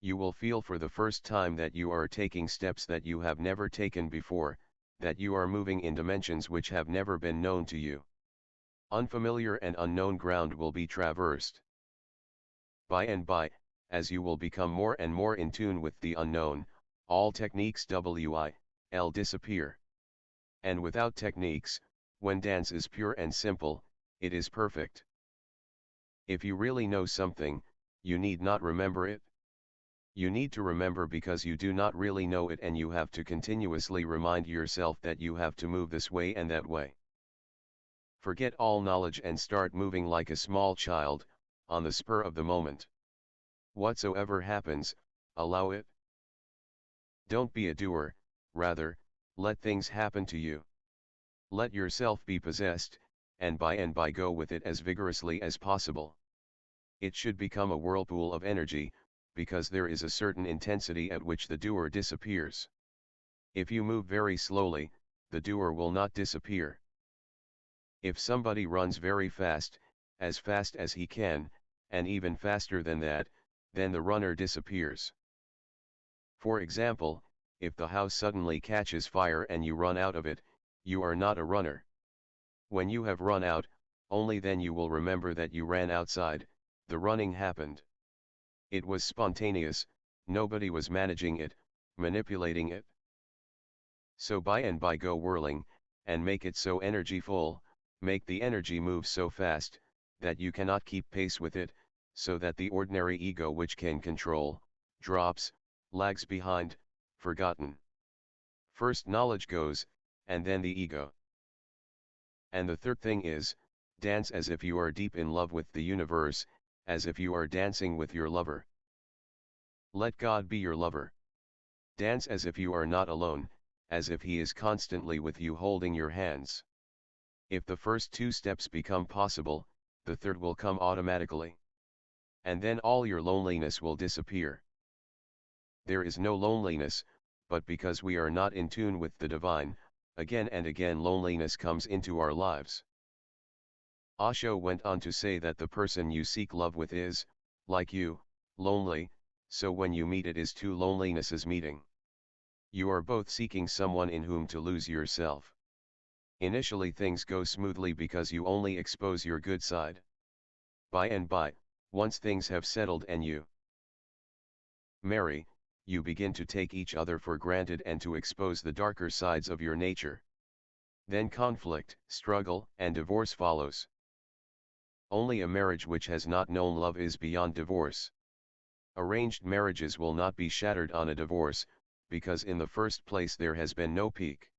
You will feel for the first time that you are taking steps that you have never taken before, that you are moving in dimensions which have never been known to you. Unfamiliar and unknown ground will be traversed. By and by, as you will become more and more in tune with the unknown, all techniques will disappear. And without techniques, when dance is pure and simple, it is perfect. If you really know something, you need not remember it. You need to remember because you do not really know it, and you have to continuously remind yourself that you have to move this way and that way. Forget all knowledge and start moving like a small child, on the spur of the moment. Whatsoever happens, allow it. Don't be a doer, rather, let things happen to you. Let yourself be possessed, and by go with it as vigorously as possible. It should become a whirlpool of energy, because there is a certain intensity at which the doer disappears. If you move very slowly, the doer will not disappear. If somebody runs very fast as he can, and even faster than that, then the runner disappears. For example, if the house suddenly catches fire and you run out of it, you are not a runner. When you have run out, only then you will remember that you ran outside, the running happened. It was spontaneous, nobody was managing it, manipulating it. So by go whirling, and make it so energy full, make the energy move so fast, that you cannot keep pace with it, so that the ordinary ego which can control, drops, lags behind, forgotten. First knowledge goes, and then the ego. And the third thing is, dance as if you are deep in love with the universe, as if you are dancing with your lover. Let God be your lover. Dance as if you are not alone, as if He is constantly with you holding your hands. If the first 2 steps become possible, the third will come automatically. And then all your loneliness will disappear. There is no loneliness, but because we are not in tune with the divine, again and again loneliness comes into our lives. Osho went on to say that the person you seek love with is, like you, lonely, so when you meet it is 2 lonelinesses meeting. You are both seeking someone in whom to lose yourself. Initially things go smoothly because you only expose your good side. By and by, once things have settled and you marry, you begin to take each other for granted and to expose the darker sides of your nature. Then conflict, struggle, and divorce follows. Only a marriage which has not known love is beyond divorce. Arranged marriages will not be shattered on a divorce, because in the first place there has been no peak.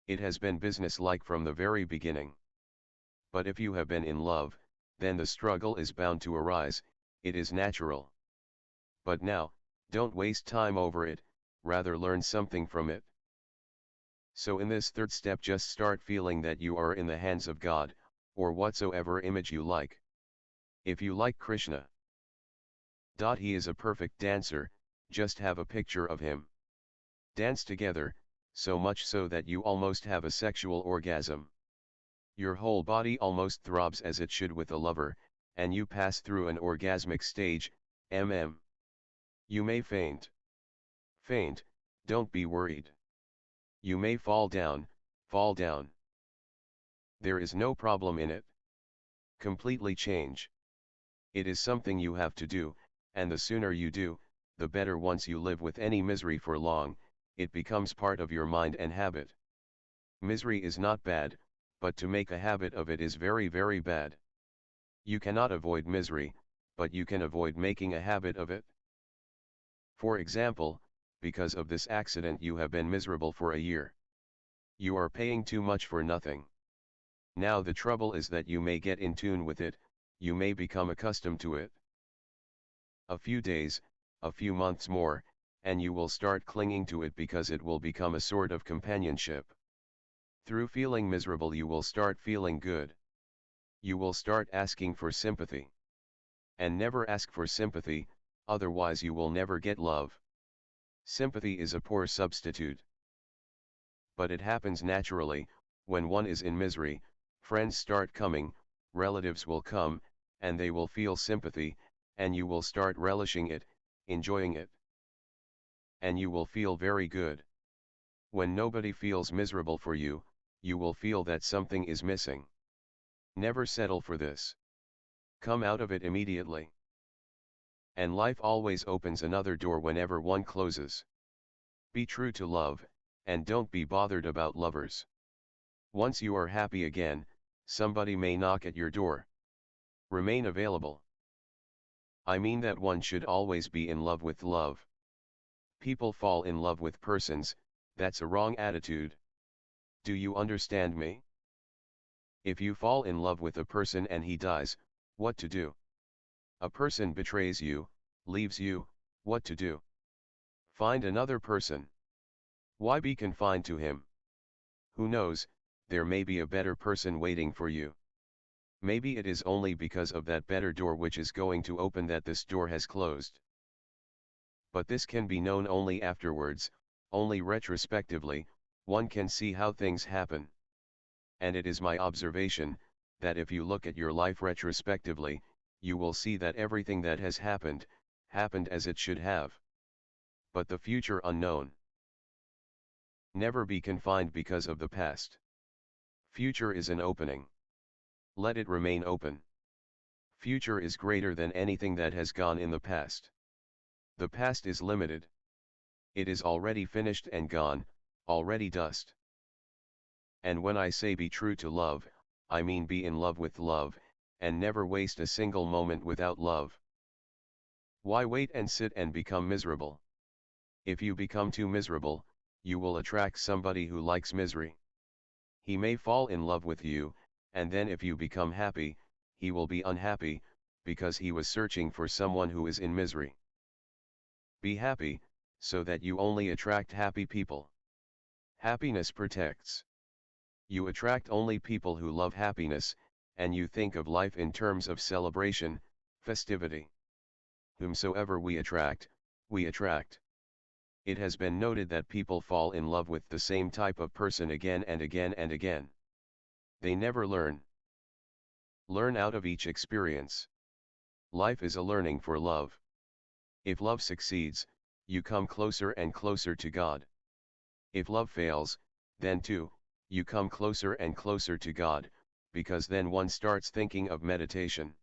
It has been business-like from the very beginning. But if you have been in love, then the struggle is bound to arise, it is natural. But now, don't waste time over it, rather learn something from it. So in this third step just start feeling that you are in the hands of God, or whatsoever image you like. If you like Krishna, he is a perfect dancer, just have a picture of him. Dance together, so much so that you almost have a sexual orgasm. Your whole body almost throbs as it should with a lover, and you pass through an orgasmic stage, You may faint. Faint, don't be worried. You may fall down, fall down. There is no problem in it. Completely change. It is something you have to do, and the sooner you do, the better. Once you live with any misery for long, it becomes part of your mind and habit. Misery is not bad, but to make a habit of it is very, very bad. You cannot avoid misery, but you can avoid making a habit of it. For example, because of this accident you have been miserable for a year. You are paying too much for nothing. Now the trouble is that you may get in tune with it, you may become accustomed to it. A few days, a few months more, and you will start clinging to it because it will become a sort of companionship. Through feeling miserable you will start feeling good. You will start asking for sympathy. And never ask for sympathy, otherwise you will never get love. Sympathy is a poor substitute. But it happens naturally. When one is in misery, friends start coming, relatives will come, and they will feel sympathy, and you will start relishing it, enjoying it. And you will feel very good. When nobody feels miserable for you, you will feel that something is missing. Never settle for this. Come out of it immediately. And life always opens another door whenever one closes. Be true to love, and don't be bothered about lovers. Once you are happy again, somebody may knock at your door. Remain available. I mean that one should always be in love with love. People fall in love with persons, that's a wrong attitude. Do you understand me? If you fall in love with a person and he dies, what to do? A person betrays you, leaves you, what to do? Find another person. Why be confined to him? Who knows, there may be a better person waiting for you. Maybe it is only because of that better door which is going to open that this door has closed. But this can be known only afterwards, only retrospectively, one can see how things happen. And it is my observation, that if you look at your life retrospectively, you will see that everything that has happened, happened as it should have. But the future unknown. Never be confined because of the past. Future is an opening. Let it remain open. Future is greater than anything that has gone in the past. The past is limited. It is already finished and gone, already dust. And when I say be true to love, I mean be in love with love, and never waste a single moment without love. Why wait and sit and become miserable? If you become too miserable, you will attract somebody who likes misery. He may fall in love with you, and then if you become happy, he will be unhappy, because he was searching for someone who is in misery. Be happy, so that you only attract happy people. Happiness protects. You attract only people who love happiness, and you think of life in terms of celebration, festivity. Whomsoever we attract, we attract. It has been noted that people fall in love with the same type of person again and again and again. They never learn. Learn out of each experience. Life is a learning for love. If love succeeds, you come closer and closer to God. If love fails, then too, you come closer and closer to God, because then one starts thinking of meditation.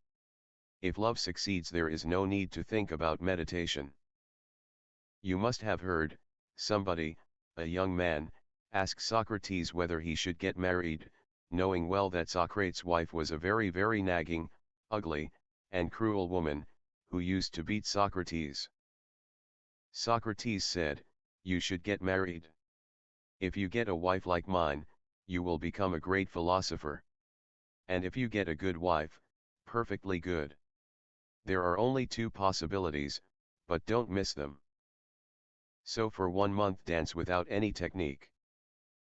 If love succeeds, there is no need to think about meditation. You must have heard, somebody, a young man, ask Socrates whether he should get married, knowing well that Socrates' wife was a very, very nagging, ugly, and cruel woman, who used to beat Socrates. Socrates said, "You should get married. If you get a wife like mine, you will become a great philosopher. And if you get a good wife, perfectly good. There are only two possibilities, but don't miss them. So for 1 month dance without any technique.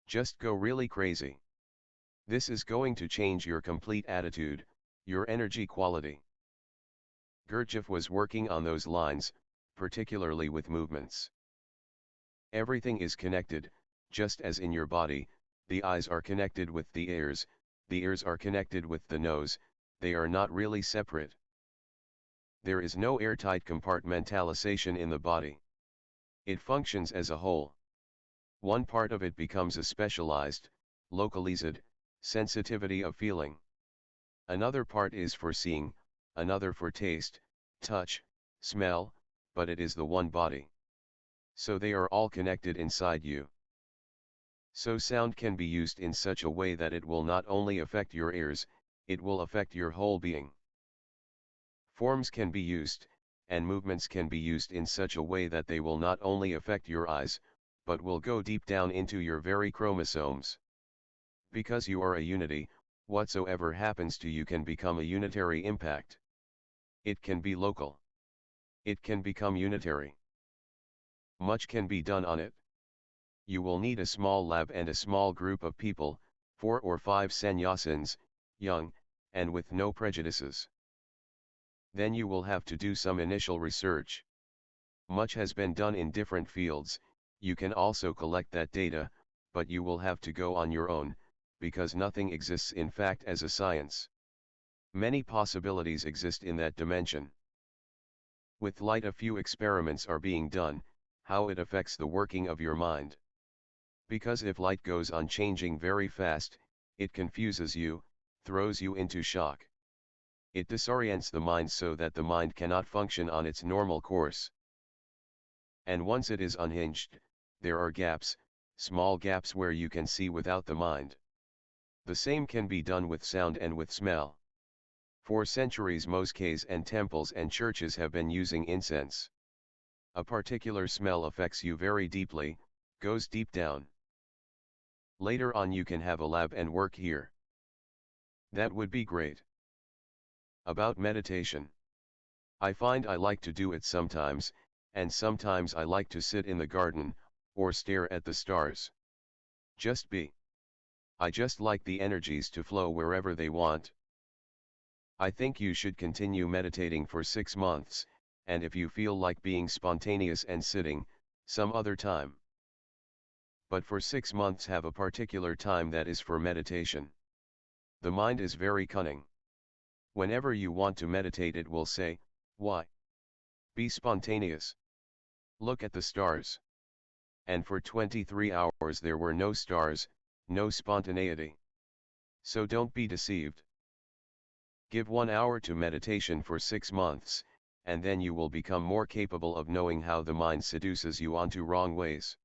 Just go really crazy. This is going to change your complete attitude, your energy quality." Gurdjieff was working on those lines, particularly with movements. Everything is connected, just as in your body, the eyes are connected with the ears are connected with the nose, they are not really separate. There is no airtight compartmentalization in the body. It functions as a whole. One part of it becomes a specialized, localized, sensitivity of feeling. Another part is for seeing, another for taste, touch, smell, but it is the one body. So they are all connected inside you. So sound can be used in such a way that it will not only affect your ears, it will affect your whole being. Forms can be used, and movements can be used in such a way that they will not only affect your eyes, but will go deep down into your very chromosomes. Because you are a unity, whatsoever happens to you can become a unitary impact. It can be local. It can become unitary. Much can be done on it. You will need a small lab and a small group of people, 4 or 5 sannyasins, young, and with no prejudices. Then you will have to do some initial research. Much has been done in different fields, you can also collect that data, but you will have to go on your own, because nothing exists in fact as a science. Many possibilities exist in that dimension. With light a few experiments are being done, how it affects the working of your mind. Because if light goes on changing very fast, it confuses you, throws you into shock. It disorients the mind so that the mind cannot function on its normal course. And once it is unhinged, there are gaps, small gaps where you can see without the mind. The same can be done with sound and with smell. For centuries mosques and temples and churches have been using incense. A particular smell affects you very deeply, goes deep down. Later on you can have a lab and work here. That would be great. About meditation. I find I like to do it sometimes, and sometimes I like to sit in the garden, or stare at the stars. Just be. I just like the energies to flow wherever they want. I think you should continue meditating for 6 months, and if you feel like being spontaneous and sitting, some other time. But for 6 months have a particular time that is for meditation. The mind is very cunning. Whenever you want to meditate it will say, why? Be spontaneous. Look at the stars. And for 23 hours there were no stars, no spontaneity. So don't be deceived. Give 1 hour to meditation for 6 months, and then you will become more capable of knowing how the mind seduces you onto wrong ways.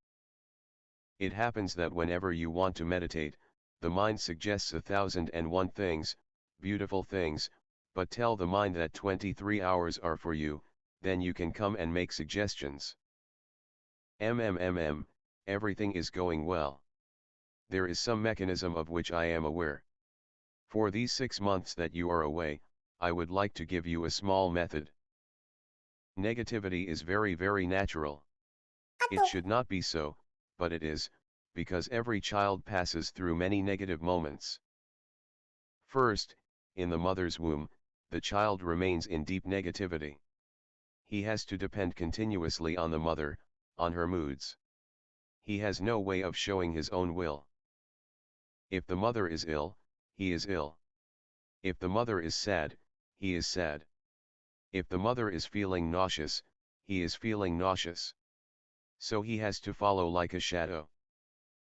It happens that whenever you want to meditate, the mind suggests 1,001 things, beautiful things, but tell the mind that 23 hours are for you, then you can come and make suggestions. Everything is going well. There is some mechanism of which I am aware. For these 6 months that you are away, I would like to give you a small method. Negativity is very, very natural. It should not be so, but it is, because every child passes through many negative moments. First, in the mother's womb, the child remains in deep negativity. He has to depend continuously on the mother, on her moods. He has no way of showing his own will. If the mother is ill, he is ill. If the mother is sad, he is sad. If the mother is feeling nauseous, he is feeling nauseous. So he has to follow like a shadow.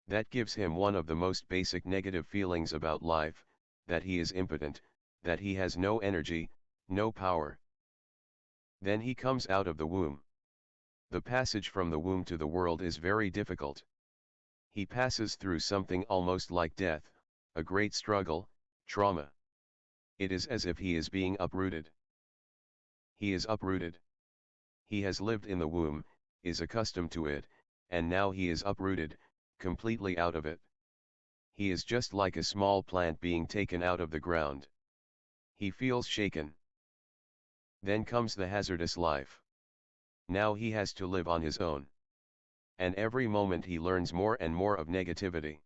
That gives him one of the most basic negative feelings about life, that he is impotent, that he has no energy, no power. Then he comes out of the womb. The passage from the womb to the world is very difficult. He passes through something almost like death, a great struggle, trauma. It is as if he is being uprooted. He is uprooted. He has lived in the womb, is accustomed to it, and now he is uprooted, completely out of it. He is just like a small plant being taken out of the ground. He feels shaken. Then comes the hazardous life. Now he has to live on his own. And every moment he learns more and more of negativity.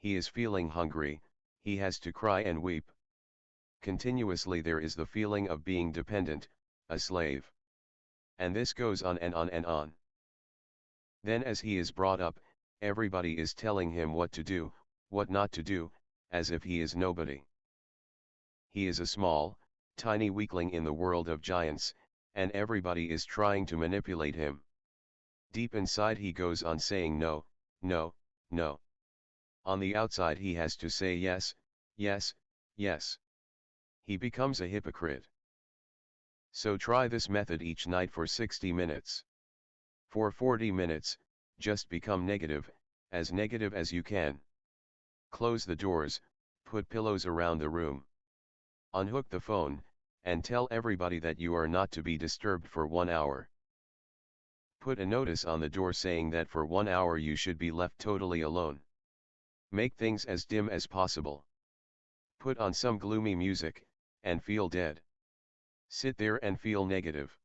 He is feeling hungry, he has to cry and weep. Continuously there is the feeling of being dependent, a slave. And this goes on and on and on. Then as he is brought up, everybody is telling him what to do, what not to do, as if he is nobody. He is a small, tiny weakling in the world of giants, and everybody is trying to manipulate him. Deep inside he goes on saying no, no, no. On the outside he has to say yes, yes, yes. He becomes a hypocrite. So try this method each night for 60 minutes. For 40 minutes, just become negative as you can. Close the doors, put pillows around the room. Unhook the phone, and tell everybody that you are not to be disturbed for 1 hour. Put a notice on the door saying that for 1 hour you should be left totally alone. Make things as dim as possible. Put on some gloomy music, and feel dead. Sit there and feel negative.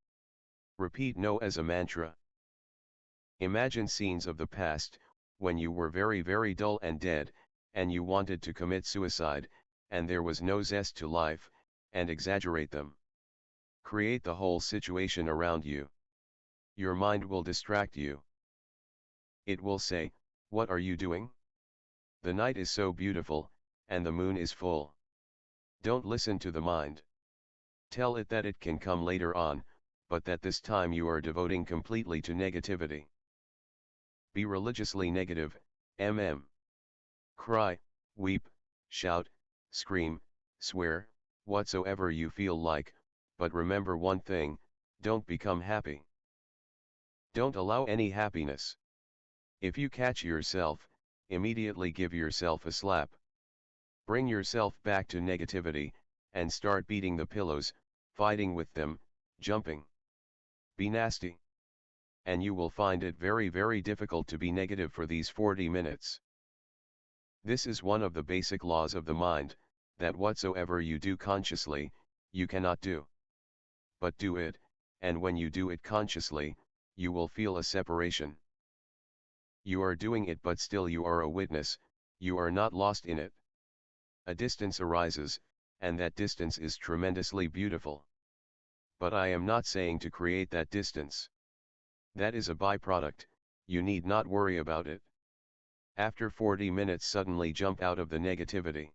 Repeat no as a mantra. Imagine scenes of the past, when you were very dull and dead, and you wanted to commit suicide, and there was no zest to life, and exaggerate them. Create the whole situation around you. Your mind will distract you. It will say, "What are you doing? The night is so beautiful, and the moon is full." Don't listen to the mind. Tell it that it can come later on, but that this time you are devoting completely to negativity. Be religiously negative, Cry, weep, shout, scream, swear, whatsoever you feel like, but remember one thing, don't become happy. Don't allow any happiness. If you catch yourself, immediately give yourself a slap. Bring yourself back to negativity, and start beating the pillows, fighting with them, jumping. Be nasty. And you will find it very difficult to be negative for these 40 minutes. This is one of the basic laws of the mind, that whatsoever you do consciously, you cannot do. But do it, and when you do it consciously, you will feel a separation. You are doing it but still you are a witness, you are not lost in it. A distance arises, and that distance is tremendously beautiful. But I am not saying to create that distance. That is a byproduct, you need not worry about it. After 40 minutes suddenly jump out of the negativity.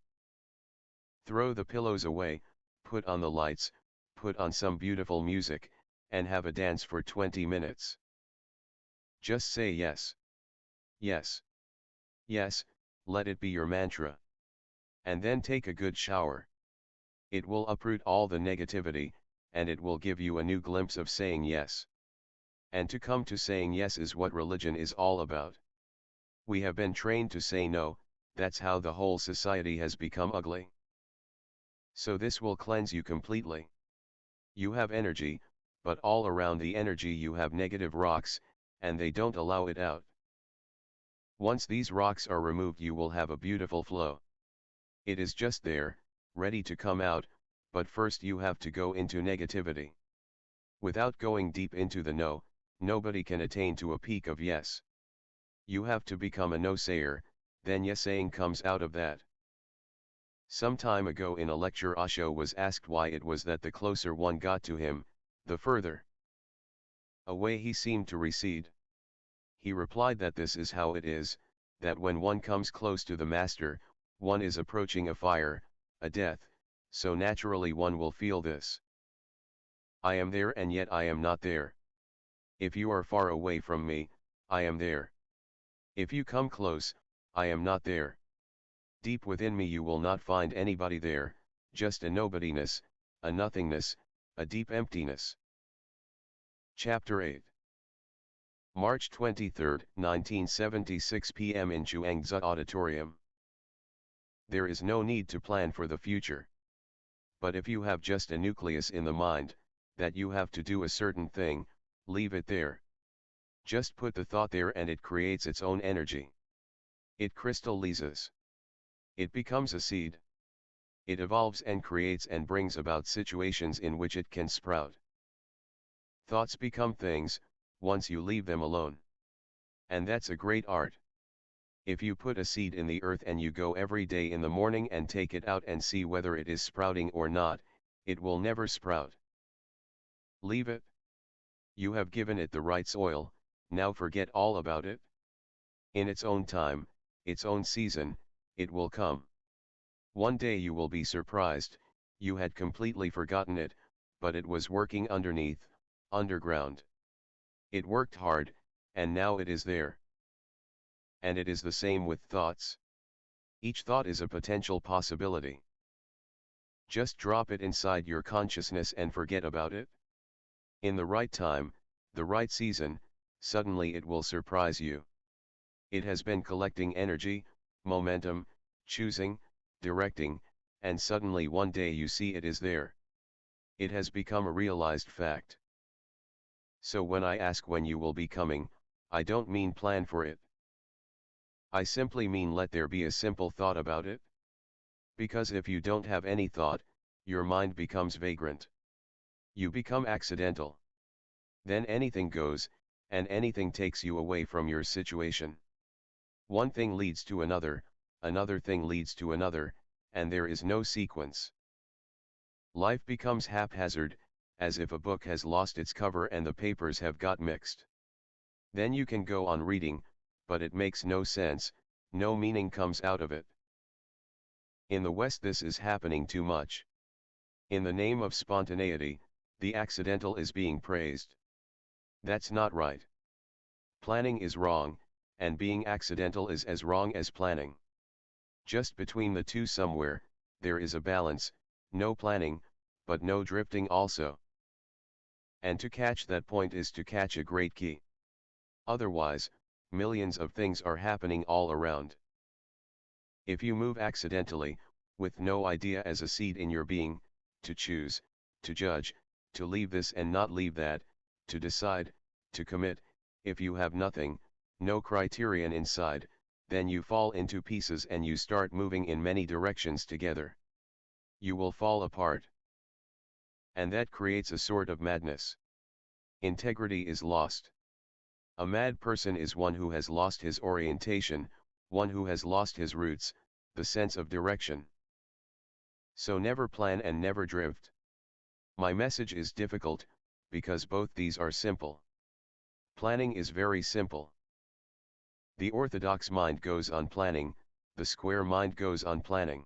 Throw the pillows away, put on the lights, put on some beautiful music, and have a dance for 20 minutes. Just say yes. Yes. Yes, let it be your mantra. And then take a good shower. It will uproot all the negativity, and it will give you a new glimpse of saying yes. And to come to saying yes is what religion is all about. We have been trained to say no, that's how the whole society has become ugly. So this will cleanse you completely. You have energy, but all around the energy you have negative rocks, and they don't allow it out. Once these rocks are removed you will have a beautiful flow. It is just there, ready to come out, but first you have to go into negativity. Without going deep into the no, nobody can attain to a peak of yes. You have to become a no-sayer, then yes-saying comes out of that. Some time ago in a lecture Osho was asked why it was that the closer one got to him, the further away he seemed to recede. He replied that this is how it is, that when one comes close to the master, one is approaching a fire, a death, so naturally one will feel this. I am there and yet I am not there. If you are far away from me, I am there. If you come close, I am not there. Deep within me you will not find anybody there, just a nobodiness, a nothingness, a deep emptiness. Chapter 8 March 23, 1976 p.m. in Chuangzi Auditorium. There is no need to plan for the future. But if you have just a nucleus in the mind, that you have to do a certain thing, leave it there. Just put the thought there and it creates its own energy. It crystallizes. It becomes a seed. It evolves and creates and brings about situations in which it can sprout. Thoughts become things, once you leave them alone. And that's a great art. If you put a seed in the earth and you go every day in the morning and take it out and see whether it is sprouting or not, it will never sprout. Leave it. You have given it the right soil, now forget all about it. In its own time, its own season, it will come. One day you will be surprised, you had completely forgotten it, but it was working underneath, underground. It worked hard, and now it is there. And it is the same with thoughts. Each thought is a potential possibility. Just drop it inside your consciousness and forget about it. In the right time, the right season, suddenly it will surprise you. It has been collecting energy, momentum, choosing, directing, and suddenly one day you see it is there. It has become a realized fact. So when I ask when you will be coming, I don't mean plan for it. I simply mean let there be a simple thought about it. Because if you don't have any thought, your mind becomes vagrant. You become accidental. Then anything goes, and anything takes you away from your situation. One thing leads to another thing leads to another, and there is no sequence. Life becomes haphazard, as if a book has lost its cover and the papers have got mixed. Then you can go on reading, but it makes no sense, no meaning comes out of it. In the West this is happening too much. In the name of spontaneity, the accidental is being praised. That's not right. Planning is wrong, and being accidental is as wrong as planning. Just between the two somewhere, there is a balance, no planning, but no drifting also. And to catch that point is to catch a great key. Otherwise, millions of things are happening all around. If you move accidentally, with no idea as a seed in your being, to choose, to judge, to leave this and not leave that, to decide, to commit, if you have nothing, no criterion inside, then you fall into pieces and you start moving in many directions together. You will fall apart. And that creates a sort of madness. Integrity is lost. A mad person is one who has lost his orientation, one who has lost his roots, the sense of direction. So never plan and never drift. My message is difficult, because both these are simple. Planning is very simple. The orthodox mind goes on planning, the square mind goes on planning.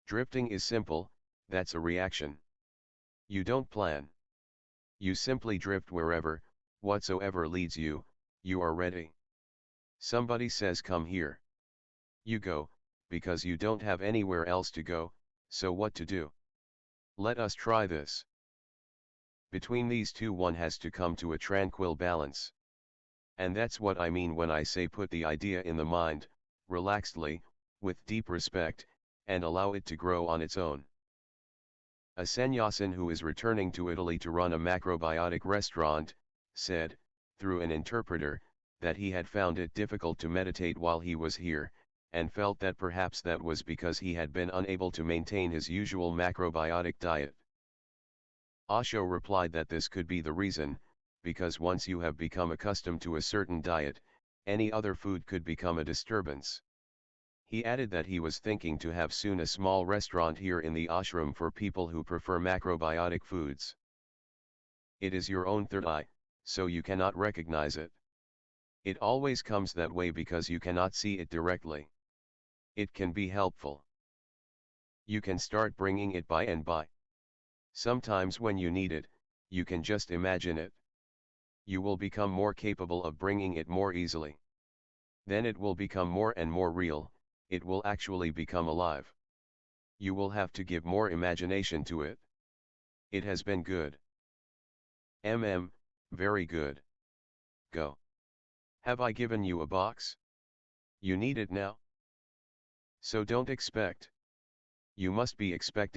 Drifting is simple, that's a reaction. You don't plan. You simply drift wherever, whatsoever leads you, you are ready. Somebody says come here. You go, because you don't have anywhere else to go, so what to do? Let us try this. Between these two one has to come to a tranquil balance. And that's what I mean when I say put the idea in the mind, relaxedly, with deep respect, and allow it to grow on its own. A sannyasin who is returning to Italy to run a macrobiotic restaurant, said, through an interpreter, that he had found it difficult to meditate while he was here, and felt that perhaps that was because he had been unable to maintain his usual macrobiotic diet. Osho replied that this could be the reason, because once you have become accustomed to a certain diet, any other food could become a disturbance. He added that he was thinking to have soon a small restaurant here in the ashram for people who prefer macrobiotic foods. It is your own third eye, so you cannot recognize it. It always comes that way because you cannot see it directly. It can be helpful. You can start bringing it by and by. Sometimes when you need it, you can just imagine it. You will become more capable of bringing it more easily. Then it will become more and more real, it will actually become alive. You will have to give more imagination to it. It has been good. Very good. Go. Have I given you a box? You need it now. So don't expect. You must be expecting.